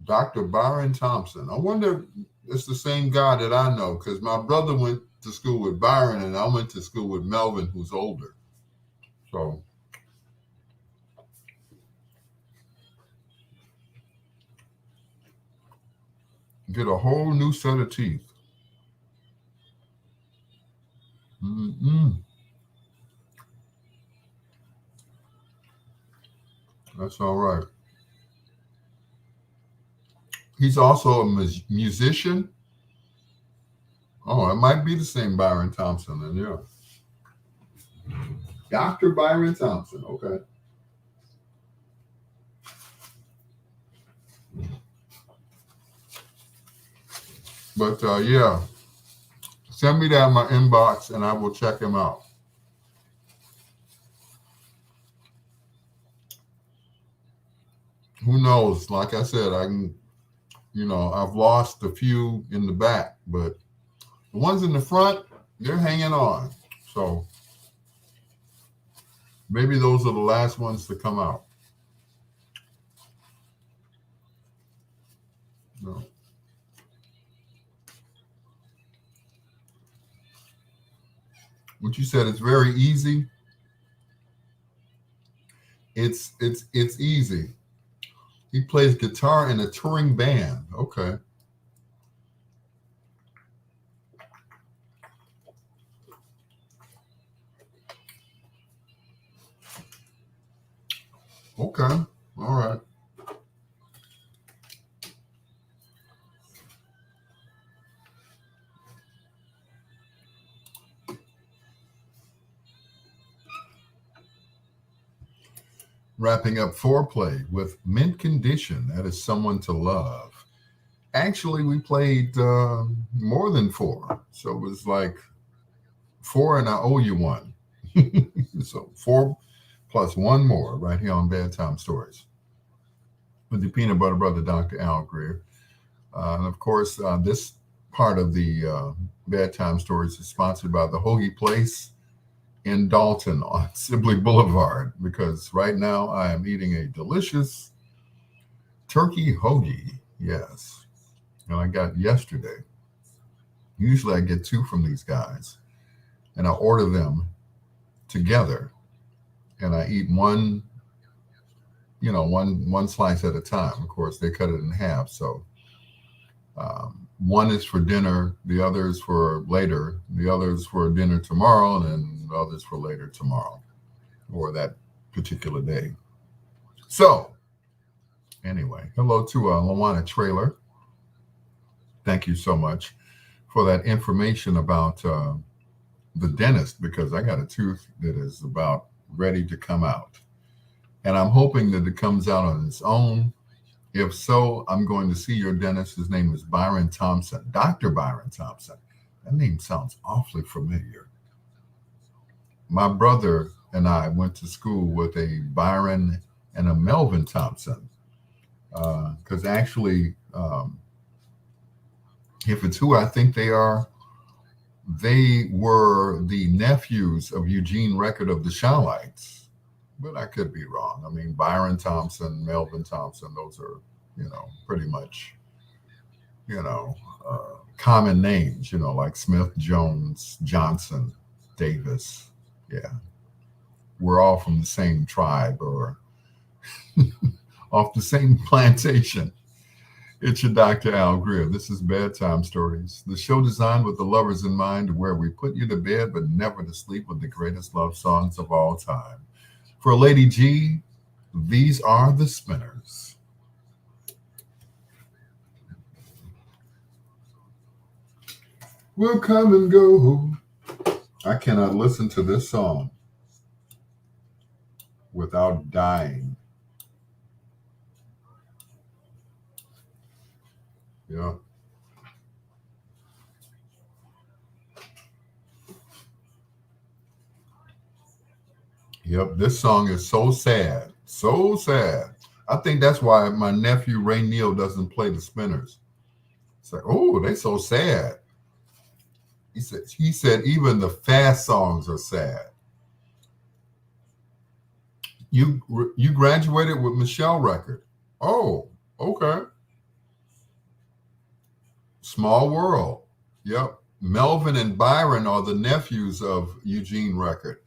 Speaker 1: Dr. Byron Thompson. I wonder if it's the same guy that I know, because my brother went to school with Byron and I went to school with Melvin, who's older. So get a whole new set of teeth. That's all right. He's also a musician. Oh, it might be the same Byron Thompson then, yeah. Dr. Byron Thompson, okay. But yeah, send me that in my inbox and I will check him out. Who knows? Like I said, I can, I've lost a few in the back, but the ones in the front, they're hanging on. So maybe those are the last ones to come out. No. What you said, it's very easy. It's easy. He plays guitar in a touring band. Okay. Okay. All right. Wrapping up foreplay with Mint Condition. That is Someone to Love. Actually, we played more than 4. So it was like 4 and I owe you one. So 4 plus 1 more right here on Bedtime Stories with the peanut butter brother, Dr. Al Greer. And of course, this part of the Bedtime Stories is sponsored by the Hoagie Place in Dalton on Sibley Boulevard, because right now I am eating a delicious turkey hoagie. Yes. And I got yesterday. Usually I get 2 from these guys and I order them together and I eat one slice at a time. Of course, they cut it in half. So one is for dinner, the other is for later, the other is for dinner tomorrow, and then the others for later tomorrow or that particular day. So anyway, hello to Luana Trailer. Thank you so much for that information about the dentist, because I got a tooth that is about ready to come out. And I'm hoping that it comes out on its own. If so, I'm going to see your dentist. His name is Byron Thompson, Dr. Byron Thompson. That name sounds awfully familiar. My brother and I went to school with a Byron and a Melvin Thompson. Because actually, if it's who I think they are, they were the nephews of Eugene Record of the Shawlites. But I could be wrong. I mean, Byron Thompson, Melvin Thompson, those are, pretty much, common names, like Smith, Jones, Johnson, Davis. Yeah. We're all from the same tribe or off the same plantation. It's your Dr. Al Greer. This is Bedtime Stories, the show designed with the lovers in mind, where we put you to bed but never to sleep with the greatest love songs of all time. For Lady G, these are the Spinners. We'll come and go. I cannot listen to this song without dying. Yeah. Yep, this song is so sad. So sad. I think that's why my nephew Ray Neal doesn't play the Spinners. It's like, oh, they so sad. He said even the fast songs are sad. You graduated with Michelle record. Oh, okay. Small World. Yep. Melvin and Byron are the nephews of Eugene Record.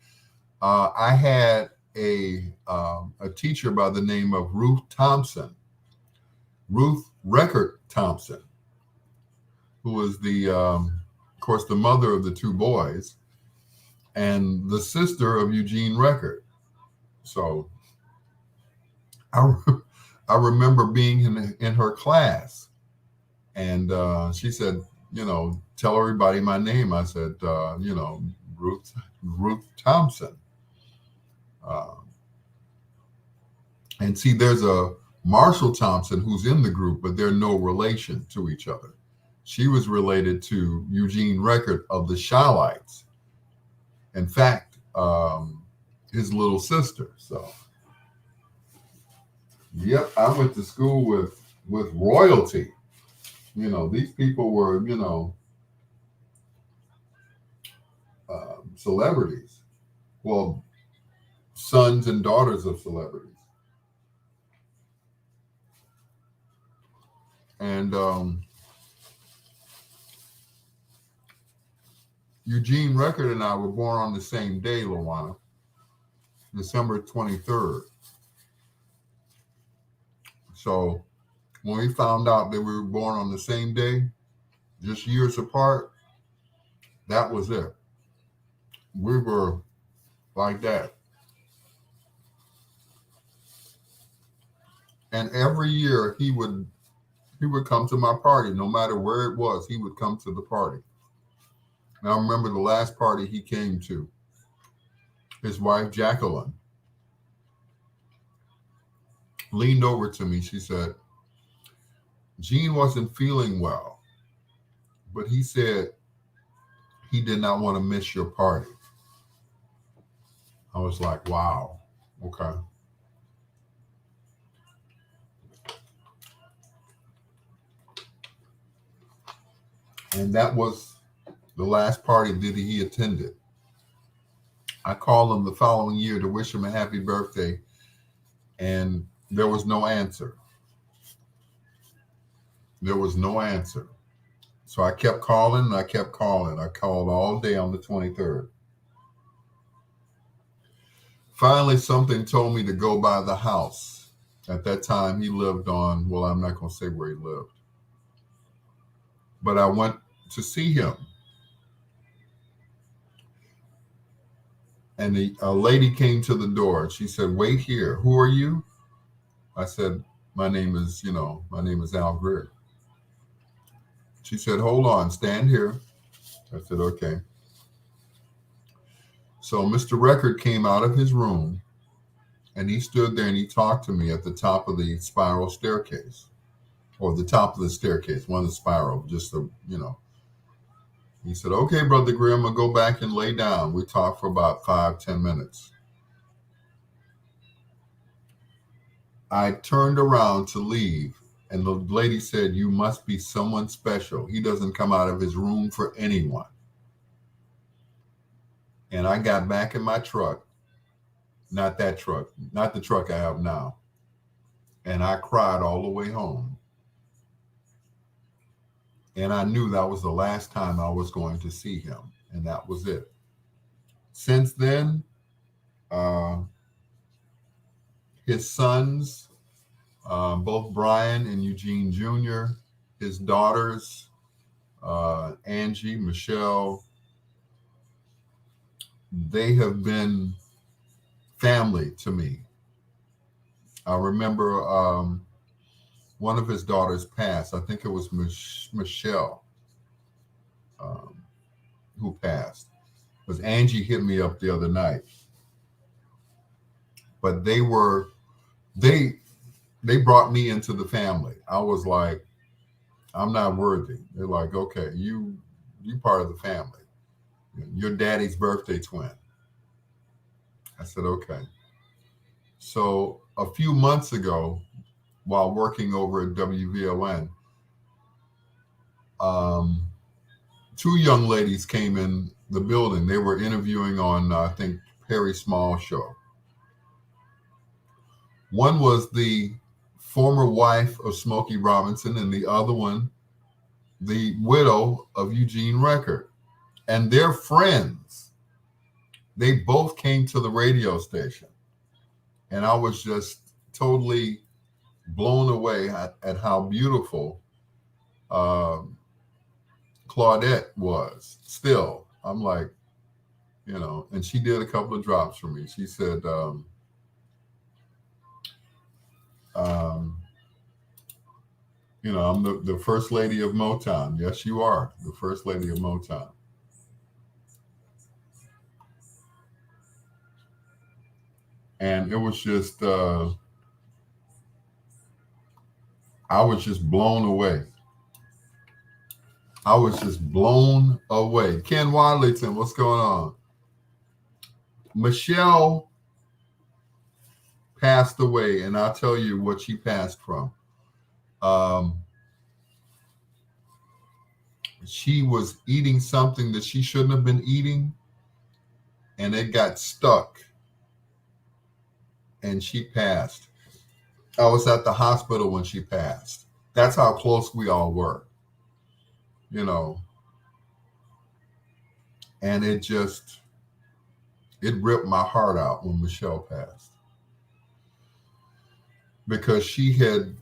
Speaker 1: I had a teacher by the name of Ruth Record Thompson, who was of course, the mother of the two boys and the sister of Eugene Record. So I, I remember being in her class, and she said, tell everybody my name. I said, Ruth Thompson. Uh, and see, there's a Marshall Thompson who's in the group, but they're no relation to each other. She was related to Eugene Record of the Shylights. In fact, his little sister. So, yep, I went to school with royalty. These people were, celebrities. Well, sons and daughters of celebrities. And Eugene Record and I were born on the same day, Lawana, December 23rd. So when we found out that we were born on the same day, just years apart, that was it. We were like that. And every year he would come to my party, no matter where it was, he would come to the party. Now, I remember the last party he came to, his wife, Jacqueline, leaned over to me. She said, Gene wasn't feeling well, but he said he did not want to miss your party. I was like, wow, okay. And that was the last party that he attended. I called him the following year to wish him a happy birthday, and there was no answer. There was no answer. So I kept calling and I kept calling. I called all day on the 23rd. Finally, something told me to go by the house. At that time, he lived on, well, I'm not going to say where he lived. But I went to see him. And a lady came to the door. She said, wait here. Who are you? I said, my name is Al Greer. She said, hold on, stand here. I said, okay. So Mr. Record came out of his room and he stood there and he talked to me at the top of the spiral staircase, or the top of the staircase, one of the spiral, just the. He said, okay, Brother Greer, I'm going to go back and lay down. We talked for about 5-10 minutes. I turned around to leave, and the lady said, you must be someone special. He doesn't come out of his room for anyone. And I got back in my truck, not that truck, not the truck I have now. And I cried all the way home. And I knew that was the last time I was going to see him. And that was it. Since then, his sons Both Brian and Eugene Jr., his daughters, Angie, Michelle, they have been family to me. I remember one of his daughters passed. I think it was Michelle um, who passed. Because Angie hit me up the other night. But they they brought me into the family. I was like, I'm not worthy. They're like, okay, you part of the family. Your daddy's birthday twin. I said, okay. So a few months ago, while working over at WVON, um, two young ladies came in the building. They were interviewing on, I think, Perry Small show. One was the former wife of Smokey Robinson, and the other one, the widow of Eugene Record. And they're friends. They both came to the radio station. And I was just totally blown away at how beautiful um, Claudette was. Still, I'm like, and she did a couple of drops for me. She said, um, I'm the first lady of Motown. Yes, you are the first lady of Motown. And it was just, I was just blown away. I was just blown away. Ken Wadlington, what's going on? Michelle passed away, and I'll tell you what she passed from. She was eating something that she shouldn't have been eating, and it got stuck, and she passed. I was at the hospital when she passed. That's how close we all were, and it ripped my heart out when Michelle passed, because she had,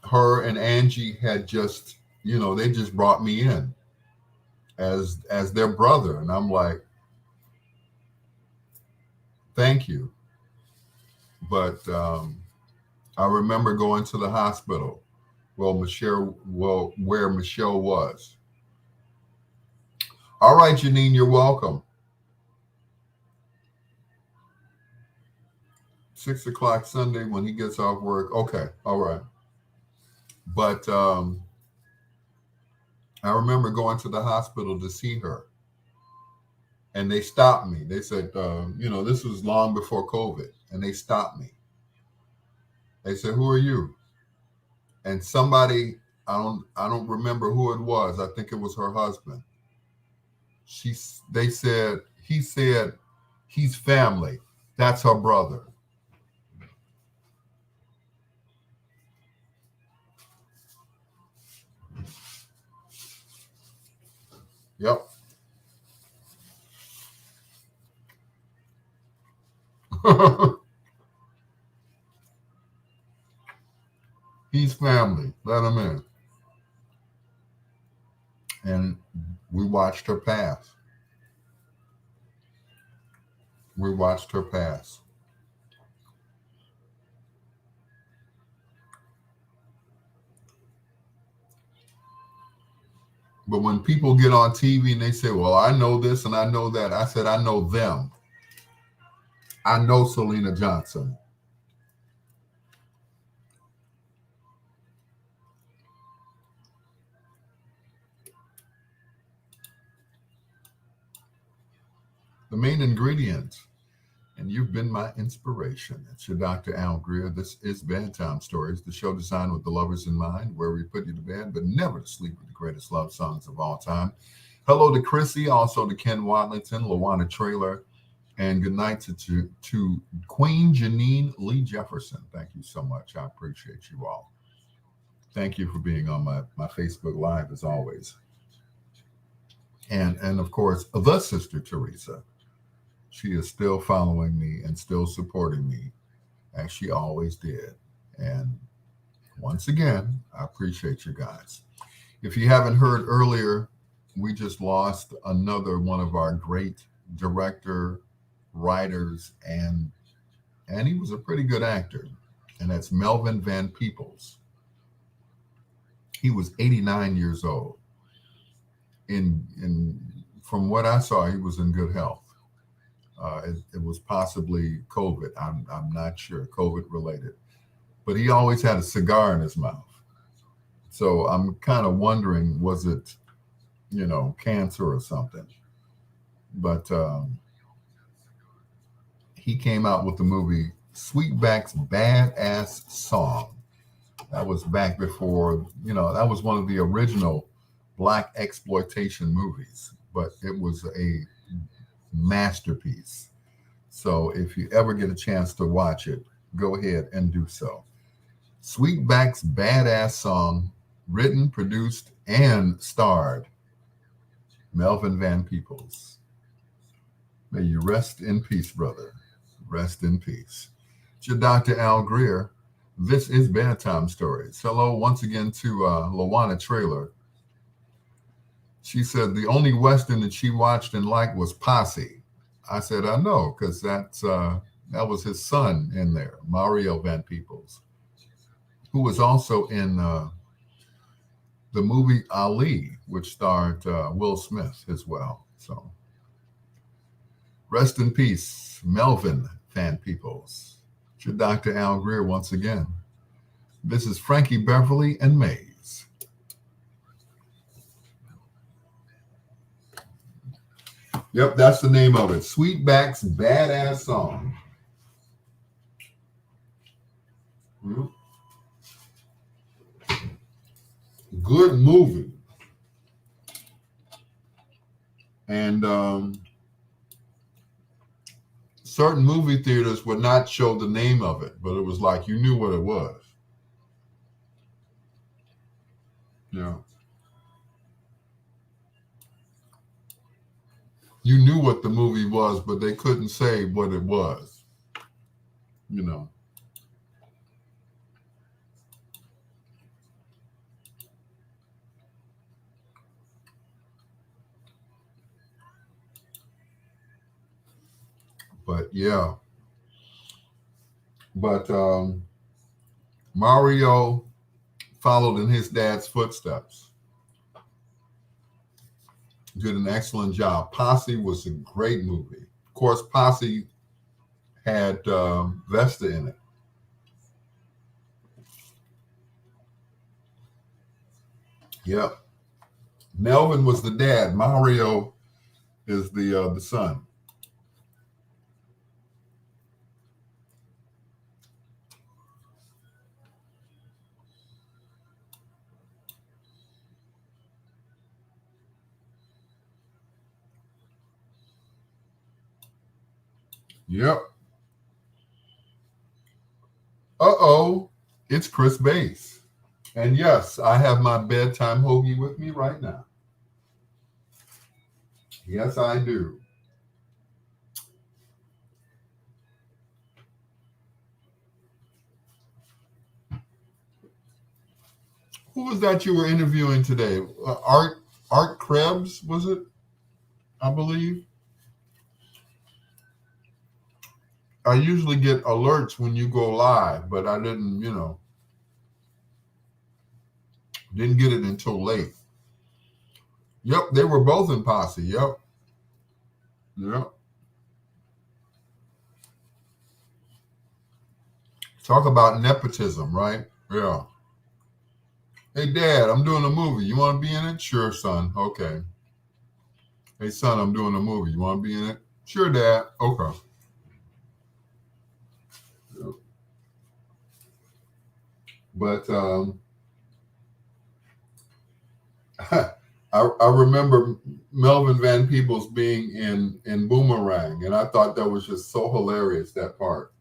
Speaker 1: her and Angie had just, they just brought me in as their brother, and I'm like, thank you. But I remember going to the hospital, where Michelle was. All right, Janine, you're welcome. 6:00 Sunday when he gets off work. Okay, all right. But I remember going to the hospital to see her, and they stopped me. They said, this was long before COVID, and they stopped me. They said, "Who are you?" And somebody, I don't remember who it was. I think it was her husband. They said, he said, he's family. That's her brother. Yep. He's family. Let him in. And we watched her pass. We watched her pass. But when people get on TV and they say, well, I know this and I know that, I said, I know them. I know Selena Johnson. The main ingredient, and you've been my inspiration. It's your Dr. Al Greer. This is Bedtime Stories, the show designed with the lovers in mind, where we put you to bed, but never to sleep with the greatest love songs of all time. Hello to Chrissy, also to Ken Wadlington, Lawana Trailer, and good night to Queen Janine Lee Jefferson. Thank you so much. I appreciate you all. Thank you for being on my Facebook Live as always. And of course, the Sister Teresa. She is still following me and still supporting me as she always did. And once again, I appreciate you guys. If you haven't heard earlier, we just lost another one of our great director, writers, and he was a pretty good actor, and that's Melvin Van Peebles. He was 89 years old. In from what I saw, he was in good health. It was possibly COVID. I'm not sure, COVID related, but he always had a cigar in his mouth. So I'm kind of wondering, was it, cancer or something? But he came out with the movie Sweetback's Badass Song. That was back before, that was one of the original black exploitation movies, but it was a masterpiece. So if you ever get a chance to watch it, go ahead and do so. Sweetback's Badass Song, written, produced, and starred Melvin Van Peebles. May you rest in peace, brother. Rest in peace. It's your Dr. Al Greer. This is Bedtime Stories. Hello once again to Lawana Trailer. She said the only Western that she watched and liked was Posse. I said, I know, because that was his son in there, Mario Van Peebles, who was also in the movie Ali, which starred Will Smith as well. So rest in peace, Melvin Van Peebles. It's your Dr. Al Greer once again. This is Frankie Beverly and Maze. Yep, that's the name of it. Sweetback's Badass Song. Good movie. And certain movie theaters would not show the name of it, but it was like you knew what it was. Yeah. You knew what the movie was, but they couldn't say what it was. But yeah. But Mario followed in his dad's footsteps. Did an excellent job. Posse was a great movie. Of course, Posse had Vesta in it. Yep. Melvin was the dad. Mario is the son. Yep. Uh-oh. It's Chris Bass. And yes, I have my bedtime hoagie with me right now. Yes, I do. Who was that you were interviewing today? Art Krebs, was it? I believe. I usually get alerts when you go live, but I didn't, didn't get it until late. Yep, they were both in Posse. Yep. Talk about nepotism, right? Yeah. Hey, Dad, I'm doing a movie. You want to be in it? Sure, son. Okay. Hey, son, I'm doing a movie. You want to be in it? Sure, Dad. Okay. Yep. But I remember Melvin Van Peebles being in Boomerang, and I thought that was just so hilarious, that part.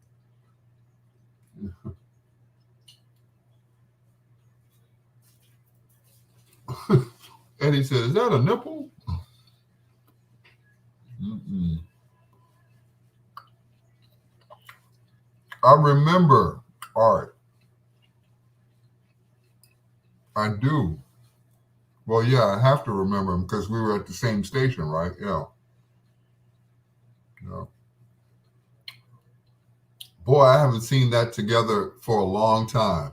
Speaker 1: Eddie said, "Is that a nipple?" Mm-mm. I remember Art. I do. Well, yeah, I have to remember him because we were at the same station, right? Yeah. Yeah. Boy, I haven't seen that together for a long time.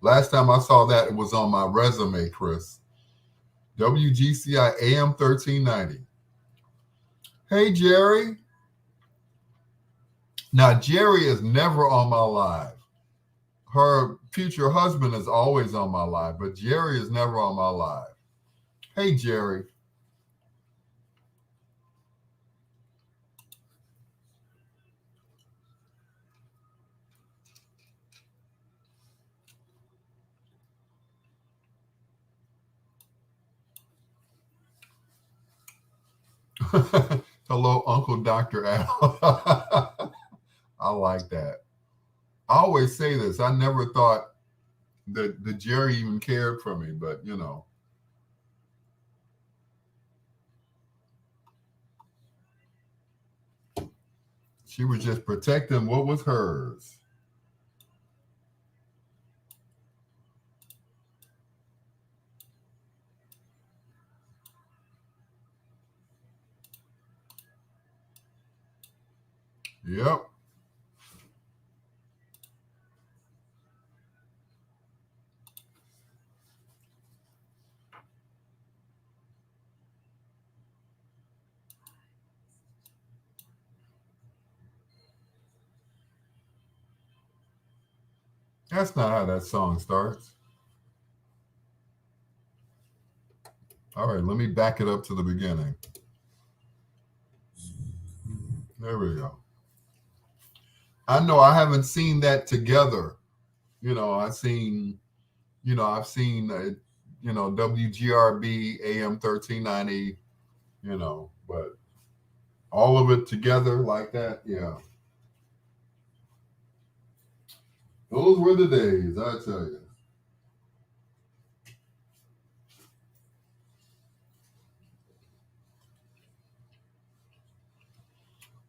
Speaker 1: Last time I saw that, it was on my resume, Chris. WGCI AM 1390. Hey, Jerry. Now, Jerry is never on my live. Her future husband is always on my live, but Jerry is never on my live. Hey, Jerry. Hello, Uncle Dr. Al. I like that. I always say this. I never thought that Jerry even cared for me, but you know. She was just protecting what was hers. Yep. That's not how that song starts. All right, let me back it up to the beginning. There we go. I know I haven't seen that together. You know, I've seen, WGRB AM 1390, but all of it together like that, yeah. Those were the days, I tell you.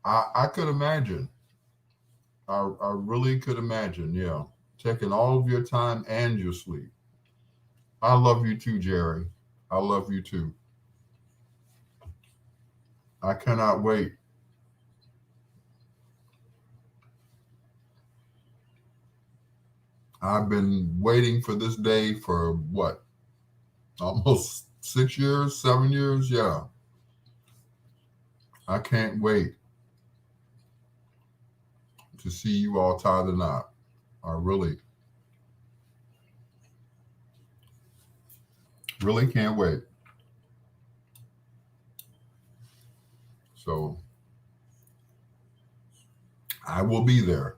Speaker 1: I could imagine. I really could imagine, yeah. Taking all of your time and your sleep. I love you too, Jerry. I love you too. I cannot wait. I've been waiting for this day for what? Almost 6 years, 7 years? Yeah. I can't wait to see you all tie the knot. I really, really can't wait. So I will be there.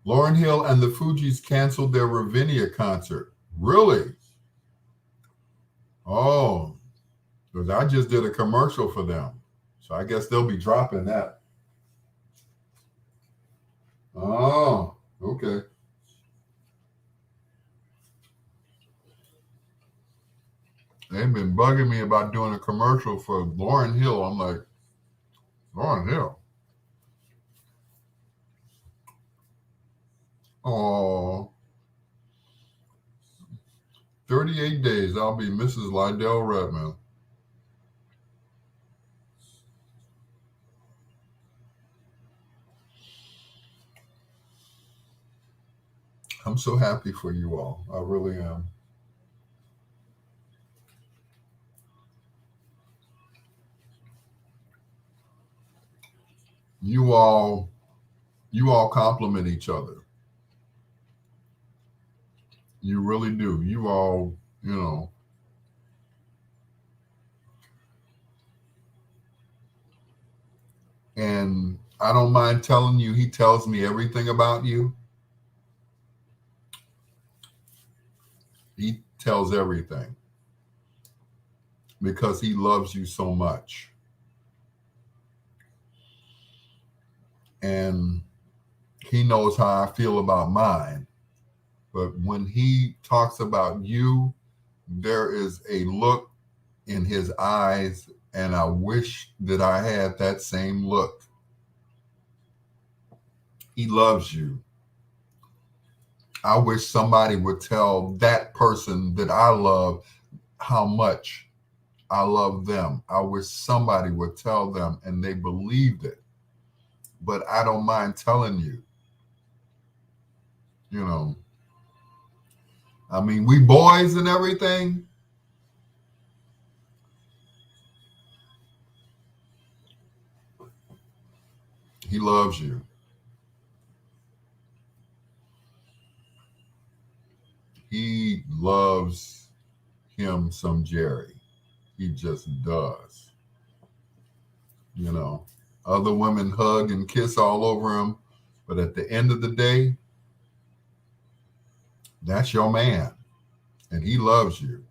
Speaker 1: Lauryn Hill and the Fugees canceled their Ravinia concert. Really? Oh, because I just did a commercial for them. So I guess they'll be dropping that. Oh, okay. They've been bugging me about doing a commercial for Lauryn Hill. I'm like, Lauryn Hill? Oh, 38 days. I'll be Mrs. Lydell Redmond. I'm so happy for you all. I really am. You all, you all compliment each other. You really do. You all, you know, and I don't mind telling you, he tells me everything about you. He tells everything because he loves you so much. And he knows how I feel about mine. But when he talks about you, there is a look in his eyes, and I wish that I had that same look. He loves you. I wish somebody would tell that person that I love how much I love them. I wish somebody would tell them and they believed it. But I don't mind telling you, you know, I mean, we boys and everything. He loves you. He loves him some Jerry. He just does. You know, other women hug and kiss all over him. But at the end of the day, that's your man. And he loves you.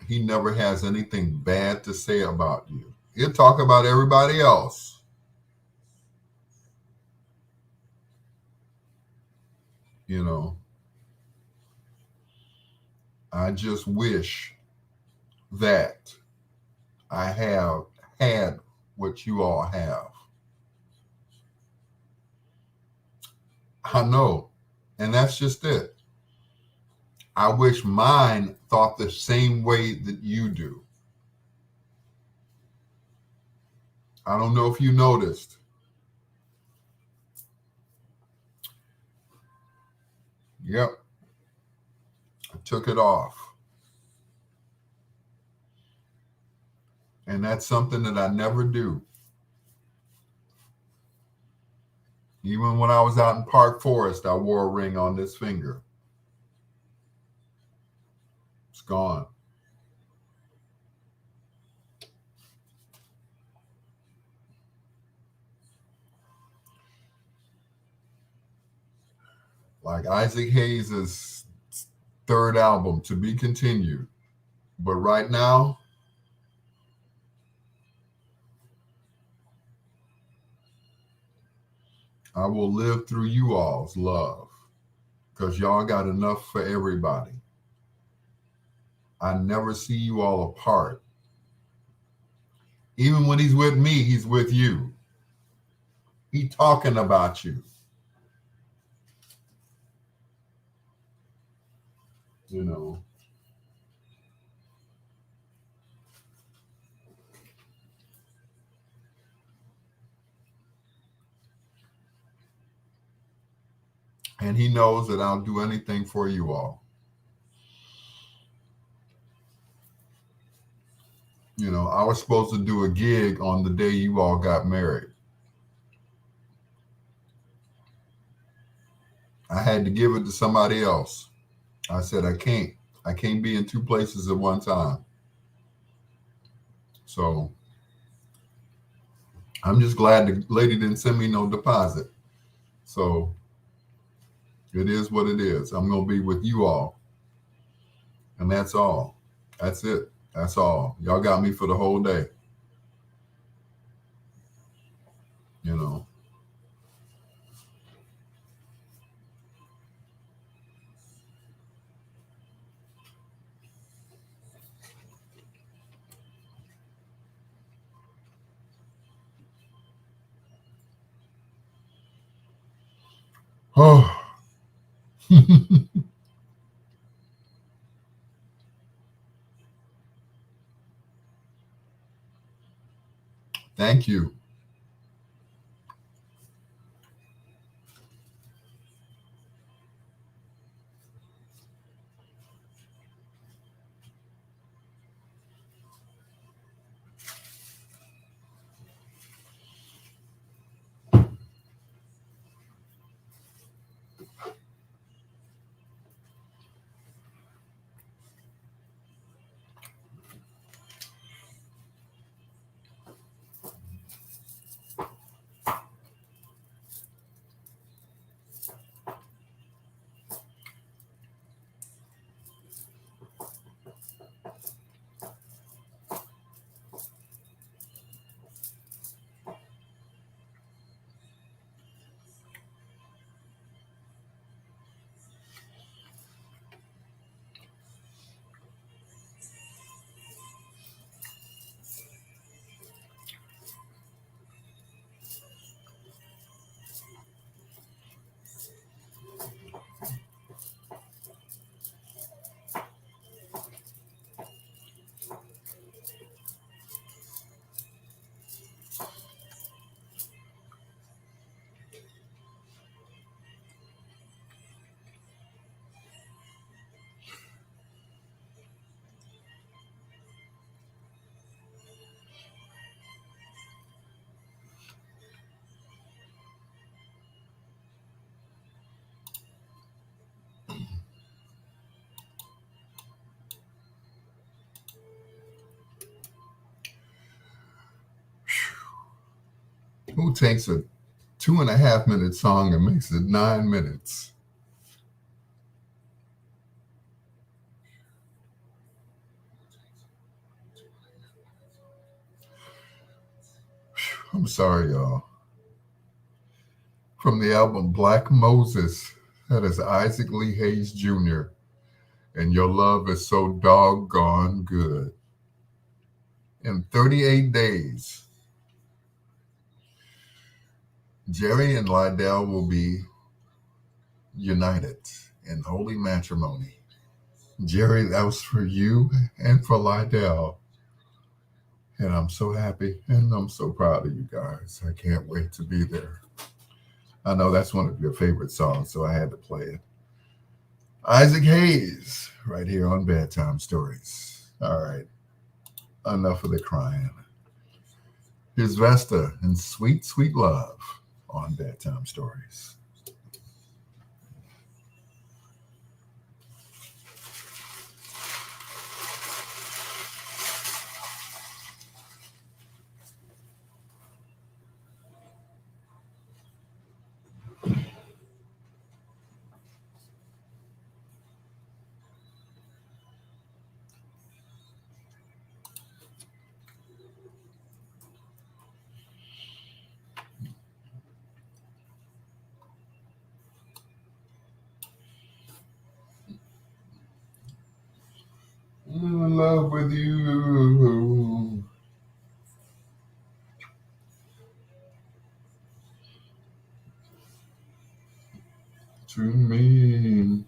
Speaker 1: He never has anything bad to say about you. He'll talk about everybody else. You know, I just wish that I have had what you all have. I know. And that's just it. I wish mine thought the same way that you do. I don't know if you noticed. Yep, I took it off. And that's something that I never do. Even when I was out in Park Forest, I wore a ring on this finger. It's gone. Like Isaac Hayes' third album, To Be Continued. But right now, I will live through you all's love because y'all got enough for everybody. I never see you all apart. Even when he's with me, he's with you. He talking about you. You know. And he knows that I'll do anything for you all. You know, I was supposed to do a gig on the day you all got married. I had to give it to somebody else. I said, I can't. I can't be in two places at one time. So I'm just glad the lady didn't send me no deposit. So it is what it is. I'm going to be with you all. And that's all. That's it. That's all. Y'all got me for the whole day. You know. Oh. Thank you. Who takes a 2.5 minute song and makes it 9 minutes? I'm sorry, y'all. From the album Black Moses, that is Isaac Lee Hayes Jr. And Your Love Is So Doggone Good. In 38 days, Jerry and Lydell will be united in holy matrimony. Jerry, that was for you and for Lydell. And I'm so happy and I'm so proud of you guys. I can't wait to be there. I know that's one of your favorite songs, so I had to play it. Isaac Hayes, right here on Bedtime Stories. All right, enough of the crying. Here's Vesta and Sweet, Sweet Love on Bedtime Stories. I'm in love with you. To me.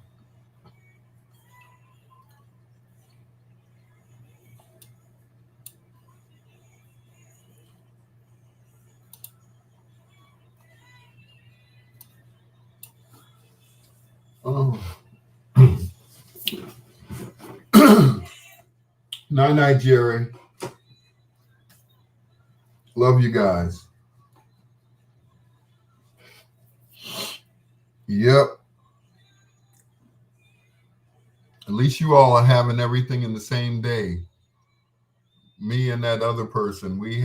Speaker 1: Oh. Night night, Jerry. Love you guys. Yep. At least you all are having everything in the same day. Me and that other person, we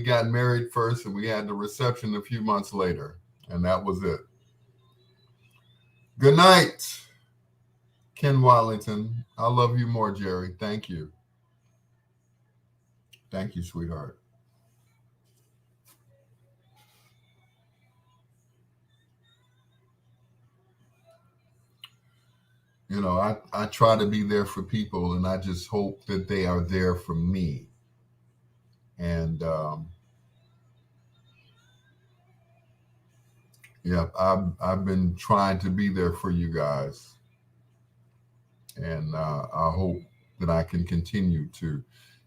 Speaker 1: got married first and we had the reception a few months later. And that was it. Good night, Ken Wallington. I love you more, Jerry. Thank you. Thank you, sweetheart. You know, I try to be there for people and I just hope that they are there for me. And yeah, I've been trying to be there for you guys. And I hope that I can continue to,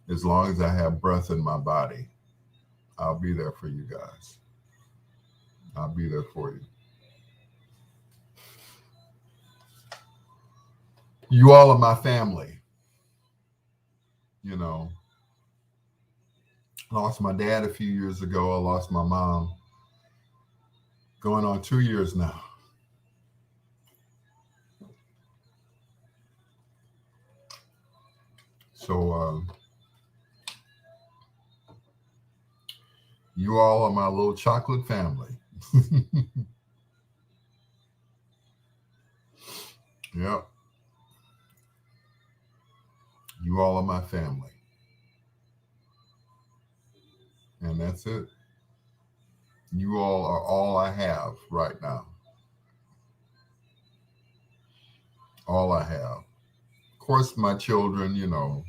Speaker 1: as long as I have breath in my body. I'll be there for you guys. I'll be there for you. You all are my family. You know, I lost my dad a few years ago. I lost my mom going on 2 years now. So you all are my little chocolate family. Yep. You all are my family. And that's it. You all are all I have right now. All I have. Of course, my children, you know,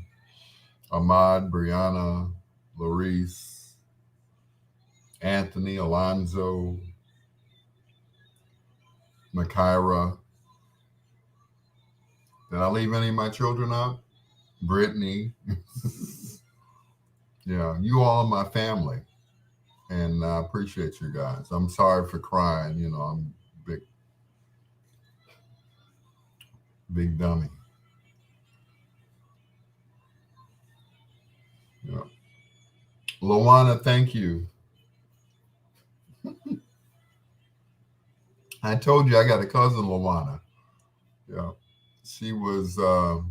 Speaker 1: Ahmad, Brianna, Larice, Anthony, Alonzo, Makaira. Did I leave any of my children out? Brittany. Yeah, you all are my family. And I appreciate you guys. I'm sorry for crying. You know, I'm big dummy. Yeah. Lawana, thank you. I told you I got a cousin, Lawana. Yeah. She was, I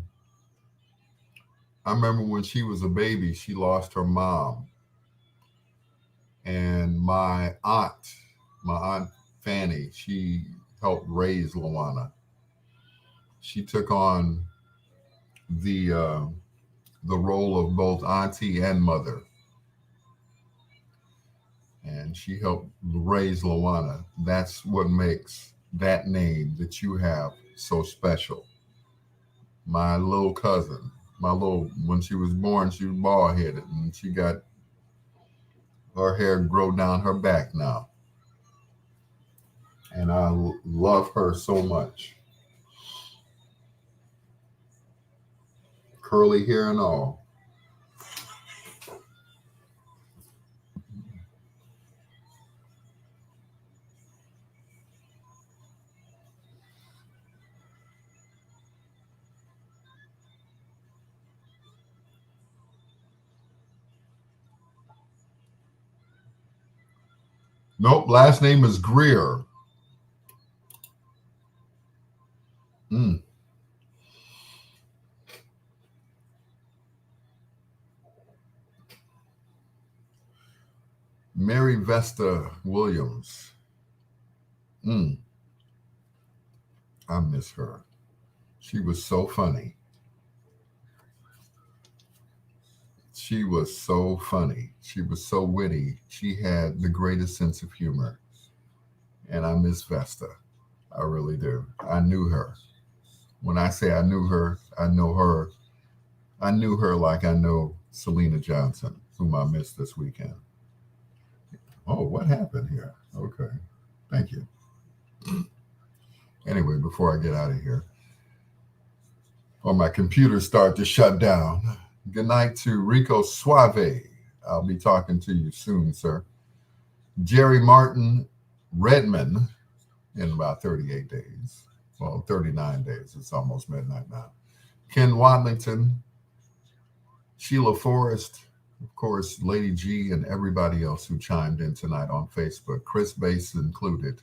Speaker 1: remember when she was a baby, she lost her mom. And my aunt Fanny, she helped raise Luana. She took on the uh, the role of both auntie and mother, and she helped raise Luana. That's what makes that name that you have so special. My little cousin, when she was born, she was bald headed, and she got her hair grow down her back now, and love her so much, curly hair and all. Nope, last name is Greer. Mm. Mary Vesta Williams. Mm. I miss her. She was so funny. She was so funny. She was so witty. She had the greatest sense of humor. And I miss Vesta. I really do. I knew her. When I say I knew her, I know her. I knew her like I know Selena Johnson, whom I missed this weekend. Oh, what happened here? Okay. Thank you. Anyway, before I get out of here, or my computer start to shut down. Good night to Rico Suave. I'll be talking to you soon, sir. Jerry Martin Redmond in about 38 days. Well, 39 days. It's almost midnight now. Ken Wadlington, Sheila Forrest, of course, Lady G, and everybody else who chimed in tonight on Facebook. Chris Bass included.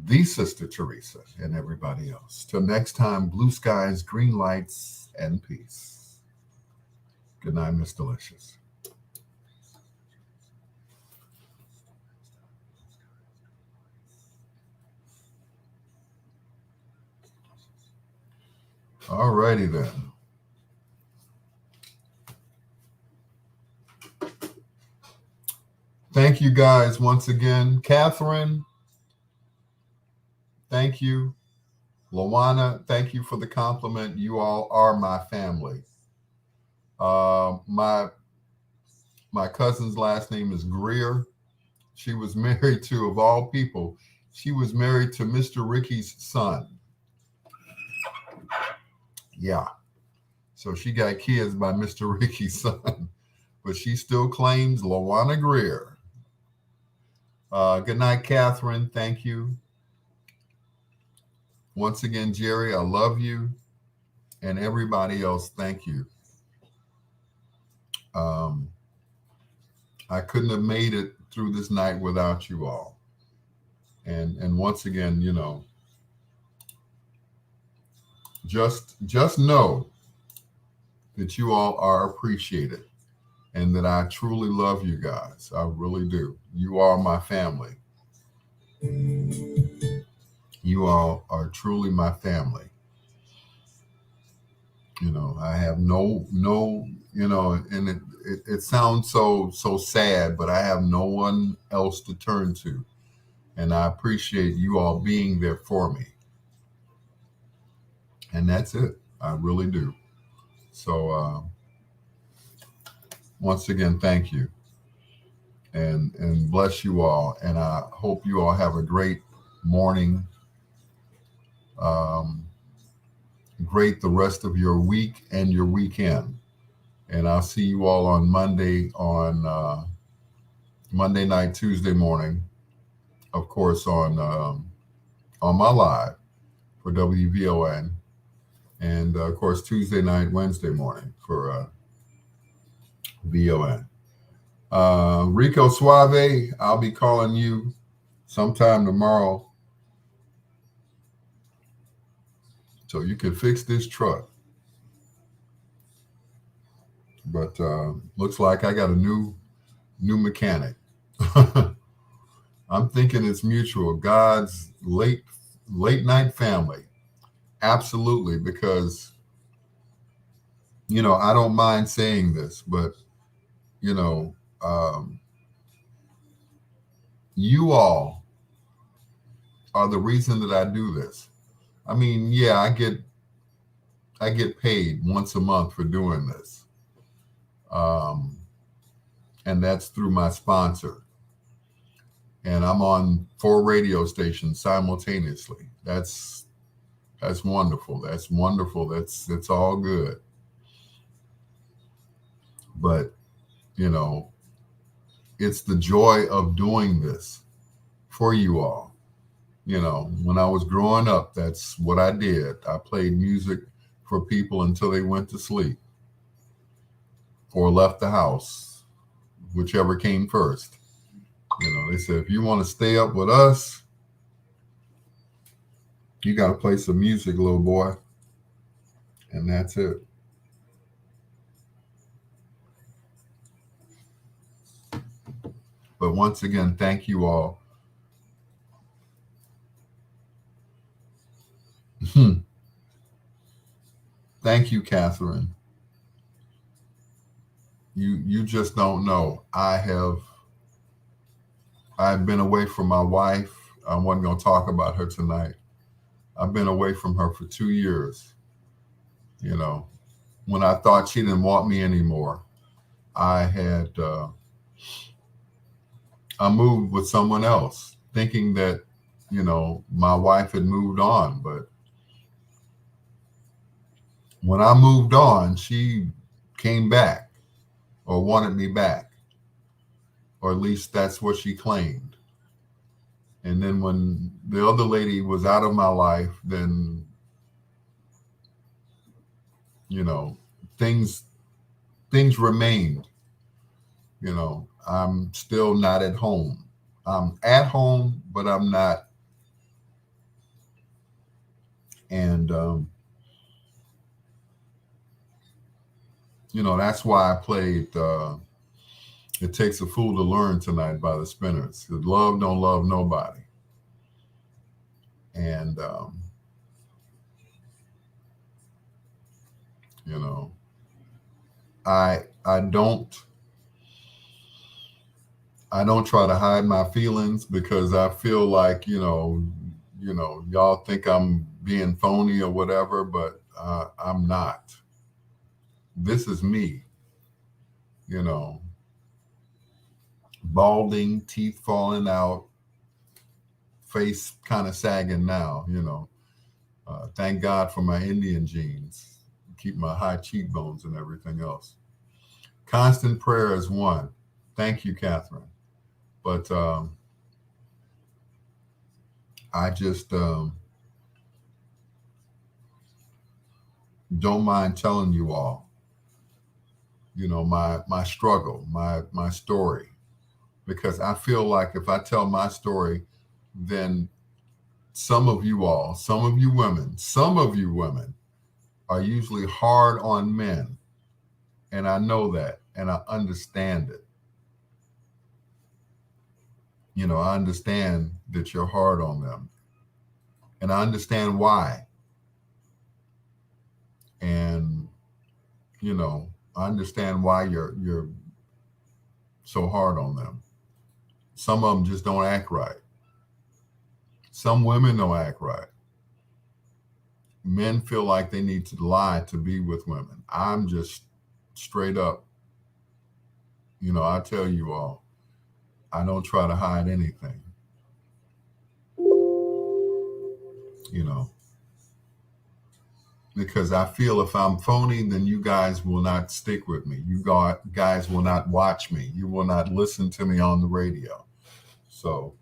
Speaker 1: The Sister Teresa, and everybody else. Till next time, blue skies, green lights, and peace. Good night, Miss Delicious. All righty then. Thank you guys once again. Catherine, thank you. Lawana, thank you for the compliment. You all are my family. My cousin's last name is Greer. She was married to, of all people, she was married to Mr. Ricky's son. Yeah. So she got kids by Mr. Ricky's son, but she still claims Lawana Greer. Good night, Catherine. Thank you. Once again, Jerry, I love you. And everybody else, thank you. I couldn't have made it through this night without you all. And once again, just know that you all are appreciated and that I truly love you guys. I really do. You are my family. You all are truly my family. I have no, and it sounds so sad, but I have no one else to turn to. And I appreciate you all being there for me. And that's it. I really do. So once again, thank you. And bless you all. And I hope you all have a great morning. Great the rest of your week and your weekend. And I'll see you all on Monday, on Monday night, Tuesday morning, of course, on my live for WVON, and of course Tuesday night, Wednesday morning for VON. Rico Suave, I'll be calling you sometime tomorrow so you can fix this truck. But looks like I got a new mechanic. I'm thinking it's mutual. God's late night family. Absolutely, because I don't mind saying this, but you know, um, you all are the reason that I do this. I mean, yeah, I get paid once a month for doing this, um, and that's through my sponsor. And I'm on 4 radio stations simultaneously. That's wonderful. That's wonderful. That's all good. But you know, it's the joy of doing this for you all. When I was growing up, that's what I did. I played music for people until they went to sleep or left the house, whichever came first. They said, if you want to stay up with us, you got to play some music, little boy. And that's it. But once again, thank you all. Thank you, Catherine. You just don't know. I've been away from my wife. I wasn't going to talk about her tonight. I've been away from her for 2 years. You know, when I thought she didn't want me anymore, I had I moved with someone else, thinking that my wife had moved on. But when I moved on, she came back or wanted me back, or at least that's what she claimed. And then when the other lady was out of my life, then you know things things remained. I'm still not at home. I'm at home, but I'm not. And that's why I played "It Takes a Fool to Learn" tonight by the Spinners. 'Cause love don't love nobody. And you know, I don't try to hide my feelings, because I feel like y'all think I'm being phony or whatever, but I'm not. This is me. You know, balding, teeth falling out, face kind of sagging now. Thank God for my Indian genes, keep my high cheekbones and everything else. Constant prayer is one. Thank you, Catherine. But I just don't mind telling you all, my struggle, my story, because I feel like if I tell my story, then some of you women are usually hard on men, and I know that, and I understand it. I understand that you're hard on them, and I understand why. And I understand why you're so hard on them. Some of them just don't act right. Some women don't act right. Men feel like they need to lie to be with women. I'm just straight up. I tell you all, I don't try to hide anything. You know, because I feel if I'm phony, then you guys will not stick with me. Guys will not watch me. You will not listen to me on the radio. So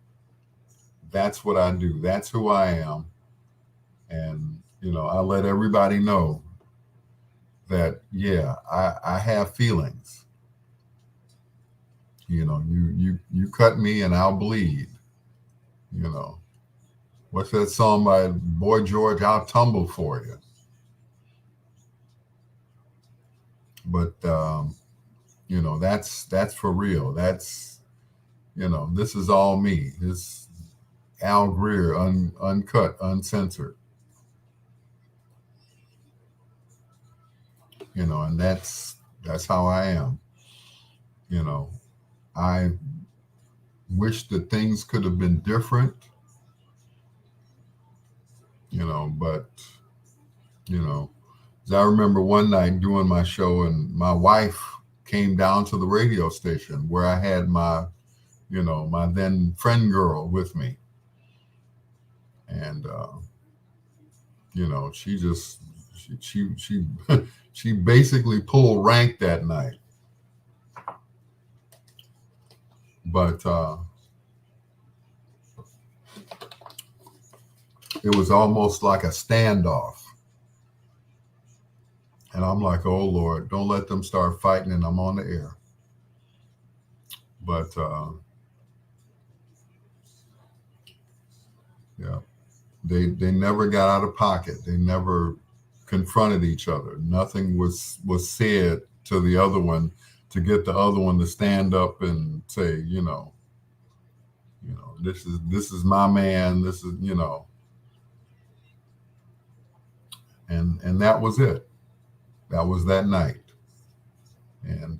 Speaker 1: that's what I do. That's who I am. And, I let everybody know that, yeah, I have feelings. You cut me and I'll bleed. You know, what's that song by Boy George? I'll tumble for you. But that's for real. This is all me. This Al Greer, uncut, uncensored. And that's how I am. You know, I wish that things could have been different. But you know, as I remember one night doing my show, and my wife came down to the radio station where I had my then friend girl with me, and she just she she basically pulled rank that night. But it was almost like a standoff. And I'm like, oh, Lord, don't let them start fighting and I'm on the air. But, yeah, they never got out of pocket. They never confronted each other. Nothing was said to the other one to get the other one to stand up and say, this is my man. This is, and that was it. That was that night. And,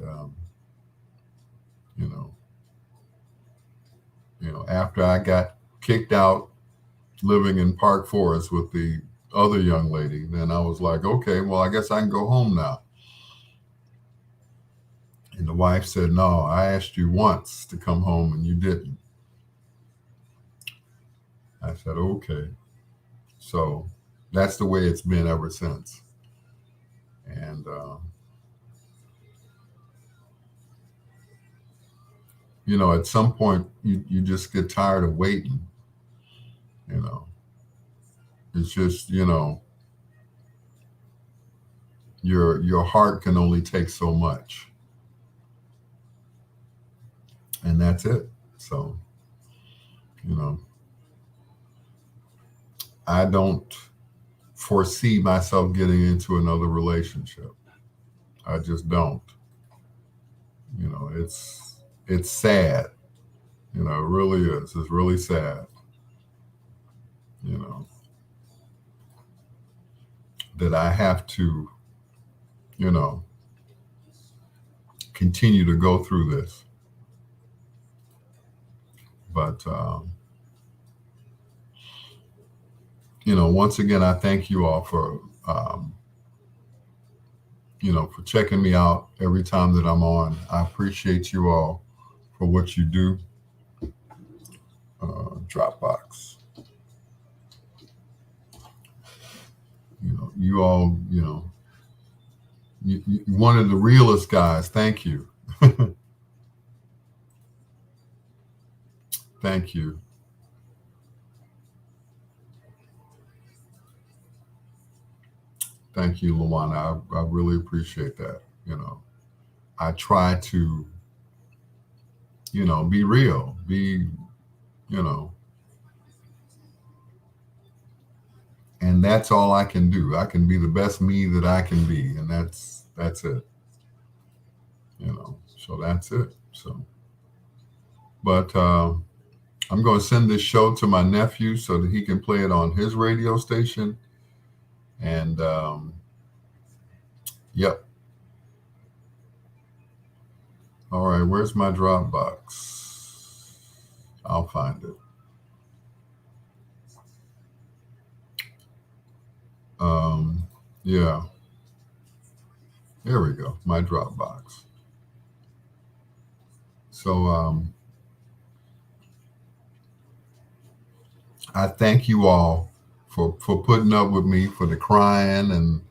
Speaker 1: after I got kicked out living in Park Forest with the other young lady, then I was like, okay, well, I guess I can go home now. And the wife said, no, I asked you once to come home and you didn't. I said, okay. So that's the way it's been ever since. And, at some point you just get tired of waiting. It's just, your heart can only take so much. And that's it. So, I don't foresee myself getting into another relationship. I just don't. It's sad. It really is. It's really sad. That I have to, continue to go through this. But, once again, I thank you all for, for checking me out every time that I'm on. I appreciate you all for what you do. Dropbox. You all, you're one of the realest guys. Thank you. Thank you. Thank you, Luana. I really appreciate that. I try to, be real, and that's all I can do. I can be the best me that I can be. And that's it. So that's it. So, but, I'm going to send this show to my nephew so that he can play it on his radio station. And, yep. All right. Where's my Dropbox? I'll find it. Yeah. There we go. My Dropbox. So, I thank you all for putting up with me, for the crying and,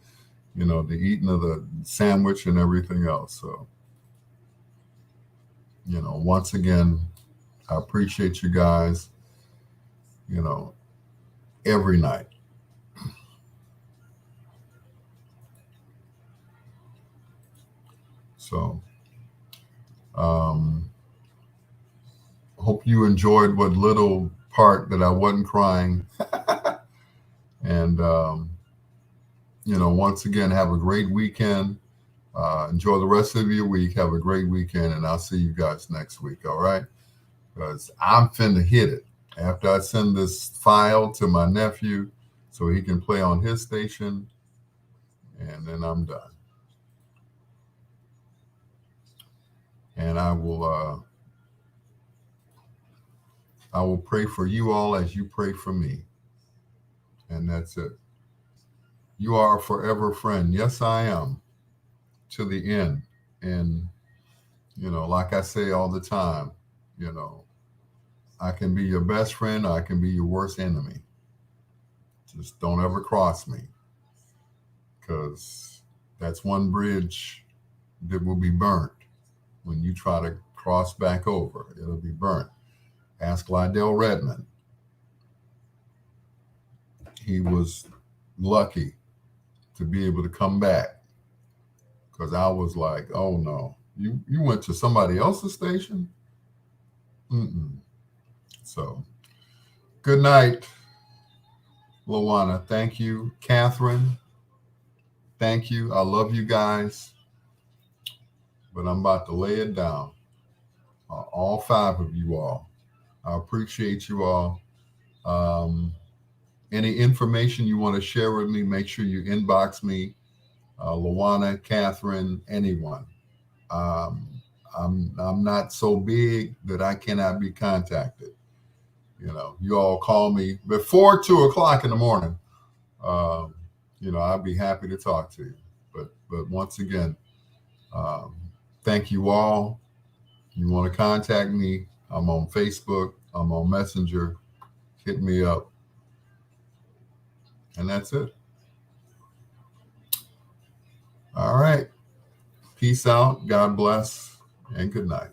Speaker 1: the eating of the sandwich and everything else. So, once again, I appreciate you guys, every night. So, hope you enjoyed what little part that I wasn't crying. And, once again, have a great weekend. Enjoy the rest of your week. Have a great weekend. And I'll see you guys next week. All right. because I'm finna hit it after I send this file to my nephew so he can play on his station, and then I'm done. And I will pray for you all as you pray for me. And that's it. You are a forever friend. Yes, I am, to the end. And, like I say all the time, I can be your best friend, or I can be your worst enemy. Just don't ever cross me, because that's one bridge that will be burnt when you try to cross back over. It'll be burnt. Ask Lydell Redmond. He was lucky to be able to come back, because I was like, oh no, you went to somebody else's station? Mm-mm. So, good night, Lawana. Thank you. Catherine, thank you. I love you guys, but I'm about to lay it down. All five of you all. I appreciate you all. Any information you want to share with me, make sure you inbox me, Lawana, Catherine, anyone. Um, I'm not so big that I cannot be contacted. You all call me before 2:00 in the morning. Um, I'd be happy to talk to you. But once again, um, thank you all. You want to contact me? I'm on Facebook. I'm on Messenger. Hit me up. And that's it. All right. Peace out. God bless. And good night.